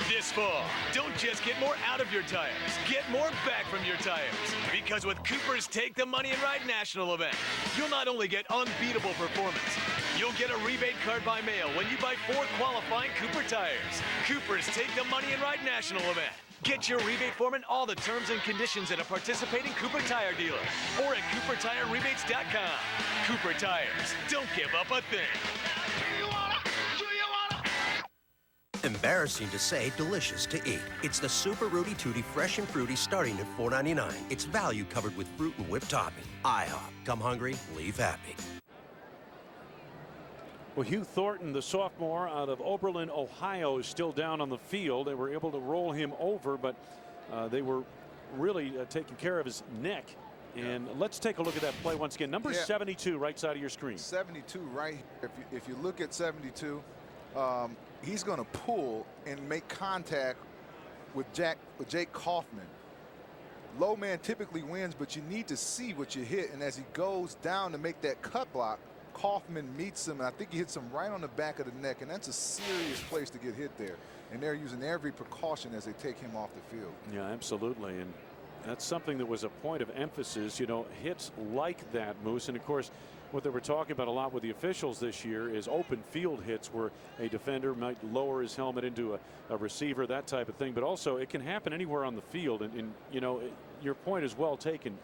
This fall, don't just get more out of your tires. Get more back from your tires. Because with Cooper's Take the Money and Ride National Event, you'll not only get unbeatable performance, you'll get a rebate card by mail when you buy 4 qualifying Cooper tires. Cooper's Take the Money and Ride National Event. Get your rebate form and all the terms and conditions at a participating Cooper Tire dealer or at CooperTireRebates.com. Cooper Tires. Don't give up a thing. And Embarrassing to say, delicious to eat. It's the Super Rooty Tooty Fresh and Fruity starting at $4.99. It's value covered with fruit and whipped topping. IHOP. Come hungry, leave happy. Well, Hugh Thornton, the sophomore out of Oberlin, Ohio, is still down on the field. They were able to roll him over, but they were really taking care of his neck. And let's take a look at that play once again. Number 72, right side of your screen. 72, right here. If you look at 72, he's going to pull and make contact with Jake Kaufman. Low man typically wins, but you need to see what you hit. And as he goes down to make that cut block, Kaufman meets him, and I think he hits him right on the back of the neck, and that's a serious place to get hit there. And they're using every precaution as they take him off the field. Yeah, absolutely. And that's something that was a point of emphasis, you know, hits like that, Moose. And of course, what they were talking about a lot with the officials this year is open field hits where a defender might lower his helmet into a receiver, that type of thing. But also it can happen anywhere on the field. And you know, your point is well taken.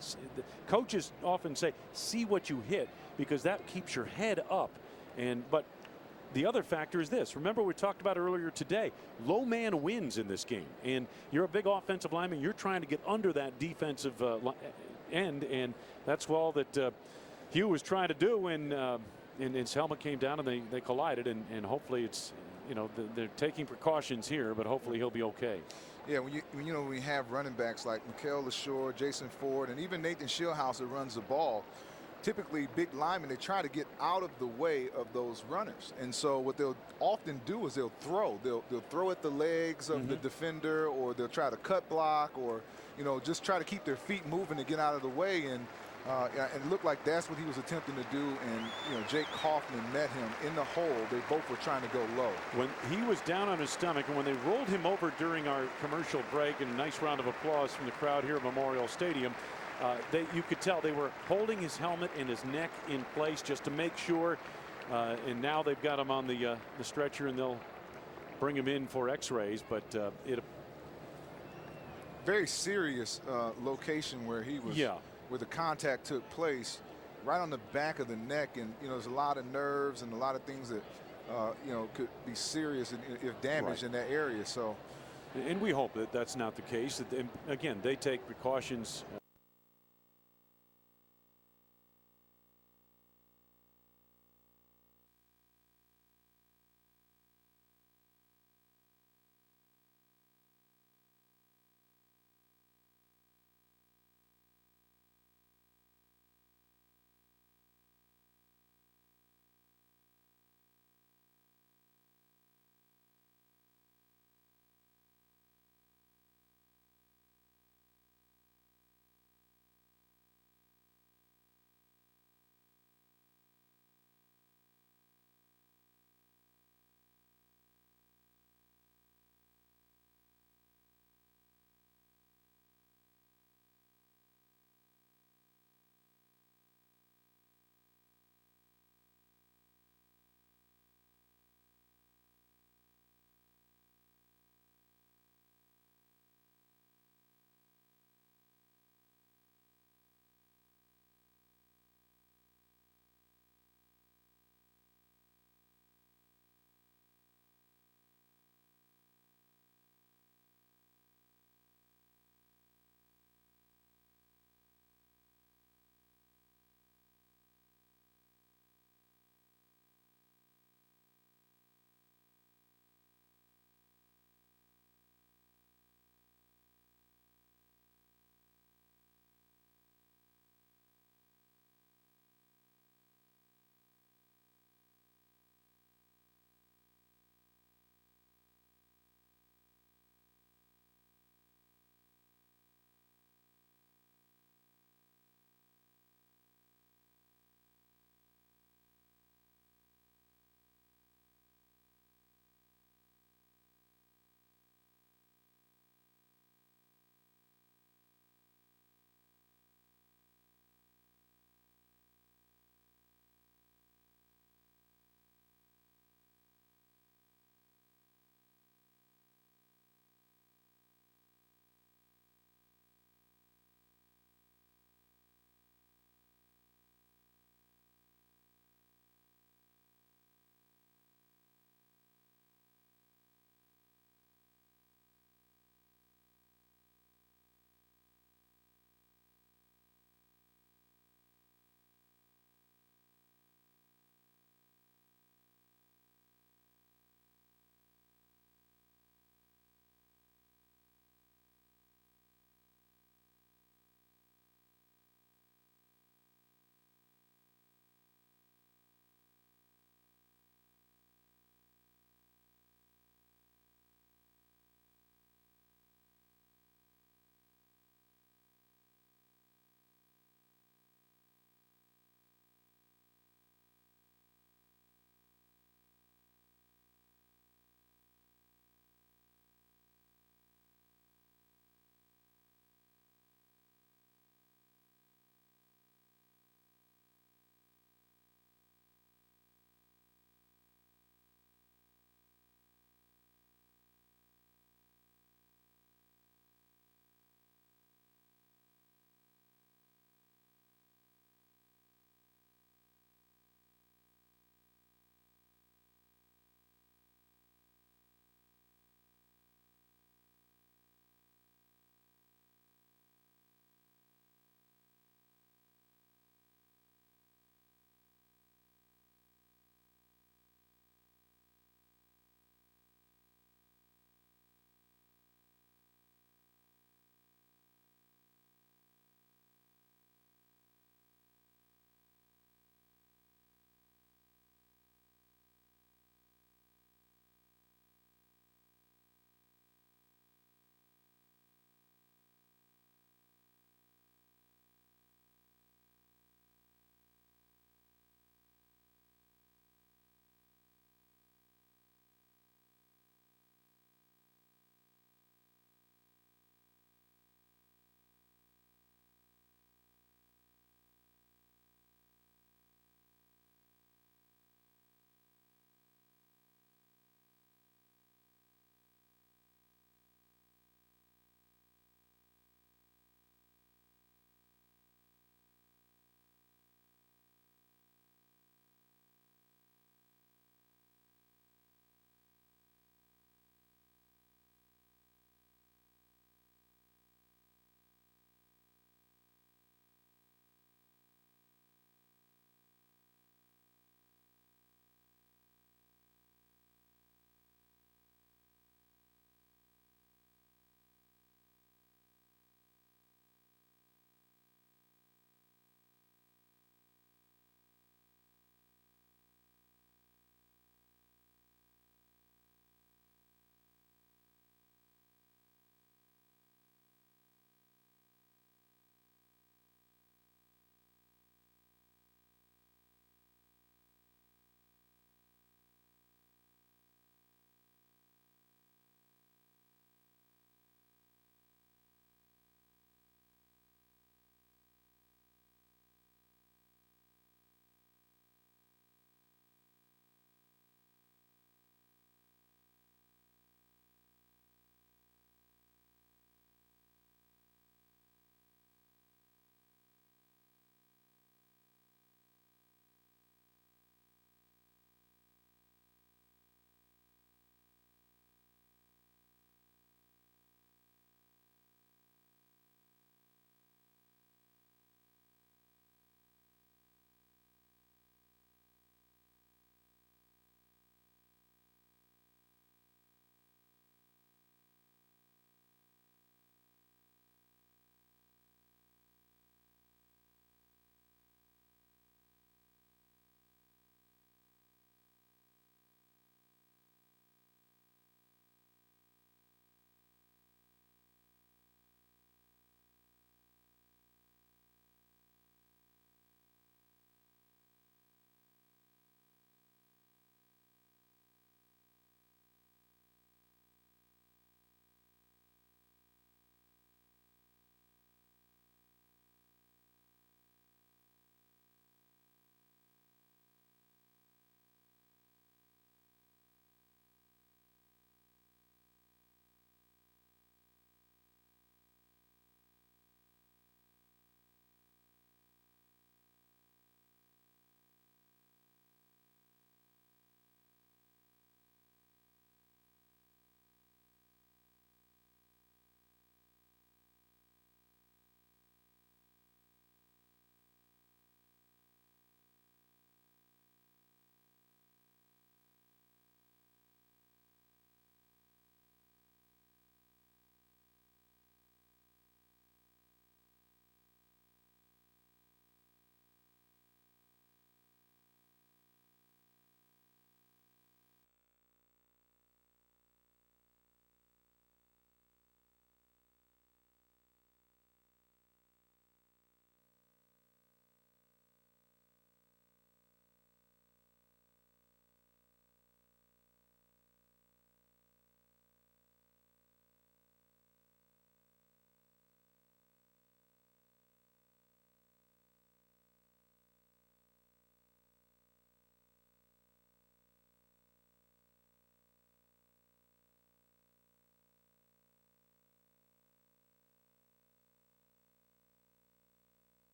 Coaches often say, see what you hit, because that keeps your head up. But the other factor is this. Remember, we talked about earlier today, low man wins in this game. And you're a big offensive lineman. You're trying to get under that defensive end. And that's all that Hugh was trying to do when his helmet came down and they collided. And hopefully it's, you know, they're taking precautions here, but hopefully he'll be okay. Yeah, when we have running backs like Mikael LaShore, Jason Ford, and even Nathan Schillhouse that runs the ball, typically big linemen, they try to get out of the way of those runners. And so what they'll often do is they'll throw. They'll throw at the legs of the defender, or they'll try to cut block, or, you know, just try to keep their feet moving to get out of the way. And it looked like that's what he was attempting to do. And, you know, Jake Kaufman met him in the hole. They both were trying to go low. When he was down on his stomach, and when they rolled him over during our commercial break, and a nice round of applause from the crowd here at Memorial Stadium, you could tell they were holding his helmet and his neck in place just to make sure. And now they've got him on the stretcher, and they'll bring him in for x-rays. But very serious location where he was, where the contact took place, right on the back of the neck. And, you know, there's a lot of nerves and a lot of things that, you know, could be serious if damaged in that area. So, and we hope that that's not the case. Again, they take precautions.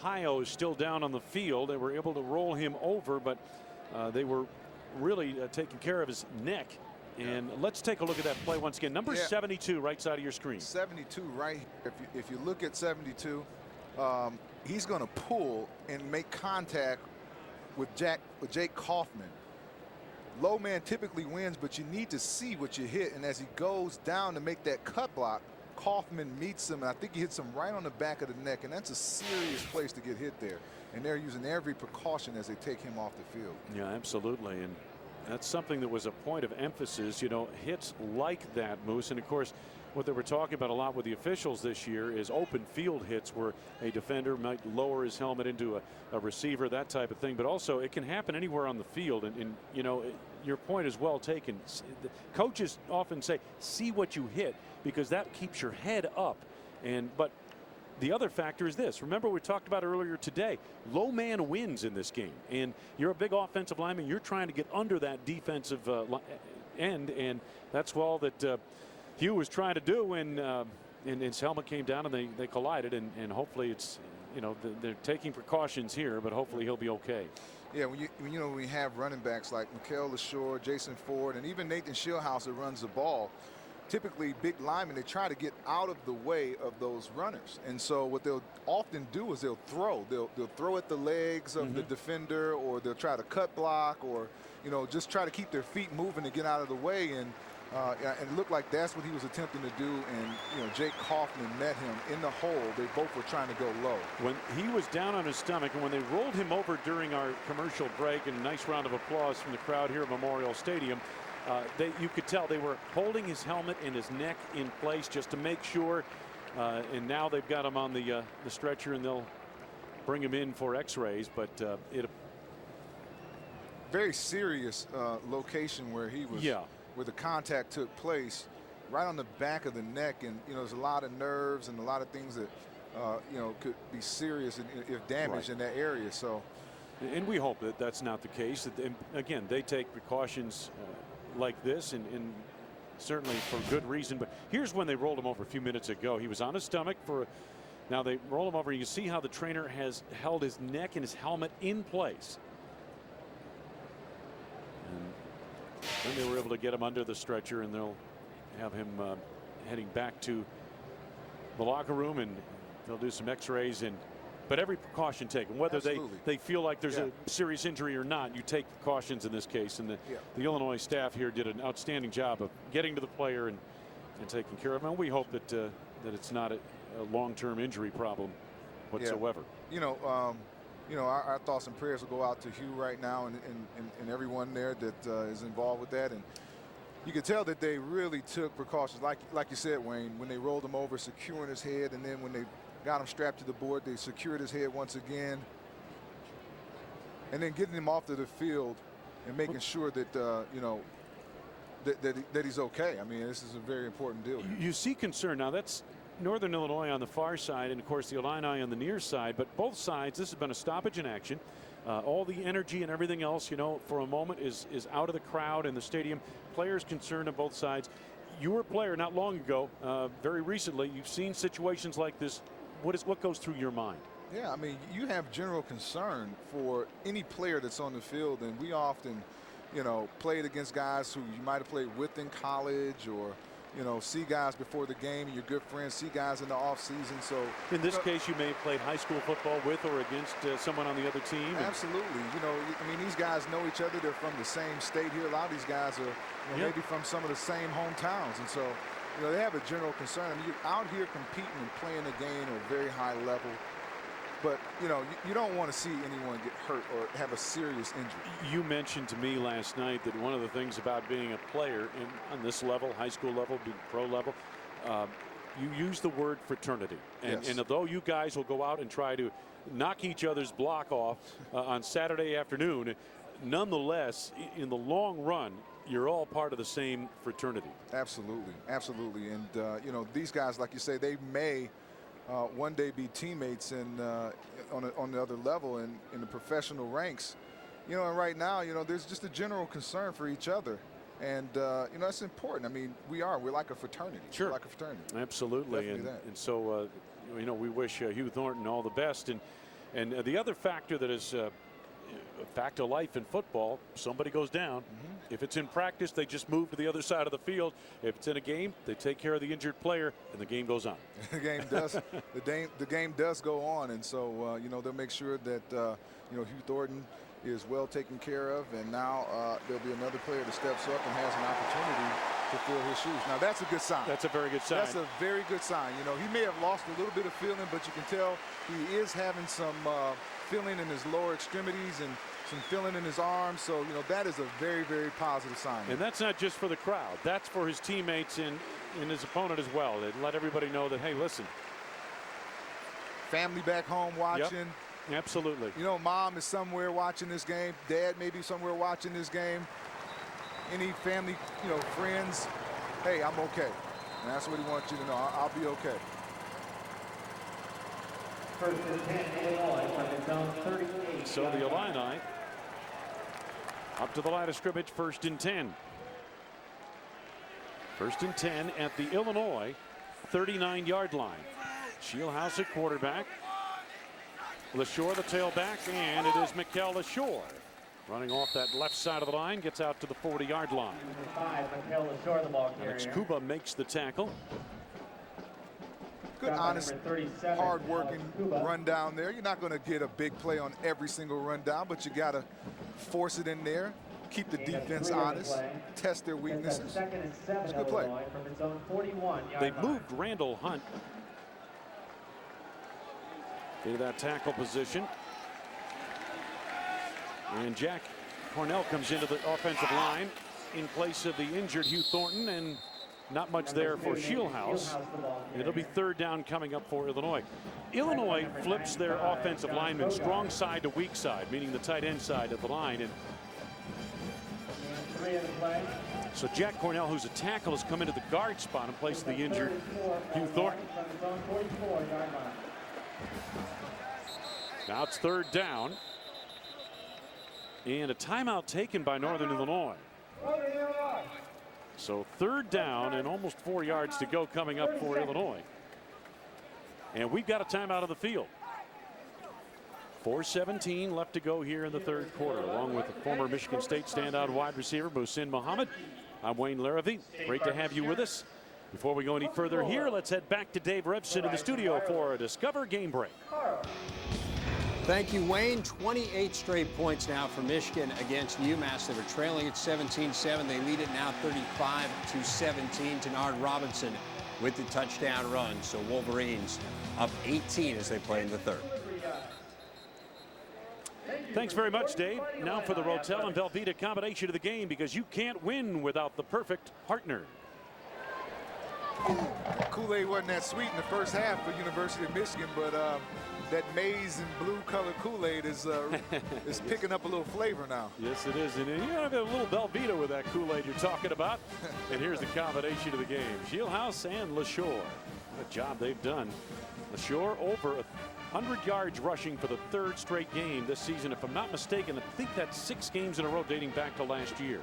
Ohio is still down on the field. They were able to roll him over, but they were really taking care of his neck. And let's take a look at that play once again. Number 72, right side of your screen. 72 right here. If you look at 72, he's going to pull and make contact with Jake Kaufman. Low man typically wins, but you need to see what you hit. And as he goes down to make that cut block, Kaufman meets him, and I think he hits him right on the back of the neck, and that's a serious place to get hit there. And they're using every precaution as they take him off the field. Yeah, absolutely. And that's something that was a point of emphasis, you know, hits like that, Moose. And of course, what they were talking about a lot with the officials this year is open field hits where a defender might lower his helmet into a receiver, that type of thing. But also it can happen anywhere on the field. And you know, your point is well taken. The coaches often say, see what you hit, because that keeps your head up. But the other factor is this. Remember, we talked about earlier today, low man wins in this game. And you're a big offensive lineman. You're trying to get under that defensive end. And that's all that Hugh was trying to do. And his helmet came down and they collided. And hopefully it's, you know, they're taking precautions here, but hopefully he'll be okay. Yeah, when we have running backs like Mikael LaShore, Jason Ford, and even Nathan Schillhauser runs the ball, typically big linemen, they try to get out of the way of those runners. And so what they'll often do is they'll throw. They'll throw at the legs of the defender, or they'll try to cut block, or, you know, just try to keep their feet moving to get out of the way. And it looked like that's what he was attempting to do. And, you know, Jake Kaufman met him in the hole. They both were trying to go low. When he was down on his stomach, and when they rolled him over during our commercial break, and a nice round of applause from the crowd here at Memorial Stadium, you could tell they were holding his helmet and his neck in place just to make sure. And now they've got him on the stretcher, and they'll bring him in for x-rays. But very serious location where he was, where the contact took place, right on the back of the neck. And, you know, there's a lot of nerves and a lot of things that, you know, could be serious if damaged in that area. So, and we hope that that's not the case. And again, they take precautions like this, and certainly for good reason. But here's when they rolled him over a few minutes ago. He was on his stomach now they roll him over. You can see how the trainer has held his neck and his helmet in place. And then they were able to get him under the stretcher, and they'll have him heading back to the locker room, and they'll do some x-rays. But every precaution taken, whether they feel like there's a serious injury or not, you take precautions in this case. And the Illinois staff here did an outstanding job of getting to the player and taking care of him. And we hope that it's not a long-term injury problem whatsoever. You know, our thoughts and prayers will go out to Hugh right now and everyone there that is involved with that. And you could tell that they really took precautions, like you said, Wayne, when they rolled him over, securing his head, and then when they got him strapped to the board, they secured his head once again, and then getting him off to the field and making sure that you know, that he's okay. I mean, this is a very important deal. You see concern now. That's Northern Illinois on the far side, and of course the Illini on the near side. But both sides, this has been a stoppage in action. All the energy and everything else, you know, for a moment is out of the crowd in the stadium. Players concerned on both sides. You were a player not long ago, very recently. You've seen situations like this. What goes through your mind? Yeah, I mean, you have general concern for any player that's on the field, and we often, you know, played against guys who you might have played with in college, or, you know, see guys before the game, and your good friends see guys in the off season. So in this case, you may have played high school football with or against someone on the other team. Absolutely. You know, I mean, these guys know each other. They're from the same state here. A lot of these guys are, you know, maybe from some of the same hometowns, and so, you know, they have a general concern. I mean, you're out here competing and playing a game at a very high level. But, you know, you don't want to see anyone get hurt or have a serious injury. You mentioned to me last night that one of the things about being a player on this level, high school level, pro level, you use the word fraternity. And although you guys will go out and try to knock each other's block off on Saturday afternoon, nonetheless, in the long run, you're all part of the same fraternity. Absolutely. Absolutely. And, you know, these guys, like you say, they may one day be teammates on the other level in the professional ranks. You know, and right now, you know, there's just a general concern for each other. And, you know, that's important. I mean, we're like a fraternity. Sure. We're like a fraternity. Absolutely. And so, you know, we wish Hugh Thornton all the best. And And the other factor that is a fact of life in football, somebody goes down. If it's in practice, they just move to the other side of the field. If it's in a game, they take care of the injured player, and the game goes on. The game does. the game does go on, and so you know, they'll make sure that you know, Hugh Thornton is well taken care of, and now there'll be another player that steps up and has an opportunity to fill his shoes. Now that's a good sign. That's a very good sign. That's a very good sign. You know, he may have lost a little bit of feeling, but you can tell he is having some feeling in his lower extremities and some feeling in his arms. So, you know, that is a very, very positive sign. And that's not just for the crowd. That's for his teammates and his opponent as well. They let everybody know that, hey, listen. Family back home watching. Yep, absolutely. You know, mom is somewhere watching this game. Dad may be somewhere watching this game. Any family, you know, friends, hey, I'm okay. And that's what he wants you to know. I'll be okay. First and 10, Illinois from its own 38. So the Illini up to the line of scrimmage, first and 10. First and 10 at the Illinois 39-yard line. Shieldhouse at quarterback. LaShore the tailback, and it is Mikel LaShore running off that left side of the line, gets out to the 40-yard line. Number 5, Mikel LaShore, the ball carrier. Alex Kuba makes the tackle. Good, honest, hard-working run down there. You're not going to get a big play on every single run down, but you got to force it in there, keep the defense honest, test their weaknesses. It's a good play. They moved Randall Hunt into that tackle position. And Jack Cornell comes into the offensive line in place of the injured Hugh Thornton, and not much there for Shieldhouse. It'll be third down coming up for Illinois. Illinois flips their offensive linemen strong side to weak side, meaning the tight end side of the line. And so Jack Cornell, who's a tackle, has come into the guard spot in place of the injured Hugh Thornton. Now it's third down. And a timeout taken by Northern Illinois. So third down and almost 4 yards to go coming up for Illinois. And we've got a timeout on the field. 4:17 left to go here in the third quarter, along with the former Michigan State standout wide receiver Muhsin Muhammad. I'm Wayne Larrivee. Great to have you with us. Before we go any further here, let's head back to Dave Revson in the studio for a Discover Game Break. Thank you, Wayne. 28 straight points now for Michigan against UMass. They were trailing at 17-7. They lead it now 35-17. Denard Robinson with the touchdown run. So Wolverines up 18 as they play in the third. Thanks very much, Dave. Now for the Rotel and Velveeta combination of the game, because you can't win without the perfect partner. Kool-Aid wasn't that sweet in the first half for University of Michigan, but that maize and blue color Kool-Aid is picking up a little flavor now. Yes, it is. And you have a little Velveeta with that Kool-Aid you're talking about. And here's the combination of the game. Shieldhouse and LaShore. What a job they've done. LaShore over 100 yards rushing for the third straight game this season. If I'm not mistaken, I think that's 6 games in a row dating back to last year.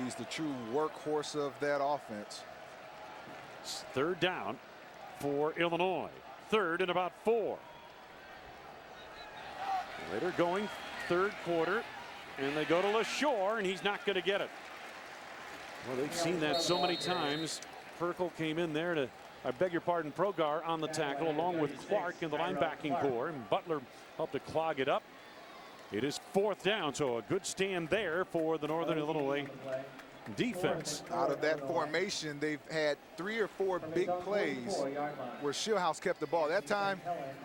He's the true workhorse of that offense. Third down for Illinois. Third and about 4. Later going third quarter, and they go to LaShore, and he's not going to get it. Well, they've seen that so many times. Perkle came in there to, I beg your pardon, Progar on the tackle, along with Clark in the linebacking core, and Butler helped to clog it up. It is fourth down, so a good stand there for the Northern Illinois defense. Out of that formation, they've had 3 or 4 big plays where Shieldhouse kept the ball. That time,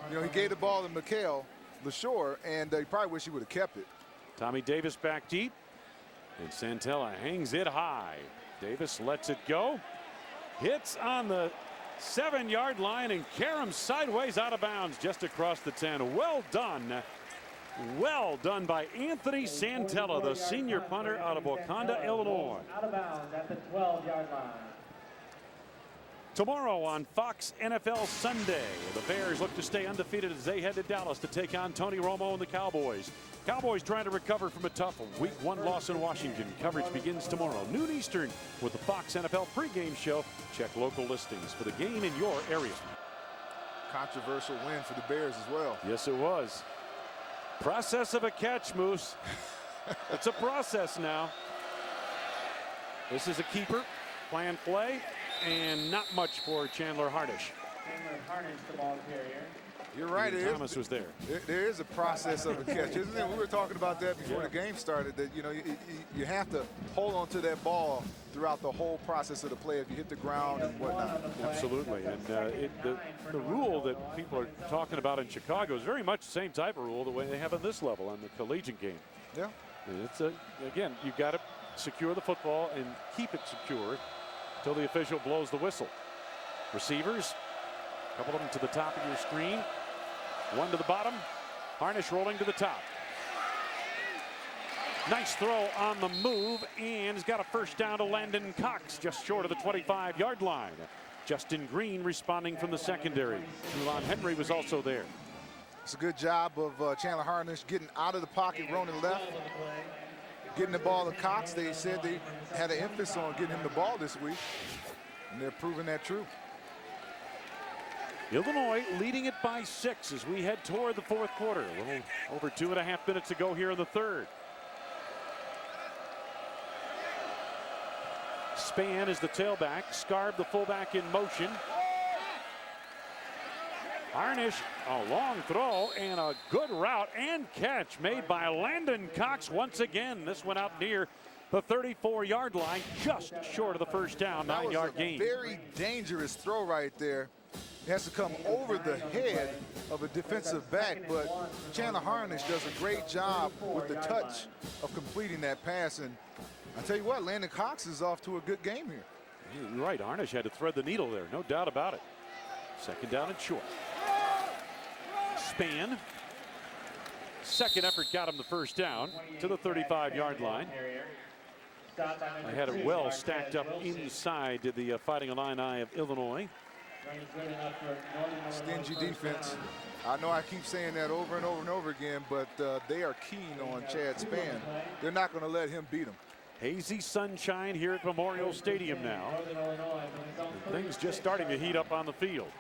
you know, he gave the ball to Mikel LaShore, and he probably wish he would have kept it. Tommy Davis back deep, and Santella hangs it high. Davis lets it go. Hits on the 7-yard line and Karam sideways out of bounds just across the 10. Well done. Well done by Anthony Santella, the senior punter out of Wauconda, Illinois. Out of bounds at the 12-yard line. Tomorrow on Fox NFL Sunday, the Bears look to stay undefeated as they head to Dallas to take on Tony Romo and the Cowboys. Cowboys trying to recover from a tough Week 1 loss in Washington. Coverage begins tomorrow, noon Eastern, with the Fox NFL pregame show. Check local listings for the game in your area. Controversial win for the Bears as well. Yes, it was. Process of a catch, Moose. It's a process now. This is a keeper, plan play, and not much for Chandler Harnish. Chandler Harnish, the ball carrier. You're right. Thomas was there. There is a process of a catch, isn't there? We were talking about that before the game started, that you have to hold on to that ball throughout the whole process of the play if you hit the ground and whatnot. Absolutely. And the rule that people are talking about in Chicago is very much the same type of rule the way they have on this level on the collegiate game. Yeah. And it's again, you've got to secure the football and keep it secure until the official blows the whistle. Receivers, a couple of them to the top of your screen, one to the bottom. Harnish rolling to the top. Nice throw on the move, and he's got a first down to Landon Cox just short of the 25-yard line. Justin Green responding from the secondary. Trulon Henry was also there. It's a good job of Chandler Harnish getting out of the pocket, running left, getting the ball to Cox. They said they had an emphasis on getting him the ball this week, and they're proving that true. Illinois leading it by 6 as we head toward the fourth quarter. A little over 2.5 minutes to go here in the third. Spann is the tailback. Scarb, the fullback, in motion. Harnish, a long throw and a good route and catch made by Landon Cox once again. This went out near the 34-yard line, just short of the first down, 9-yard gain. Very dangerous throw right there. It has to come over the head of a defensive back, but Chandler Harnish does a great job with the touch of completing that pass. And I tell you what, Landon Cox is off to a good game here. You're right, Harnish had to thread the needle there, no doubt about it. Second down and short. Spann. Second effort got him the first down to the 35-yard line. I had it well stacked up inside to the Fighting Illini of Illinois. Stingy defense. I know I keep saying that over and over and over again, but they are keen on Chad Spann. They're not going to let him beat them. Hazy sunshine here at Memorial Stadium now. And things just starting to heat up on the field.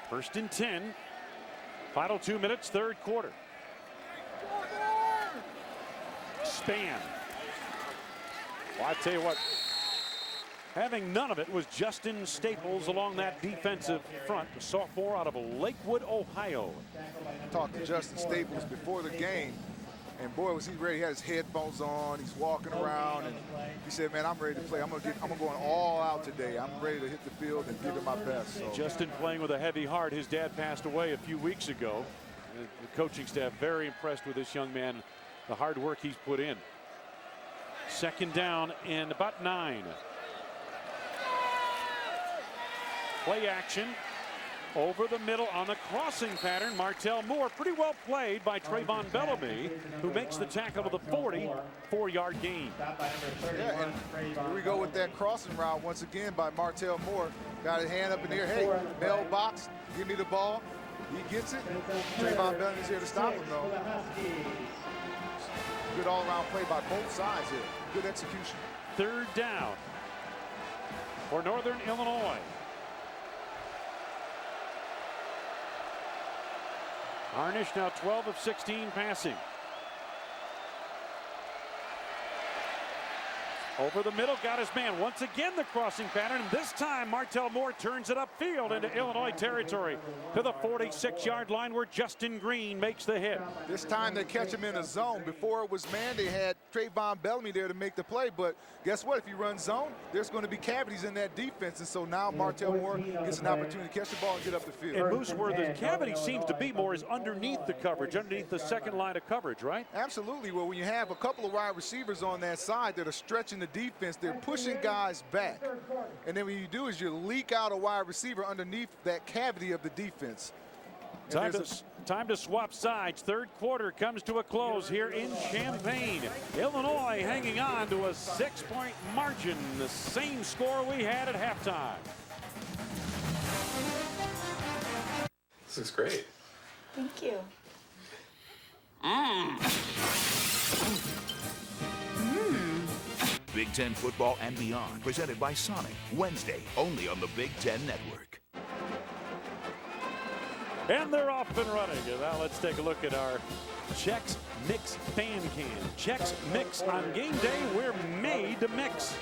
First and 10. Final 2 minutes, third quarter. Spann. Well, I tell you what, having none of it was Justin Staples along that defensive front, a sophomore out of Lakewood, Ohio. I talked to Justin Staples before the game, and boy, was he ready. He had his headphones on, he's walking around, and he said, man, I'm ready to play. I'm going all out today. I'm ready to hit the field and give it my best. So. Justin playing with a heavy heart. His dad passed away a few weeks ago. The coaching staff very impressed with this young man, the hard work he's put in. Second down and about 9. Play action over the middle on the crossing pattern. Martell Moore, pretty well played by Trayvon Bellamy, who makes the tackle to the 44-yard gain. Yeah, and here we go with that crossing route once again by Martell Moore. Got his hand up in the air. Hey, mailbox, give me the ball. He gets it. Trayvon Bellamy's here to stop him, though. Good all-around play by both sides here. Good execution. Third down for Northern Illinois. Harnish now 12 of 16 passing. Over the middle, got his man. Once again, the crossing pattern. And this time, Martell Moore turns it upfield into Illinois territory to the 46-yard line where Justin Green makes the hit. This time they catch him in a zone. Before it was man, they had Trayvon Bellamy there to make the play. But guess what? If you run zone, there's going to be cavities in that defense. And so now Martell Moore gets an opportunity to catch the ball and get up the field. And Moose, where the cavity seems to be more is underneath the coverage, underneath the second line of coverage, right? Absolutely. Well, when you have a couple of wide receivers on that side that are stretching the defense, they're pushing guys back, and then what you do is you leak out a wide receiver underneath that cavity of the defense. Time to swap sides. Third quarter comes to a close here in Champaign. Illinois hanging on to a 6-point margin, the same score we had at halftime. This is great. Thank you. Big Ten football and beyond, presented by Sonic. Wednesday, only on the Big Ten Network. And they're off and running. And now let's take a look at our Chex Mix fan cam. Chex Mix on game day. We're made to mix.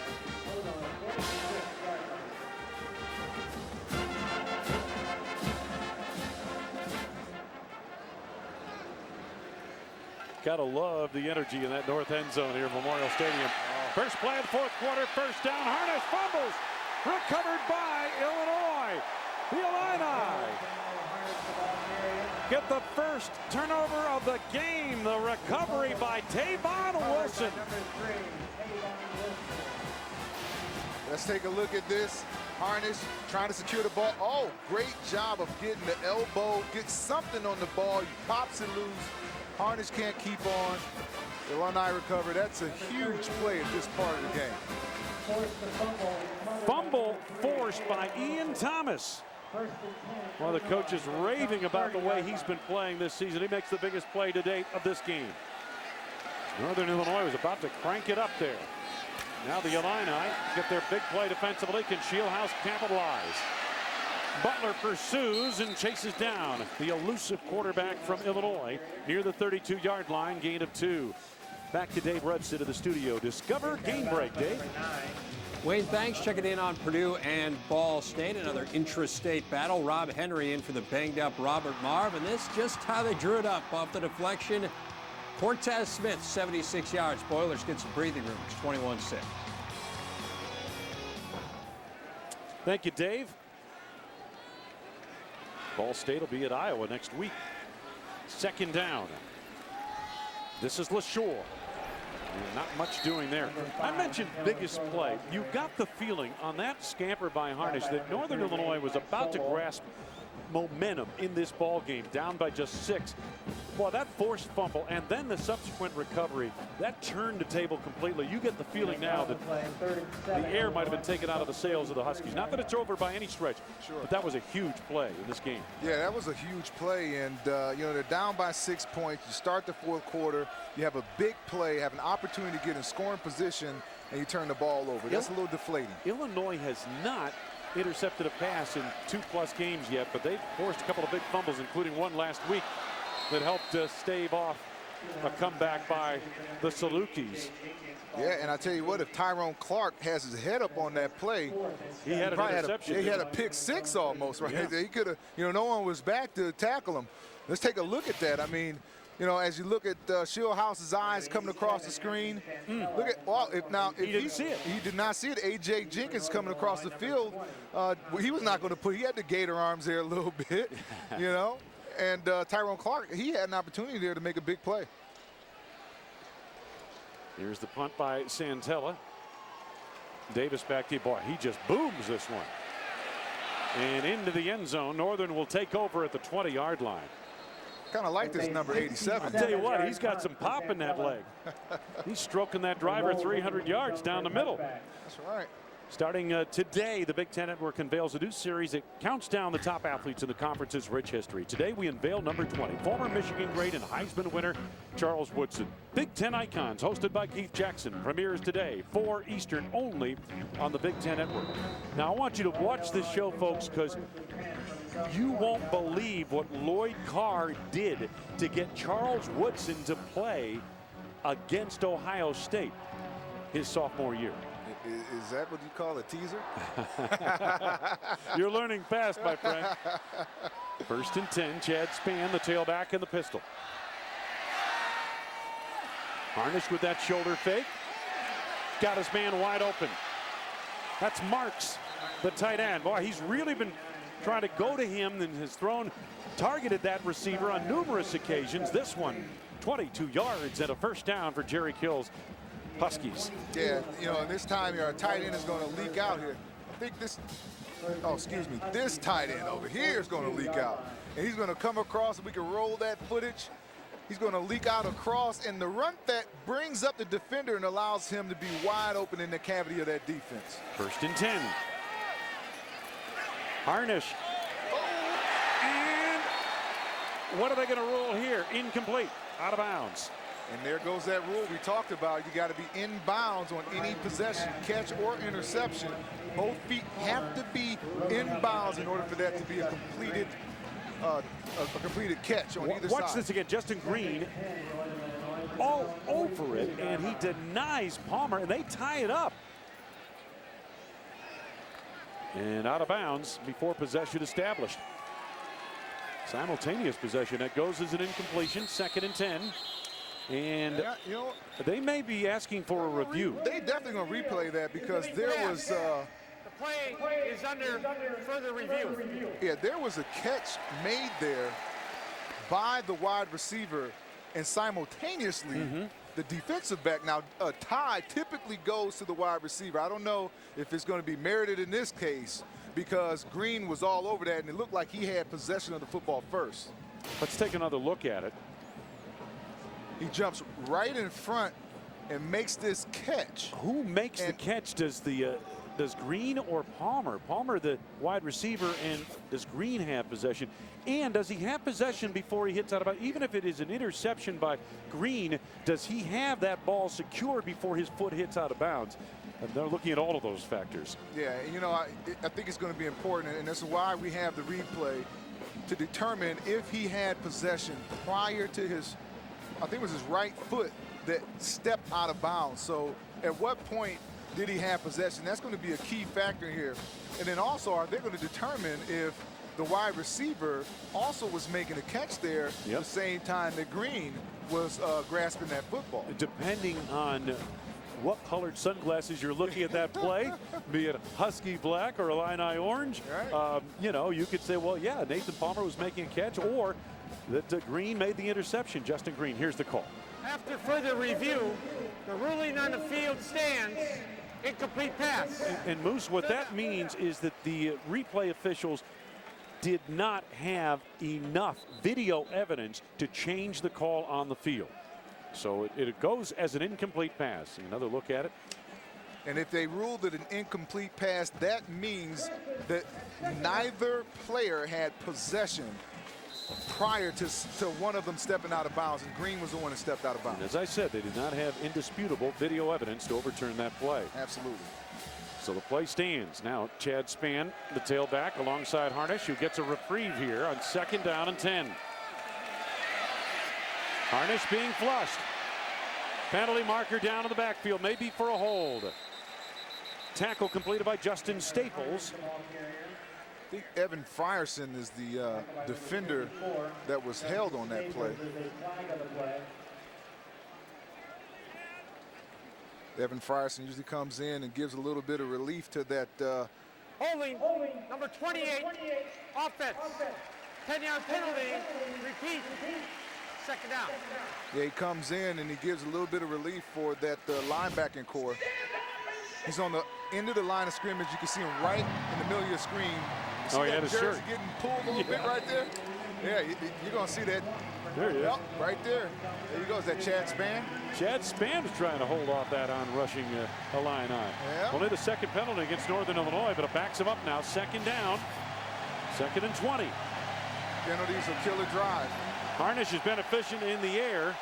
Gotta love the energy in that north end zone here at Memorial Stadium. First play of the fourth quarter, first down. Harnish fumbles. Recovered by Illinois. The Illini get the first turnover of the game. The recovery by Tavon Wilson. Let's take a look at this. Harnish trying to secure the ball. Oh, great job of getting the elbow. Get something on the ball. He pops it loose. Harnish can't keep on. Illini recover. That's a huge play at this part of the game. Fumble forced by Ian Thomas. One of the coaches raving about the way he's been playing this season. He makes the biggest play to date of this game. Northern Illinois was about to crank it up there. Now the Illini get their big play defensively. Can Shieldhouse capitalize? Butler pursues and chases down the elusive quarterback from Illinois near the 32-yard line, gain of 2. Back to Dave Rudson of the studio. Discover Game Break, Dave. Wayne, thanks. Checking in on Purdue and Ball State. Another intra-state battle. Rob Henry in for the banged-up Robert Marv. And this just how they drew it up off the deflection. Cortez Smith, 76 yards. Boilers get some breathing room. It's 21-6. Thank you, Dave. Ball State will be at Iowa next week. Second down. This is LaShore. Not much doing there. I mentioned biggest play. You got the feeling on that scamper by Harnish that Northern Illinois was about to grasp momentum in this ball game, down by just 6. Well, that forced fumble and then the subsequent recovery, that turned the table completely. You get the feeling now that the air might have been taken out of the sails of the Huskies. Not that it's over by any stretch, but that was a huge play in this game. Yeah, that was a huge play, and you know, they're down by 6 points. You start the fourth quarter, you have a big play, have an opportunity to get in scoring position, and you turn the ball over. That's a little deflating. Illinois has not intercepted a pass in 2+ games yet, but they've forced a couple of big fumbles, including one last week that helped stave off a comeback by the Salukis. Yeah, and I tell you what, if Tyrone Clark has his head up on that play, he had an interception. He had a pick 6 almost, right? Yeah. He could have, you know, no one was back to tackle him. Let's take a look at that. I mean, you know, as you look at Shieldhouse's eyes coming across the screen, look at, well, if he didn't see it. He did not see it. A.J. Jenkins coming across the field, he was not going to put, he had the gator arms there a little bit, you know. And Tyrone Clark, he had an opportunity there to make a big play. Here's the punt by Santella. Davis back to you. Boy, he just booms this one. And into the end zone. Northern will take over at the 20-yard line. Kind of like this number 87. I'll tell you what, he's got some pop in that leg. He's stroking that driver 300 yards down the middle. That's right. Starting today, the Big Ten Network unveils a new series that counts down the top athletes in the conference's rich history. Today, we unveil number 20, former Michigan great and Heisman winner Charles Woodson. Big Ten Icons, hosted by Keith Jackson, premieres today, 4 Eastern, only on the Big Ten Network. Now, I want you to watch this show, folks, because you won't believe what Lloyd Carr did to get Charles Woodson to play against Ohio State his sophomore year. Is that what you call a teaser? You're learning fast, my friend. 1st and 10, Chad Spann, the tailback, and the pistol. Harnish with that shoulder fake. Got his man wide open. That's Marks, the tight end. Boy, he's really been trying to go to him and has targeted that receiver on numerous occasions. This one, 22 yards and a first down for Jerry Kill's Huskies. Yeah, you know, and this time our tight end is going to leak out here. I think this, this tight end over here is going to leak out. And he's going to come across, and we can roll that footage. He's going to leak out across, and the run that brings up the defender and allows him to be wide open in the cavity of that defense. 1st and 10. Harnish. And what are they going to rule here? Incomplete, out of bounds. And there goes that rule we talked about. You got to be in bounds on any possession, catch or interception. Both feet have to be in bounds in order for that to be a completed a completed catch on either side. Watch this again. Justin Green all over it, and he denies Palmer, and they tie it up. And out of bounds before possession established. Simultaneous possession. That goes as an incompletion. 2nd and 10. And you know, they may be asking for a review. They definitely going to replay that because there was... the play is under further review. Yeah, there was a catch made there by the wide receiver, and simultaneously the defensive back. Now, a tie typically goes to the wide receiver. I don't know if it's going to be merited in this case because Green was all over that, and it looked like he had possession of the football first. Let's take another look at it. He jumps right in front and makes this catch. Who makes the catch? Does Green or Palmer? Palmer, the wide receiver, and does Green have possession? And does he have possession before he hits out of bounds? Even if it is an interception by Green, does he have that ball secured before his foot hits out of bounds? And they're looking at all of those factors. Yeah, you know, I think it's going to be important, and that's why we have the replay to determine if he had possession prior to his, I think it was his right foot that stepped out of bounds. So at what point did he have possession? That's going to be a key factor here. And then also, are they going to determine if the wide receiver also was making a catch there at the same time that Green was grasping that football? Depending on what colored sunglasses you're looking at that play, be it Husky black or Illini orange, you know, you could say, well, yeah, Nathan Palmer was making a catch, or that Green made the interception. Justin Green, here's the call. After further review, the ruling on the field stands. Incomplete pass. And Moose, what that means is that the replay officials did not have enough video evidence to change the call on the field. So it goes as an incomplete pass. Another look at it. And if they ruled it an incomplete pass, that means that neither player had possession prior to one of them stepping out of bounds, and Green was the one that stepped out of bounds. And as I said, they did not have indisputable video evidence to overturn that play. Absolutely. So the play stands. Now Chad Spann, the tailback, alongside Harnish, who gets a reprieve here on 2nd down and 10. Harnish being flushed. Penalty marker down in the backfield, maybe for a hold. Tackle completed by Justin Staples. I think Evan Frierson is the defender that was held on that play. Evan Frierson usually comes in and gives a little bit of relief to that. Holding, number 28, offense. 10-yard penalty, repeat, 2nd down. Yeah, he comes in and he gives a little bit of relief for that linebacking core. He's on the end of the line of scrimmage. You can see him right in the middle of your screen. Oh, he had his shirt getting pulled a little bit right there. Yeah, you're going to see that. There he is. Yep, right there. There you go. Is that Chad Spann? Chad Spann is trying to hold off that on rushing Illini. Yeah. Only the 2nd penalty against Northern Illinois, but it backs him up now. 2nd down, 2nd and 20. Penalties will kill a drive. Harnish has been efficient in the air.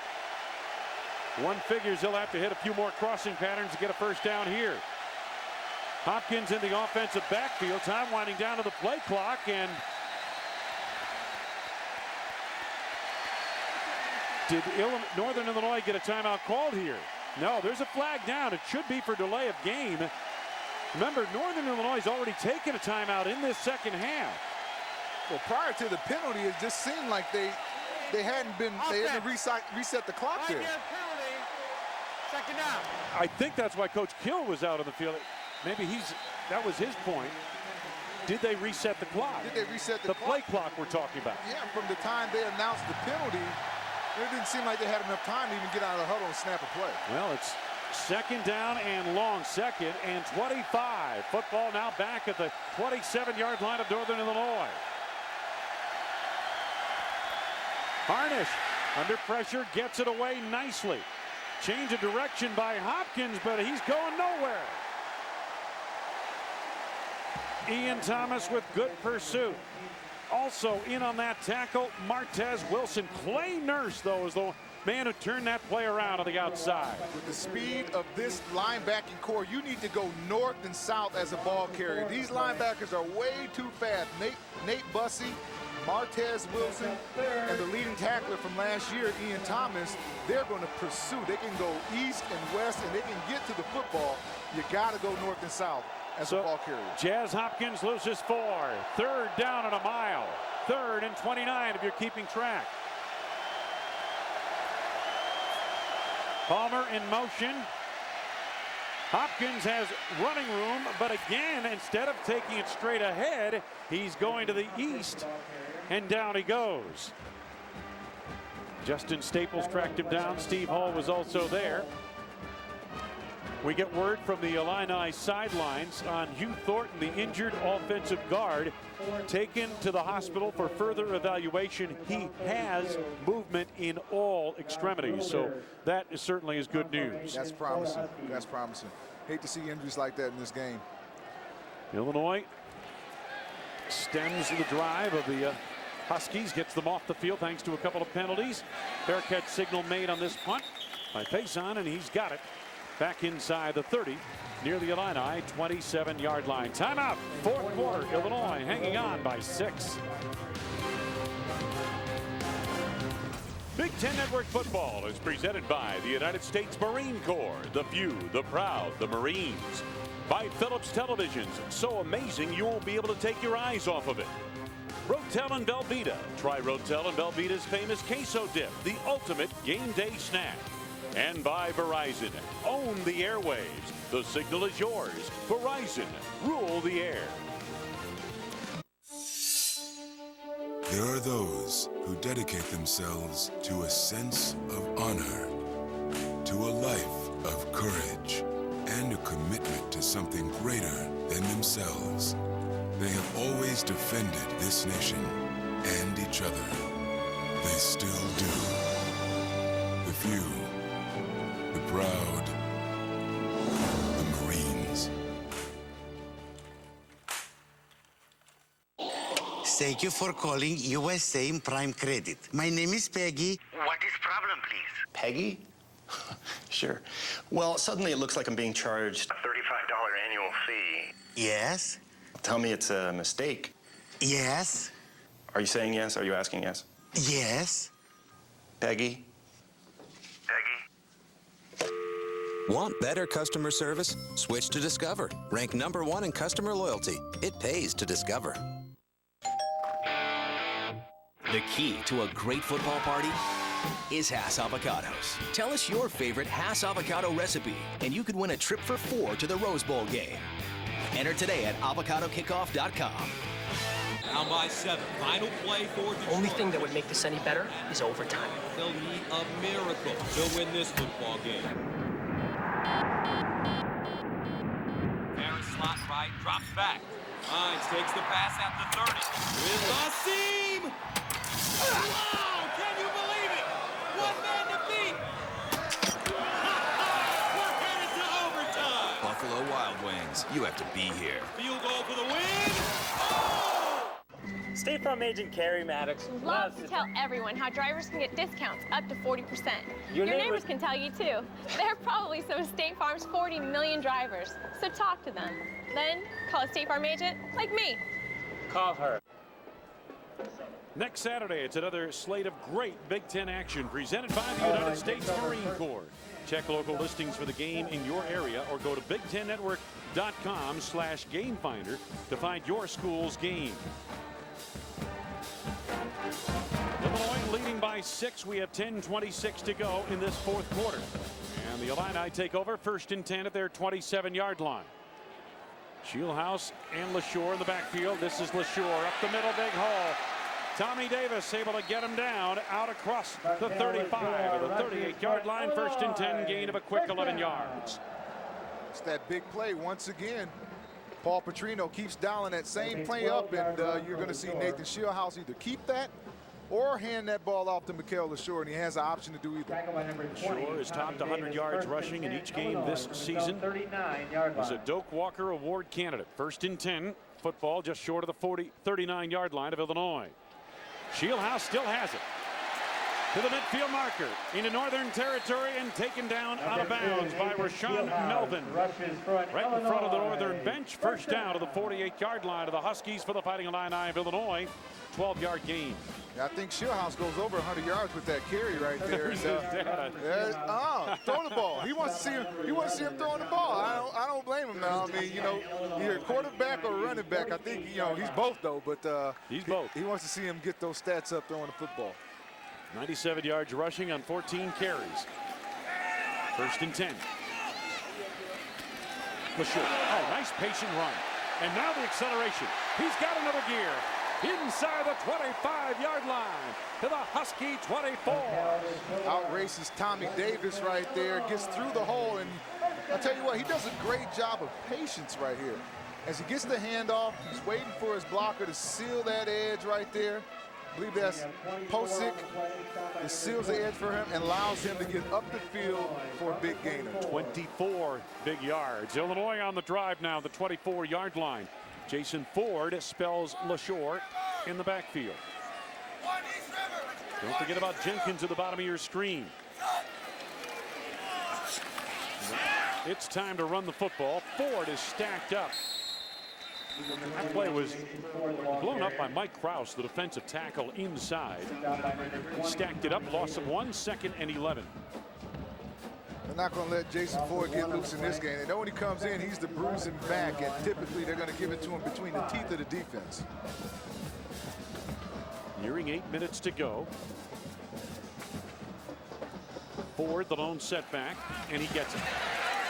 One figures he'll have to hit a few more crossing patterns to get a 1st down here. Hopkins in the offensive backfield. Time winding down to the play clock, and did Northern Illinois get a timeout called here? No, there's a flag down. It should be for delay of game. Remember, Northern Illinois has already taken a timeout in this 2nd half. Well, prior to the penalty, it just seemed like they hadn't reset the clock there. 5-yard penalty, 2nd down. I think that's why Coach Kill was out on the field. Maybe that was his point. Did they reset the clock? Did they reset the clock? The play clock we're talking about. Yeah, from the time they announced the penalty, it didn't seem like they had enough time to even get out of the huddle and snap a play. Well, it's 2nd down and long, 2nd and 25. Football now back at the 27-yard line of Northern Illinois. Harnish under pressure, gets it away nicely. Change of direction by Hopkins, but he's going nowhere. Ian Thomas with good pursuit. Also in on that tackle, Martez Wilson. Clay Nurse, though, is the man who turned that play around on the outside. With the speed of this linebacking core, you need to go north and south as a ball carrier. These linebackers are way too fast. Nate Bussey Martez Wilson and the leading tackler from last year, Ian Thomas, they're going to pursue. They can go east and west, and they can get to the football. You got to go north and south as a ball carrier. Jazz Hopkins loses 4. 3rd down and a mile. 3rd and 29 if you're keeping track. Palmer in motion. Hopkins has running room, but again, instead of taking it straight ahead, he's going to the east, and down he goes. Justin Staples tracked him down. Steve Hall was also there. We get word from the Illini sidelines on Hugh Thornton, the injured offensive guard, taken to the hospital for further evaluation. He has movement in all extremities, so that certainly is good news. That's promising. That's promising. Hate to see injuries like that in this game. Illinois stems the drive of the Huskies, gets them off the field thanks to a couple of penalties. Bearcat signal made on this punt by Payson, and he's got it. Back inside the 30 near the Illini 27-yard line. Timeout. 4th quarter. Illinois hanging on by 6. Big Ten Network football is presented by the United States Marine Corps, the few, the proud, the Marines. By Phillips Televisions, so amazing you won't be able to take your eyes off of it. Rotel and Velveeta. Try Rotel and Velveeta's famous queso dip, the ultimate game day snack. And by Verizon. Own the airwaves. The signal is yours. Verizon. Rule the air. There are those who dedicate themselves to a sense of honor, to a life of courage, and a commitment to something greater than themselves. They have always defended this nation and each other. They still do. The few, the proud, the Marines. Thank you for calling USA Prime Credit. My name is Peggy. What is problem, please? Peggy? Sure. Well, suddenly it looks like I'm being charged a $35 annual fee. Yes? Tell me it's a mistake. Yes? Are you saying yes? Are you asking yes? Yes? Peggy? Want better customer service? Switch to Discover. Ranked #1 in customer loyalty. It pays to Discover. The key to a great football party is Hass Avocados. Tell us your favorite Hass Avocado recipe, and you could win a trip for 4 to the Rose Bowl game. Enter today at avocadokickoff.com. Down by 7. Final play for Detroit. Only thing that would make this any better is overtime. They'll need a miracle to win this football game. Harris slot right, drops back. Hines takes the pass at the 30. With a seam! Wow! Can you believe it? One man to beat! We're headed to overtime! Buffalo Wild Wings. You have to be here. Field goal for the win! State Farm agent Carrie Maddox loves to tell everyone how drivers can get discounts up to 40%. Your neighbors can tell you too. They're probably some of State Farm's 40 million drivers. So talk to them. Then call a State Farm agent like me. Call her. Next Saturday, it's another slate of great Big Ten action presented by the United States Marine Corps. Check local listings for the game in your area or go to BigTenNetwork.com/gamefinder to find your school's game. Illinois leading by 6. We have 10:26 to go in this 4th quarter. And the Illini take over 1st and 10 at their 27-yard line. Shieldhouse and LaShore in the backfield. This is LaShore up the middle, big hole. Tommy Davis able to get him down out across the 35 of the 38-yard line. 1st and 10, gain of a quick 11 yards. It's that big play once again. Paul Petrino keeps dialing that same play up, and you're going to see Nathan Shieldhouse either keep that or hand that ball off to Mikael LaShore, and he has the option to do either. LaShore has topped 100 yards rushing in each game this season. He's a Doak Walker Award candidate. 1st and 10, football just short of the 39-yard line of Illinois. Shieldhouse still has it. To the midfield marker, into Northern Territory, and taken down out of bounds by Rashawn Melvin. Right in front of the Northern bench. bunch. First down to the 48-yard line of the Huskies for the Fighting Illini of Illinois. 12-yard gain. Yeah, I think Shieldhouse goes over 100 yards with that carry right there. Throw the ball. He wants to see him. He wants to see him throwing the ball. I don't blame him now. I mean, you know, either quarterback or running back. I think, you know, he's both though. But he's both. He wants to see him get those stats up throwing the football. 97 yards rushing on 14 carries. First and 10. LeSure. Oh, nice patient run. And now the acceleration. He's got another gear. Inside the 25-yard line to the Husky 24. Outraces Tommy Davis right there. Gets through the hole. And I'll tell you what, he does a great job of patience right here. As he gets the handoff, he's waiting for his blocker to seal that edge right there. I believe that's Posick. It seals the edge for him and allows him to get up the field for a big gainer. 24 big yards. Illinois on the drive now, the 24-yard line. Jason Ford spells LeSure in the backfield. Don't forget about Jenkins at the bottom of your screen. It's time to run the football. Ford is stacked up. That play was blown up by Mike Kraus, the defensive tackle inside. He stacked it up, loss of 1, 2nd and 11. They're not going to let Jason Ford get loose in this game. They know when he comes in, he's the bruising back, and typically they're going to give it to him between the teeth of the defense. Nearing 8 minutes to go. Ford, the lone setback, and he gets it.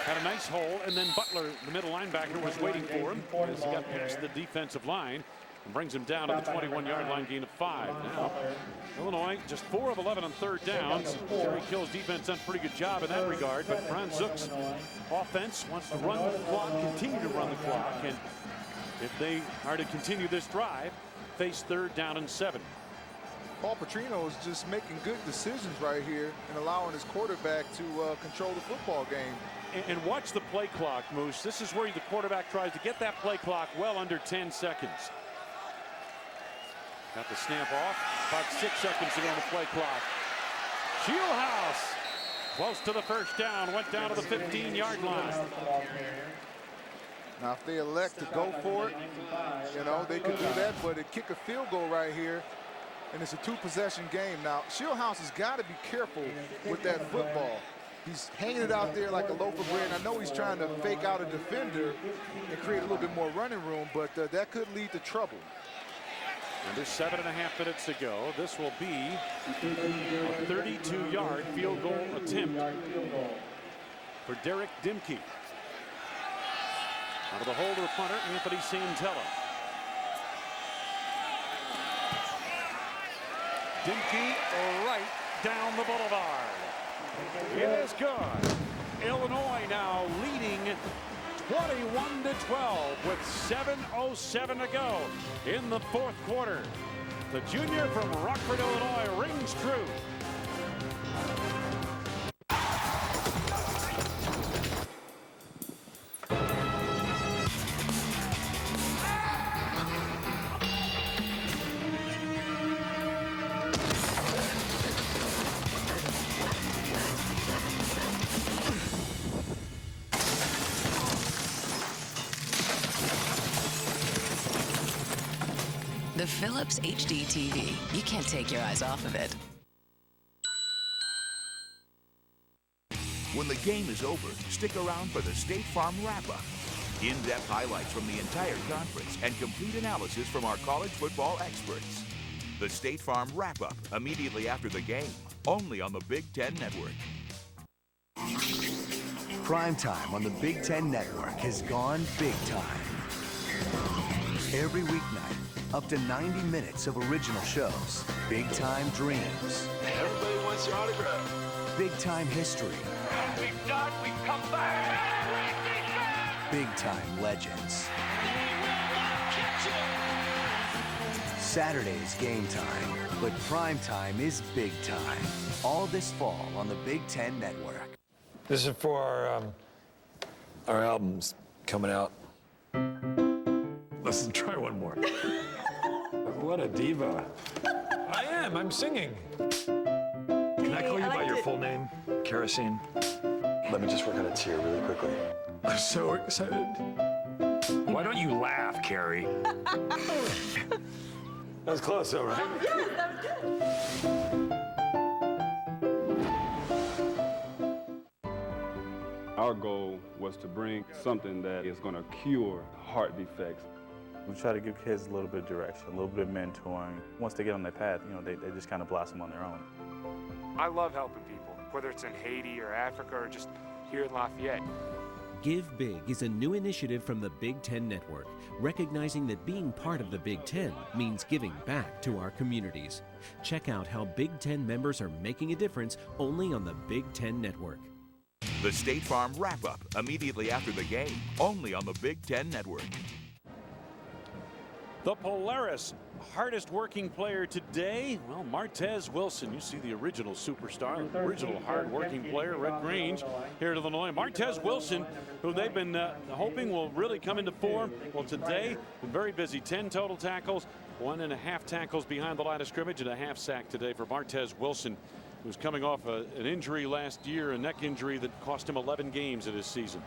Had a nice hole, and then Butler, the middle linebacker, was waiting for him as he got past the defensive line and brings him down to the 21-yard line, gain of 5. Now, Illinois just 4 of 11 on third downs. Jerry Kill's defense done a pretty good job in that regard, but Ron Zook's offense wants to run the clock, continue to run the clock, and if they are to continue this drive, face 3rd down and 7. Paul Petrino is just making good decisions right here and allowing his quarterback to control the football game. And watch the play clock, Moose. This is where the quarterback tries to get that play clock well under 10 seconds. Got the snap off. About 6 seconds to go on the play clock. Shieldhouse close to the first down. Went down to the 15-yard line. Now, if they elect to go for it, you know, they could do that, but they kick a field goal right here, and it's a 2-possession game. Now, Shieldhouse has got to be careful with that football. He's hanging it out there like a loaf of bread. And I know he's trying to fake out a defender and create a little bit more running room, but that could lead to trouble. Under 7.5 minutes to go. This will be a 32-yard field goal attempt for Derek Dimke. Out of the hole to the punter, Anthony Santella. Dimke right down the boulevard. It is good. Illinois now leading 21-12 with 7:07 to go in the 4th quarter. The junior from Rockford, Illinois rings true. The Philips HD TV. You can't take your eyes off of it. When the game is over, stick around for the State Farm Wrap-Up. In-depth highlights from the entire conference and complete analysis from our college football experts. The State Farm Wrap-Up, immediately after the game, only on the Big Ten Network. Primetime on the Big Ten Network has gone big time. Every weeknight, up to 90 minutes of original shows. Big Time Dreams. Everybody wants your autograph. Big Time History. We've done, we've come back. Big Time Legends. Saturday's game time, but prime time is big time. All this fall on the Big Ten Network. This is for our albums coming out. Let's try one more. What a diva. I am, I'm singing. Can I call you by your full name? Kerosene. Let me just work on a tear really quickly. I'm so excited. Why don't you laugh, Carrie? That was close, though, right? Yes, that was good. Our goal was to bring something that is going to cure heart defects. We try to give kids a little bit of direction, a little bit of mentoring. Once they get on their path, you know, they just kind of blossom on their own. I love helping people, whether it's in Haiti or Africa or just here in Lafayette. Give Big is a new initiative from the Big Ten Network, recognizing that being part of the Big Ten means giving back to our communities. Check out how Big Ten members are making a difference only on the Big Ten Network. The State Farm Wrap-Up immediately after the game, only on the Big Ten Network. The Polaris hardest working player today, well, Martez Wilson. You see the original superstar, original hard-working player, Red Grange, here at Illinois. Martez Wilson, who they've been hoping will really come into form. Well, today, been very busy. 10 total tackles, 1.5 tackles behind the line of scrimmage, and a half sack today for Martez Wilson, who's coming off an injury last year, a neck injury that cost him 11 games in his season.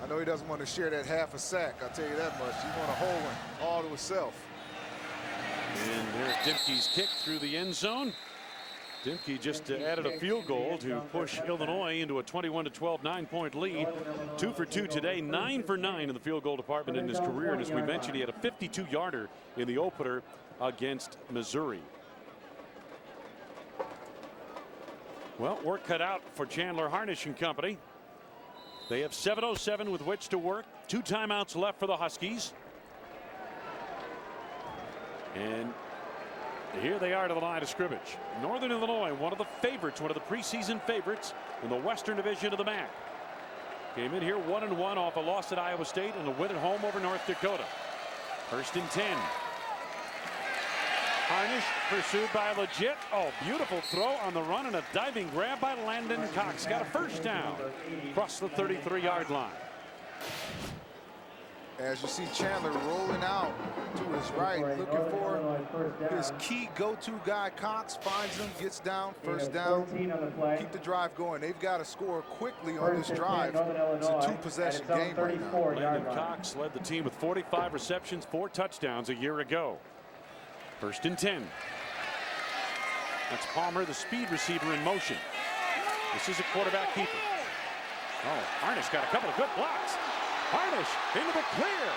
I know he doesn't want to share that half a sack, I'll tell you that much. He want a whole one all to himself. And there's Dimke's kick through the end zone. Dimke just added a field goal to push Illinois into a 21-12 9-point lead. 2 for 2 today, 9 for 9 in the field goal department in his career. And as we mentioned, he had a 52-yarder in the opener against Missouri. Well, work cut out for Chandler Harnish and company. They have 7:07 with which to work. 2 timeouts left for the Huskies. And here they are to the line of scrimmage. Northern Illinois, one of the favorites, one of the preseason favorites in the Western Division of the MAC. Came in here 1-1 off a loss at Iowa State and a win at home over North Dakota. 1st and 10. Harnish pursued by Legit. Oh, beautiful throw on the run and a diving grab by Landon Cox. Got a first down across the 33-yard line. As you see Chandler rolling out to his right, looking for his key go-to guy. Cox finds him, gets down, first down, keep the drive going. They've got to score quickly on this drive. It's a 2-possession game right now. Landon Cox led the team with 45 receptions, 4 touchdowns a year ago. 1st and 10. That's Palmer, the speed receiver, in motion. This is a quarterback keeper. Oh, Harnish got a couple of good blocks. Harnish into the clear.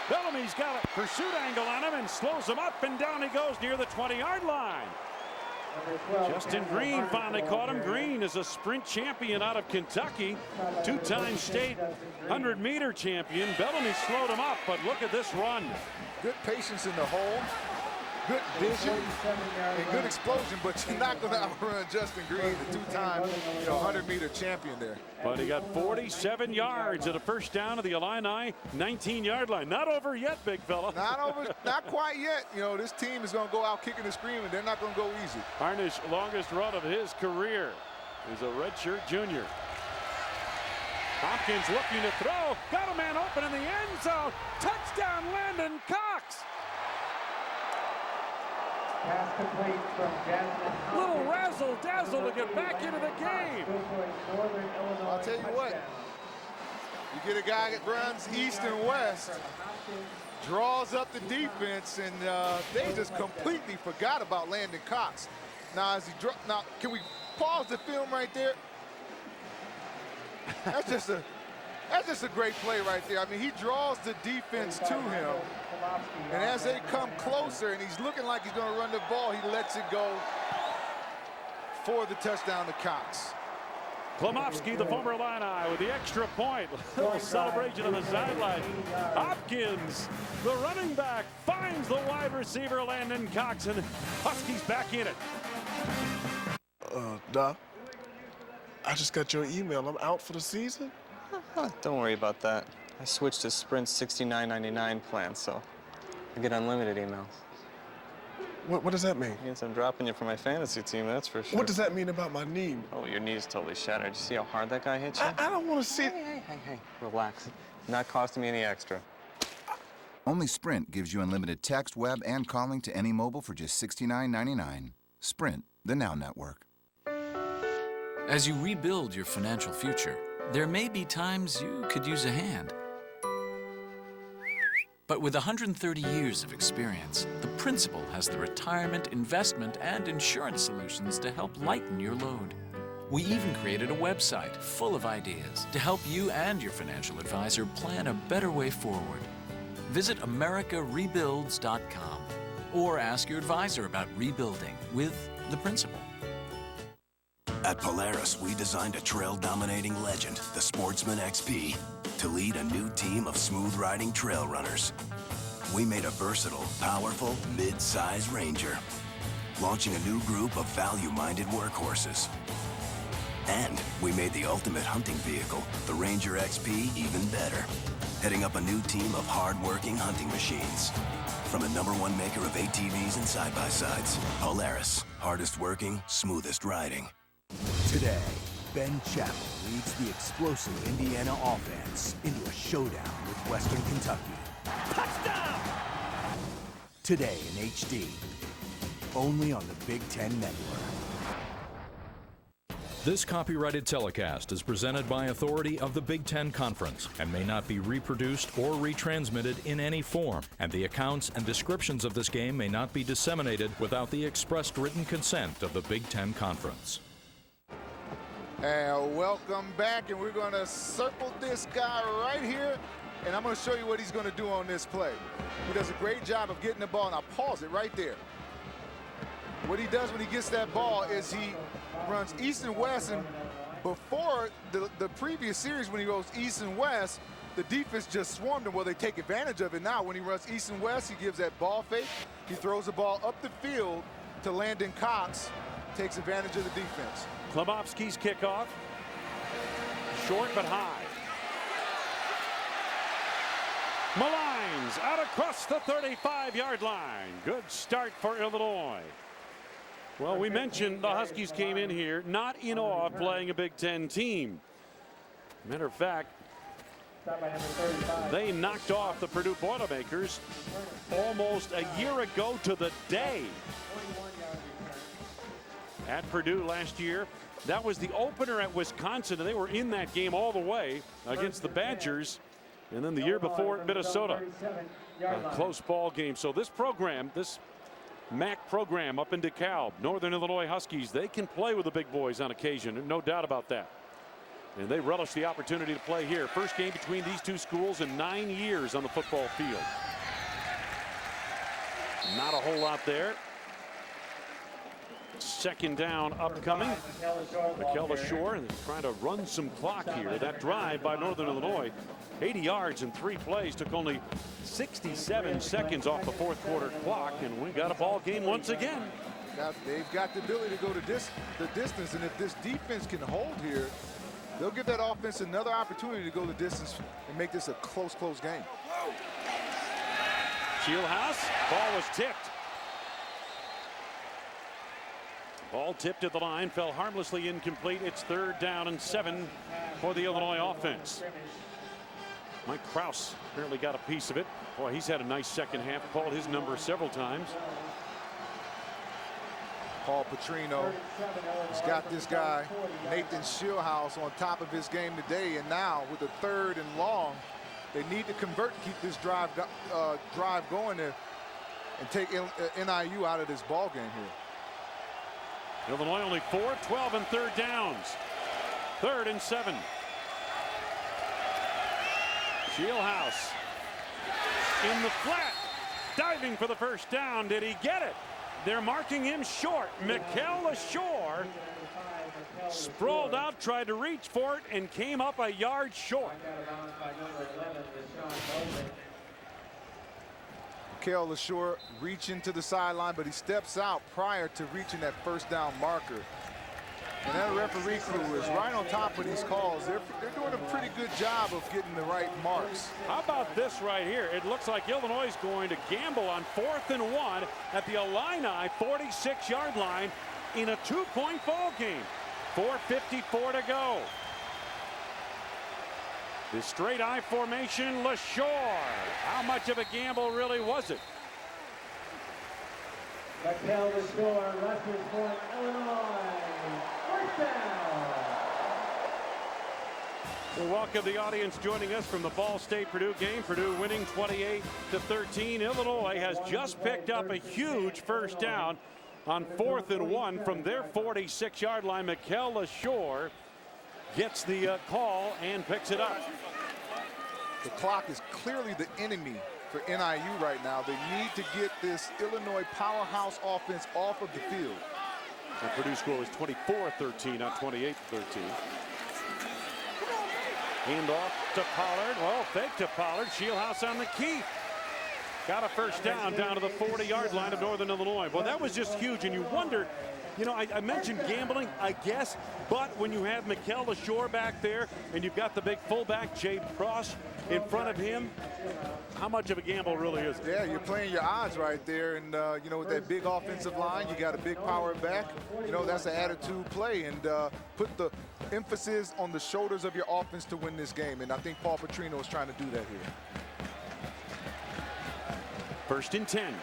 Bellamy's got a pursuit angle on him and slows him up, and down he goes near the 20-yard line. Justin Green finally caught him. Green is a sprint champion out of Kentucky, 2-time state 100-meter champion. Bellamy slowed him up, but look at this run. Good patience in the hole. Good vision and good explosion, but you're not going to outrun Justin Green, the 2-time 100-meter champion there. But he got 47 yards at a first down to the Illini 19-yard line. Not over yet, big fella. Not over, not quite yet. You know, this team is going to go out kicking and screaming. They're not going to go easy. Harnish, longest run of his career. He's a redshirt junior. Hopkins looking to throw. Got a man open in the end zone. Touchdown, Landon Cox. Pass complete from Jasmine. Little razzle-dazzle to get back into the game. I'll tell you what. You get a guy that runs east and west, draws up the defense, and they just completely forgot about Landon Cox. Now, now, can we pause the film right there? That's just a great play right there. I mean, he draws the defense to him, and as they come closer and he's looking like he's going to run the ball, he lets it go for the touchdown to Cox. Klimowski, the former Illini, with the extra point. Little celebration on the sideline. Hopkins, the running back, finds the wide receiver Landon Cox, and Huskies back in it. Doc, I just got your email. I'm out for the season? Don't worry about that. I switched to Sprint's $69.99 plan, so I get unlimited emails. What does that mean? It means I'm dropping you for my fantasy team, that's for sure. What does that mean about my knee? Oh, your knee's totally shattered. You see how hard that guy hit you? I don't want to see it. Hey, relax. Not costing me any extra. Only Sprint gives you unlimited text, web, and calling to any mobile for just $69.99. Sprint, the Now Network. As you rebuild your financial future, there may be times you could use a hand. But with 130 years of experience, the principal has the retirement, investment, and insurance solutions to help lighten your load. We even created a website full of ideas to help you and your financial advisor plan a better way forward. Visit AmericaRebuilds.com or ask your advisor about rebuilding with the principal. At Polaris, we designed a trail-dominating legend, the Sportsman XP, to lead a new team of smooth-riding trail runners. We made a versatile, powerful, mid-size Ranger, launching a new group of value-minded workhorses. And we made the ultimate hunting vehicle, the Ranger XP, even better, heading up a new team of hard-working hunting machines. From the #1 maker of ATVs and side-by-sides, Polaris, hardest working, smoothest riding. Today, Ben Chappell leads the explosive Indiana offense into a showdown with Western Kentucky. Touchdown! Today in HD, only on the Big Ten Network. This copyrighted telecast is presented by authority of the Big Ten Conference and may not be reproduced or retransmitted in any form, and the accounts and descriptions of this game may not be disseminated without the expressed written consent of the Big Ten Conference. And welcome back, and we're going to circle this guy right here, and I'm going to show you what he's going to do on this play. He does a great job of getting the ball, and I'll pause it right there. What he does when he gets that ball is he runs east and west, and before the previous series when he goes east and west, the defense just swarmed him. Well, they take advantage of it now. When he runs east and west, he gives that ball fake. He throws the ball up the field to Landon Cox, takes advantage of the defense. Klobowski's kickoff. Short but high. Malines out across the 35-yard line. Good start for Illinois. Well, we mentioned the Huskies came in here not in awe of playing a Big Ten team. Matter of fact, they knocked off the Purdue Boilermakers almost a year ago to the day. At Purdue last year, that was the opener at Wisconsin, and they were in that game all the way against the Badgers. And then the year before at Minnesota, a close ball game. So this program, this MAC program up in DeKalb, Northern Illinois Huskies, they can play with the big boys on occasion, no doubt about that. And they relish the opportunity to play here. First game between these two schools in 9 years on the football field. Not a whole lot there. Second down upcoming. McKell-LaShore trying to run some clock here. That drive by Northern Illinois, 80 yards in 3 plays, took only 67 seconds off the fourth quarter clock, and we got a ball game once again. They've got the ability to go to the distance, and if this defense can hold here, they'll give that offense another opportunity to go the distance and make this a close game. Shieldhouse, ball was tipped. Ball tipped at the line, fell harmlessly incomplete. It's 3rd down and 7 for the Illinois offense. Mike Krause apparently got a piece of it. Boy, he's had a nice second half. Called his number several times. Paul Petrino has got this guy, Nathan Shieldhouse, on top of his game today. And now with the 3rd and long, they need to convert to keep this drive going there and take NIU out of this ball game here. Illinois only 4, 12 and 3rd downs. 3rd and 7. Shieldhouse in the flat, diving for the first down. Did he get it? They're marking him short. McKell-LaShore sprawled out, tried to reach for it, and came up a yard short. McKell-LaShore reaching to the sideline, but he steps out prior to reaching that first down marker. And that referee crew is right on top of these calls. They're doing a pretty good job of getting the right marks. How about this right here? It looks like Illinois is going to gamble on 4th and 1 at the Illini 46-yard line in a 2-point ball game. 4:54 to go. The straight I formation, LaShore. How much of a gamble really was it? McKell-LaShore, Rutgers Point, Illinois. First down. We welcome the audience joining us from the Ball State-Purdue game. Purdue winning 28-13. Illinois has just picked up a huge first down on 4th and 1 from their 46-yard line. Mikel LaShore gets the call and picks it up. The clock is clearly the enemy for NIU right now. They need to get this Illinois powerhouse offense off of the field. The Purdue score was 24-13, not 28-13. Hand off to Pollard. Well, fake to Pollard. Shieldhouse on the key. Got a first down to the 40-yard line of Northern Illinois. Well, that was just huge, and you wonder, you know, I mentioned gambling, I guess, but when you have Mikel LaShore back there and you've got the big fullback, Jade Cross, in front of him, how much of a gamble really is it? Yeah, you're playing your odds right there, and you know, with that big offensive line, you got a big power back. You know, that's an attitude play, and put the emphasis on the shoulders of your offense to win this game, and I think Paul Petrino is trying to do that here. 1st and 10.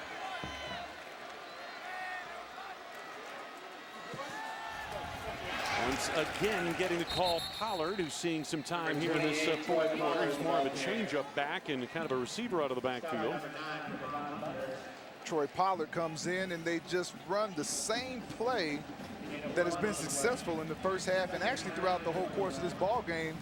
Once again, getting the call, Pollard, who's seeing some time here in this fourth quarter. He's more of a changeup back and kind of a receiver out of the backfield. Troy Pollard comes in, and they just run the same play that has been successful in the first half and actually throughout the whole course of this ball game.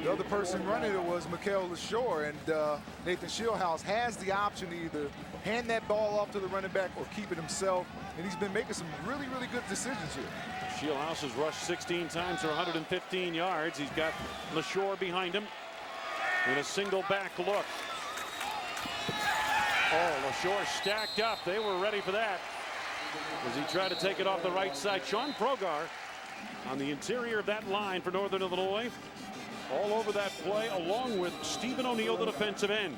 The other person running it was Mikel LaShore, and Nathan Shieldhouse has the option to either hand that ball off to the running back or keep it himself, and he's been making some really, really good decisions here. Shieldhouse has rushed 16 times for 115 yards. He's got LaShore behind him in a single back look. Oh, LaShore stacked up. They were ready for that as he tried to take it off the right side. Sean Progar on the interior of that line for Northern Illinois. All over that play, along with Stephen O'Neal, the defensive end.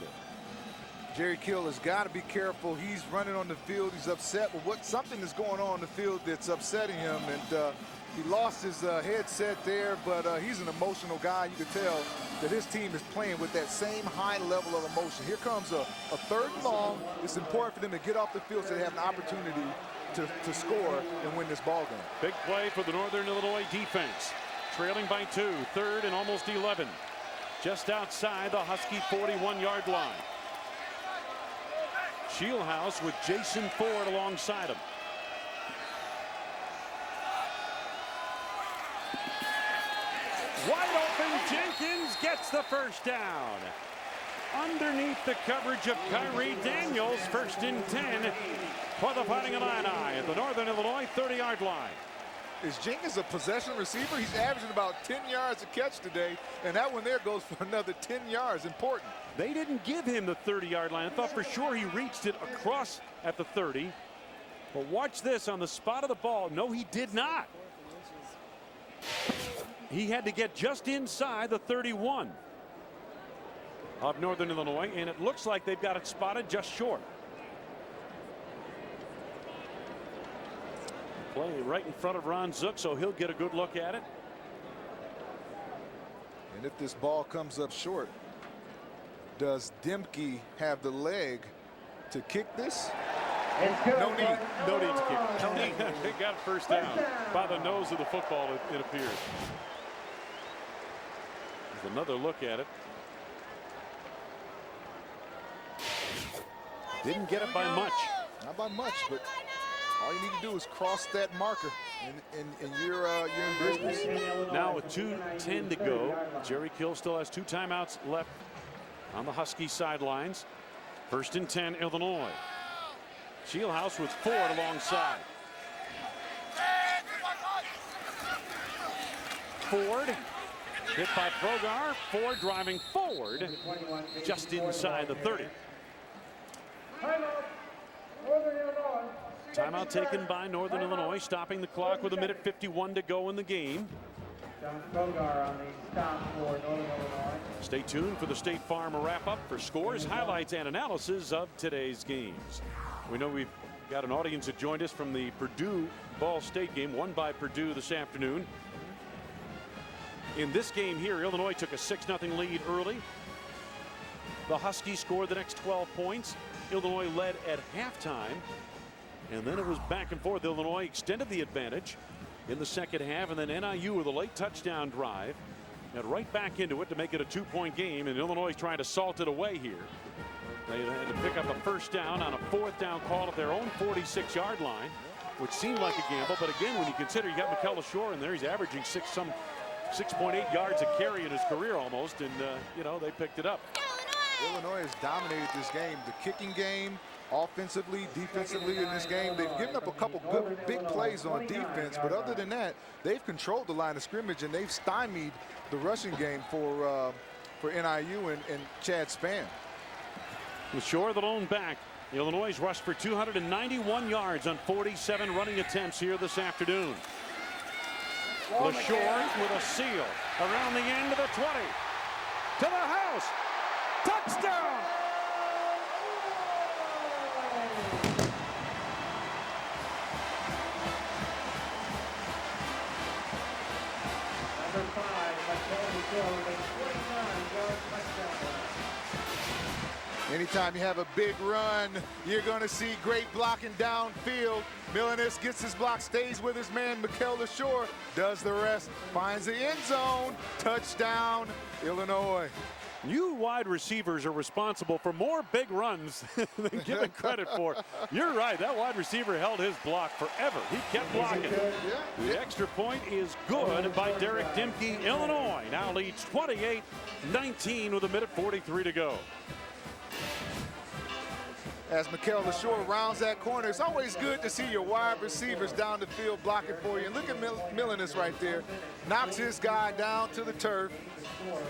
Jerry Kill has got to be careful. He's running on the field. He's upset with something is going on in the field that's upsetting him. And he lost his headset there, but he's an emotional guy. You can tell that his team is playing with that same high level of emotion. Here comes a 3rd and long. It's important for them to get off the field so they have an opportunity to score and win this ball game. Big play for the Northern Illinois defense. Trailing by 2, 3rd and almost 11. Just outside the Husky 41-yard line. Shieldhouse with Jason Ford alongside him. Wide open, Jenkins gets the first down. Underneath the coverage of Kyrie Daniels, 1st and 10 for the Fighting Illini at the Northern Illinois 30-yard line. Is Jenkins a possession receiver? He's averaging about 10 yards a catch today, and that one there goes for another 10 yards. Important. They didn't give him the 30-yard line. I thought for sure he reached it across at the 30. But watch this on the spot of the ball. No, he did not. He had to get just inside the 31 of Northern Illinois, and it looks like they've got it spotted just short. Play right in front of Ron Zook, so he'll get a good look at it. And if this ball comes up short, does Demke have the leg to kick this? No need. No need to kick it. No need. They got first down by the nose of the football, it appears. There's another look at it. Didn't get it by much. Not by much, but all you need to do is cross that marker, and you're in business. Now with 2:10 to go, Jerry Kill still has 2 timeouts left on the Husky sidelines. 1st and 10, Illinois. Shieldhouse with Ford alongside. Ford hit by Progar. Ford driving forward just inside the 30. Timeout taken by Northern Illinois, stopping the clock with 1:51 to go in the game. Stay tuned for the State Farm wrap-up for scores, highlights, and analysis of today's games. We know we've got an audience that joined us from the Purdue Ball State game, won by Purdue this afternoon. In this game here, Illinois took a 6-0 lead early. The Huskies scored the next 12 points. Illinois led at halftime, and then it was back and forth. Illinois extended the advantage in the second half, and then NIU with a late touchdown drive get right back into it to make it a 2-point game, and Illinois is trying to salt it away here. They had to pick up a first down on a 4th down call at their own 46-yard line, which seemed like a gamble. But again, when you consider you got Mikel LaShore in there, he's averaging 6.8 yards a carry in his career almost, and you know, they picked it up. Illinois has dominated this game. The kicking game, offensively, defensively in this game. They've given up a couple good big plays on defense, but other than that, they've controlled the line of scrimmage and they've stymied the rushing game for NIU and Chad Spann. LaShore, the lone back. Illinois rushed for 291 yards on 47 running attempts here this afternoon. LaShore with a seal around the end of the 20. To the house. Touchdown! Number 5, Mikel with a 49-yard touchdown. Anytime you have a big run, you're going to see great blocking downfield. Milanis gets his block, stays with his man, Mikel LaShore, does the rest, finds the end zone. Touchdown, Illinois. You wide receivers are responsible for more big runs than given credit for. You're right. That wide receiver held his block forever. He kept blocking. The extra point is good by Derek Dimke. Illinois now leads 28-19 with 1:43 to go. As Mikel LaShore rounds that corner, it's always good to see your wide receivers down the field blocking for you. And look at Milanis right there. Knocks his guy down to the turf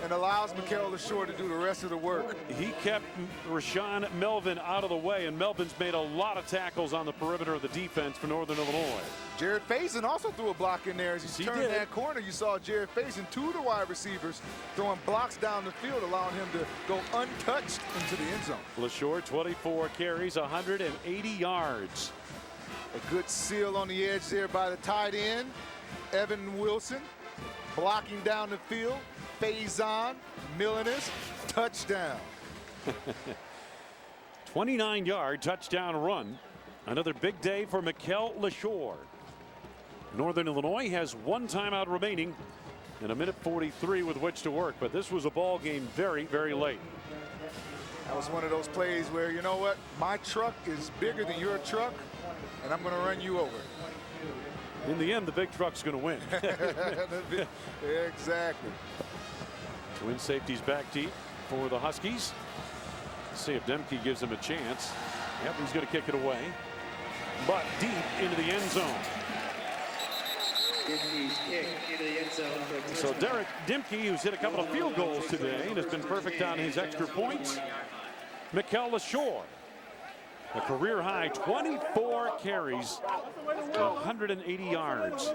and allows Mikel LaShore to do the rest of the work. He kept Rashawn Melvin out of the way, and Melvin's made a lot of tackles on the perimeter of the defense for Northern Illinois. Jared Faison also threw a block in there. As he turned that corner, you saw Jared Faison, 2 of the wide receivers, throwing blocks down the field, allowing him to go untouched into the end zone. LaShore, 24 carries, 180 yards. A good seal on the edge there by the tight end, Evan Wilson, blocking down the field. Faison, Milanis, touchdown. 29-yard touchdown run. Another big day for Mikel LaShore. Northern Illinois has 1 timeout remaining and 1:43 with which to work, but this was a ball game very, very late. That was one of those plays where, you know what, my truck is bigger than your truck, and I'm going to run you over. In the end, the big truck's going to win. Exactly. Twin safeties back deep for the Huskies. Let's see if Demke gives him a chance. Yep, he's going to kick it away, but deep into the end zone. So Derek Dimke, who's hit a couple of field goals today and has been perfect on his extra points. Mikel LaShore, a career high 24 carries, 180 yards.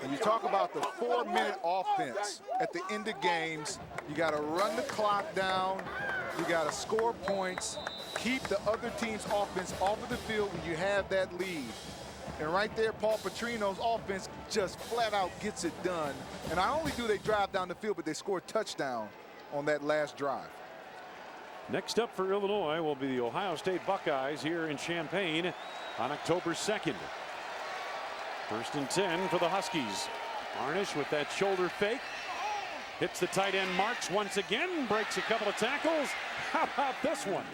When you talk about the 4-minute offense at the end of games, you got to run the clock down, you got to score points, keep the other team's offense off of the field when you have that lead. And right there, Paul Petrino's offense just flat out gets it done. And not only do they drive down the field, but they score a touchdown on that last drive. Next up for Illinois will be the Ohio State Buckeyes here in Champaign on October 2nd. 1st and 10 for the Huskies. Harnish with that shoulder fake. Hits the tight end Marks once again. Breaks a couple of tackles. How about this one?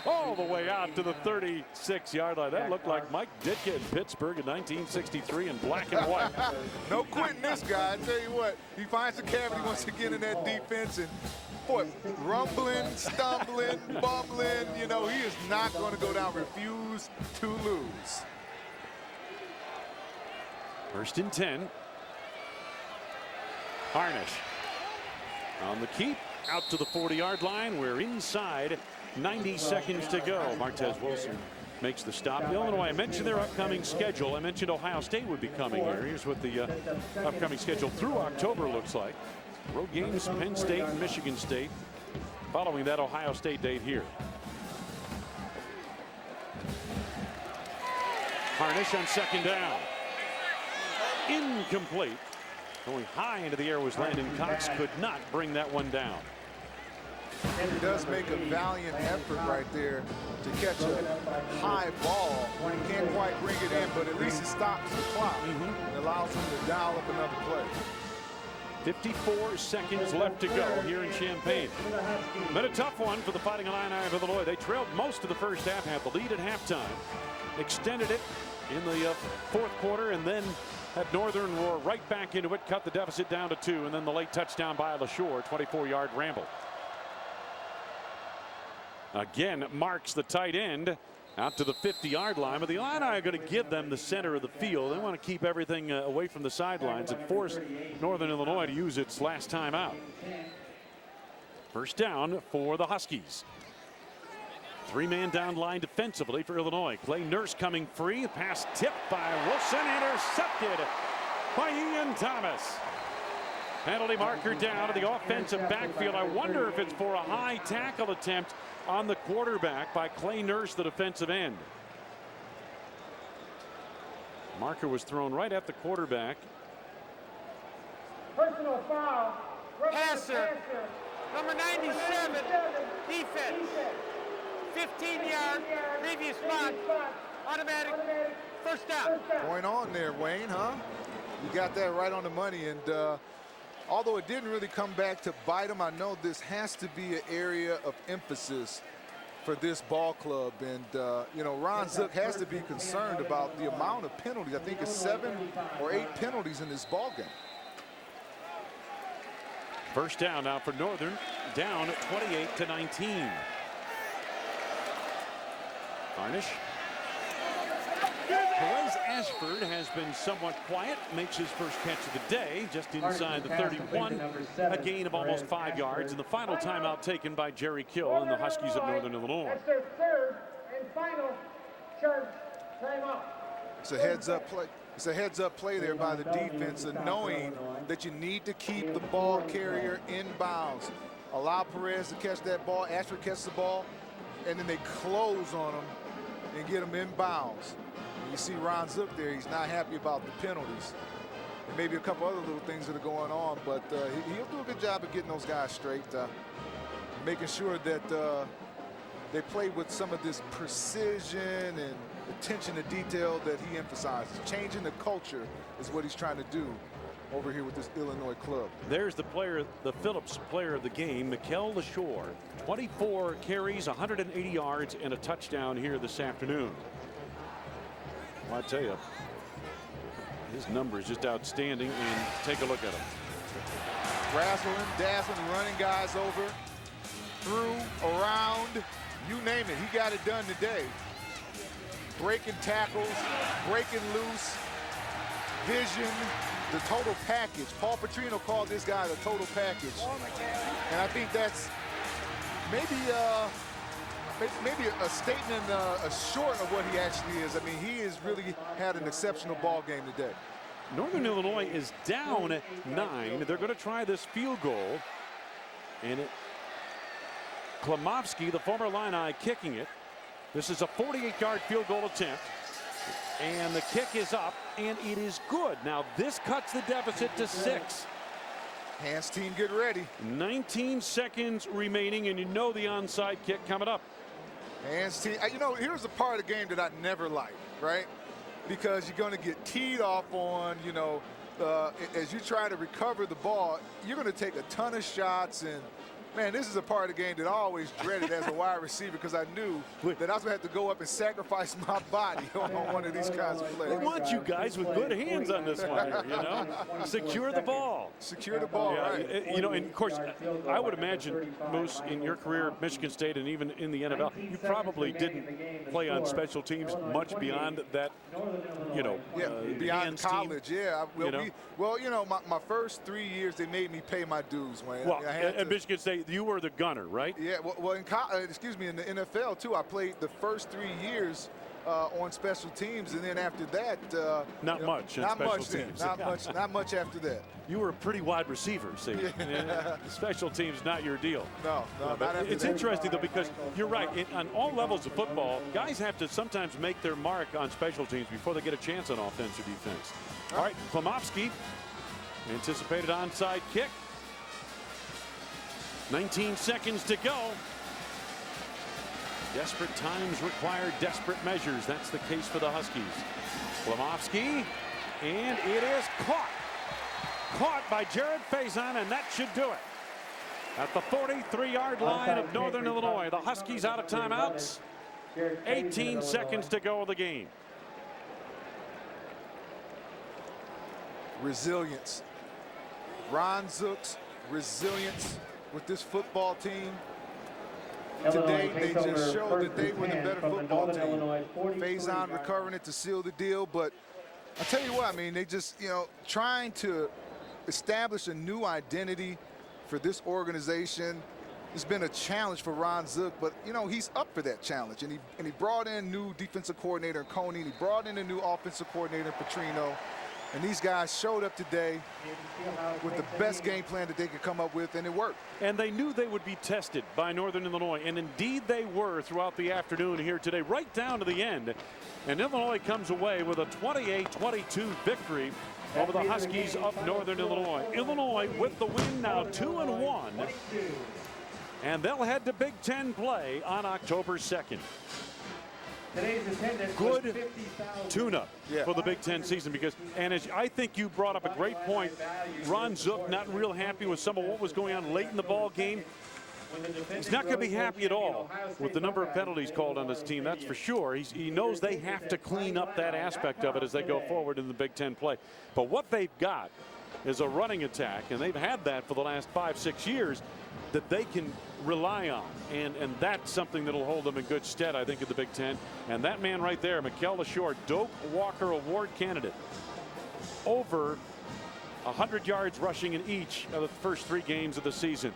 All the way out to the 36-yard line. That looked like Mike Ditka in Pittsburgh in 1963 in black and white. No quitting this guy. I tell you what, he finds the cavity once again in that defense. And boy, rumbling, stumbling, bumbling. You know, he is not going to go down. Refuse to lose. 1st and 10. Harnish on the keep, out to the 40-yard line. We're inside 90 seconds to go. Martez Wilson makes the stop. Illinois, I mentioned their upcoming schedule. I mentioned Ohio State would be coming here. Here's what the upcoming schedule through October looks like. Road games, Penn State and Michigan State. Following that Ohio State date here. Harnish on 2nd down. Incomplete. Going high into the air was Landon Cox. Could not bring that one down. He does make a valiant effort right there to catch a high ball. He can't quite bring it in, but at least it stops the clock and allows him to dial up another play. 54 seconds left to go here in Champaign. Been a tough one for the Fighting Illini of Illinois. They trailed most of the first half, had the lead at halftime, extended it in the fourth quarter, and then had Northern roar right back into it, cut the deficit down to 2, and then the late touchdown by LaShore, 24-yard ramble. Again, Marks, the tight end, out to the 50-yard line, but the Illini are going to give them the center of the field. They want to keep everything away from the sidelines and force Northern Illinois to use its last time out. First down for the Huskies. 3-man down line defensively for Illinois. Clay Nurse coming free. Pass tipped by Wilson, intercepted by Ian Thomas. Penalty marker down to the offensive backfield. I wonder if it's for a high tackle attempt on the quarterback by Clay Nurse, the defensive end. Marker was thrown right at the quarterback. Personal foul. Passer. Number 97. Defense. 15-yard. Previous spot. Automatic. First down. Going on there, Wayne, huh? You got that right on the money. And although it didn't really come back to bite him, I know this has to be an area of emphasis for this ball club. And, you know, Ron Zook has to be concerned about the amount of penalties. I think it's 7 or 8 penalties in this ball game. First down now for Northern, down 28-19. Harnish. Perez Ashford has been somewhat quiet, makes his first catch of the day just inside the 31, a gain of almost 5 yards, and the final timeout taken by Jerry Kill and the Huskies of Northern Illinois. That's their third and final charge timeout. It's a heads-up play. It's a heads-up play there by the defense, and knowing that you need to keep the ball carrier in bounds. Allow Perez to catch that ball. Ashford catches the ball, and then they close on him and get him in bounds. You see Ron Zook there, he's not happy about the penalties. And maybe a couple other little things that are going on, but he'll do a good job of getting those guys straight, making sure that they play with some of this precision and attention to detail that he emphasizes. Changing the culture is what he's trying to do over here with this Illinois club. There's the player, the Phillips player of the game, Mikel LaShore. 24 carries, 180 yards, and a touchdown here this afternoon. Well, I tell you, his number is just outstanding, and take a look at him. Razzling, dazzling, running guys over, through, around, you name it. He got it done today. Breaking tackles, breaking loose, vision, the total package. Paul Petrino called this guy the total package. And I think that's maybe a statement short of what he actually is. I mean, he has really had an exceptional ball game today. Northern Illinois is down 9. They're going to try this field goal. And Klimovsky, the former Illini, kicking it. This is a 48-yard field goal attempt. And the kick is up, and it is good. Now, this cuts the deficit to 6. Hands team, get ready. 19 seconds remaining, and you know the onside kick coming up. Hands team. You know, here's the part of the game that I never like, right? Because you're going to get teed off on, you know, as you try to recover the ball, you're going to take a ton of shots. And, man, this is a part of the game that I always dreaded as a wide receiver, because I knew that I was going to have to go up and sacrifice my body on one of these kinds of plays. They want you guys with good hands on this one here, you know? Secure the ball. Secure the ball, right. You know, and, of course, I would imagine, Moose, in your career at Michigan State and even in the NFL, you probably didn't play on special teams much beyond that, you know, beyond college, team, yeah. Well, you know, my first 3 years, they made me pay my dues, Wayne. Well, at Michigan State, you were the gunner, right? Yeah, well in the NFL, too, I played the first 3 years on special teams, and then after that, not much after that. You were a pretty wide receiver, see. Yeah. Special teams, not your deal. No, not after that. It's interesting, though, because you're right. On all levels of football, guys have to sometimes make their mark on special teams before they get a chance on offense or defense. All right, Klimovsky, anticipated onside kick. 19 seconds to go. Desperate times require desperate measures. That's the case for the Huskies. Klimovsky, and it is caught. caught by Jared Faison, and that should do it. At the 43-yard line of Northern Illinois, the Huskies out of timeouts. 18 seconds to go of the game. Resilience. Ron Zook's resilience with this football team. Today, they just showed that they were the better football team. Faison recovering it to seal the deal, but I tell you what, I mean, they just, trying to establish a new identity for this organization. It's been a challenge for Ron Zook, but he's up for that challenge. And he brought in new defensive coordinator in Coney, and he brought in a new offensive coordinator in Petrino. And these guys showed up today with the best game plan that they could come up with, and it worked. And they knew they would be tested by Northern Illinois, and indeed they were throughout the afternoon here today, right down to the end. And Illinois comes away with a 28-22 victory over the Huskies of Northern Illinois. Illinois with the win, now 2-1. And they'll head to Big Ten play on October 2nd. Good tune-up for the Big Ten season, because, and as I think you brought up a great point, Ron Zook not real happy with some of what was going on late in the ball game. He's not going to be happy at all with the number of penalties called on this team, that's for sure. He knows they have to clean up that aspect of it as they go forward in the Big Ten play. But what they've got is a running attack, and they've had that for the last 5-6 years, that they can rely on, and that's something that'll hold them in good stead, I think, in the Big Ten. And that man right there, Mikel LaShore, Doak Walker Award candidate, over 100 yards rushing in each of the first 3 games of the season.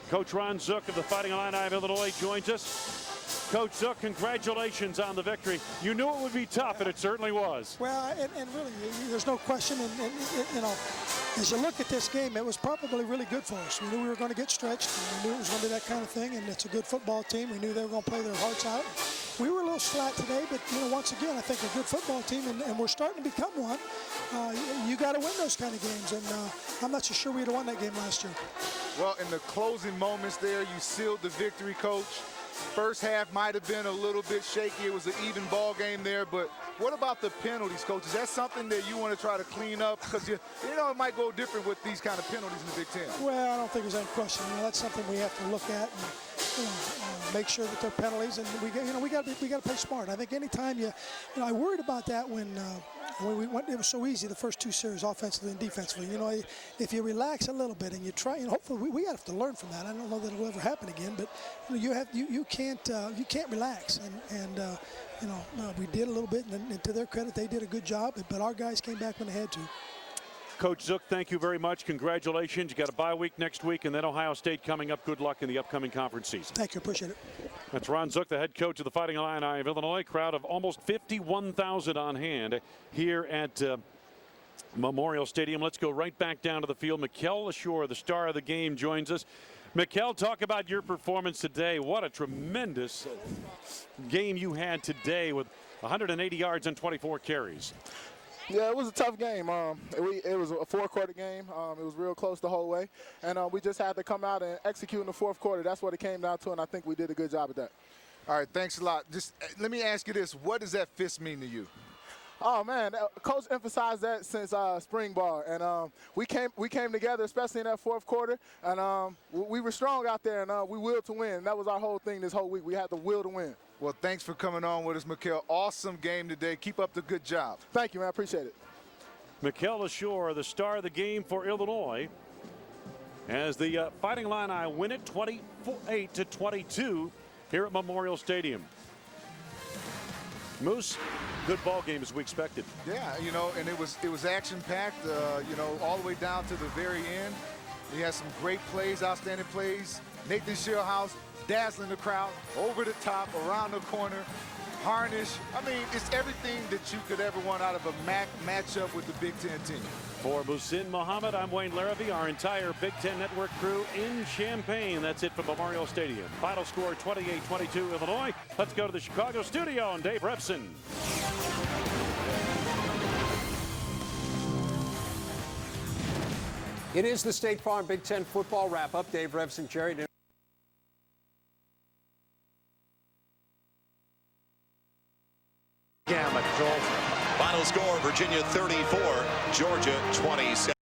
Coach Ron Zook of the Fighting Illini of Illinois joins us. Coach Zook, congratulations on the victory. You knew it would be tough, and it certainly was. Well, and really, there's no question. And as you look at this game, it was probably really good for us. We knew we were going to get stretched. And we knew it was going to be that kind of thing, and it's a good football team. We knew they were going to play their hearts out. We were a little slack today, but once again, I think a good football team, and we're starting to become one. You got to win those kind of games, and I'm not so sure we'd have won that game last year. Well, in the closing moments there, you sealed the victory, Coach. First half might have been a little bit shaky. It was an even ball game there, but what about the penalties, Coach? Is that something that you want to try to clean up? Because it might go different with these kind of penalties in the Big Ten. Well, I don't think there's any question. That's something we have to look at and make sure that they're penalties, and we got to play smart. I think anytime I worried about that when we went, it was so easy the first 2 series, offensively and defensively. If you relax a little bit and you try, hopefully we have to learn from that. I don't know that it'll ever happen again, but you can't relax, and we did a little bit, and to their credit, they did a good job, but our guys came back when they had to. Coach Zook, thank you very much. Congratulations. You got a bye week next week, and then Ohio State coming up. Good luck in the upcoming conference season. Thank you. Appreciate it. That's Ron Zook, the head coach of the Fighting Illini of Illinois. Crowd of almost 51,000 on hand here at Memorial Stadium. Let's go right back down to the field. Mikel LaShore, the star of the game, joins us. Mikel, talk about your performance today. What a tremendous game you had today with 180 yards and 24 carries. Yeah, it was a tough game. It was a 4-quarter game. It was real close the whole way. And we just had to come out and execute in the 4th quarter. That's what it came down to, and I think we did a good job at that. All right, thanks a lot. Just let me ask you this. What does that fist mean to you? Oh, man, Coach emphasized that since spring ball. And we came together, especially in that 4th quarter. And we were strong out there, and we willed to win. That was our whole thing this whole week. We had the will to win. Well, thanks for coming on with us, Mikel. Awesome game today. Keep up the good job. Thank you, man. I appreciate it. Mikel LaShore, the star of the game for Illinois, as the Fighting Illini win it 28-22 here at Memorial Stadium. Moose, good ball game as we expected. Yeah, and it was action-packed, all the way down to the very end. He had some great plays, outstanding plays. Nathan Shieldhouse dazzling the crowd, over the top, around the corner, harnish. I mean, it's everything that you could ever want out of a matchup with the Big Ten team. For Muhsin Muhammad, I'm Wayne Larrabee, our entire Big Ten Network crew in Champaign. That's it from Memorial Stadium. Final score 28-22 Illinois. Let's go to the Chicago studio and Dave Revson. It is the State Farm Big Ten football wrap-up. Dave Revson, Jerry. Final score, Virginia 34, Georgia 27.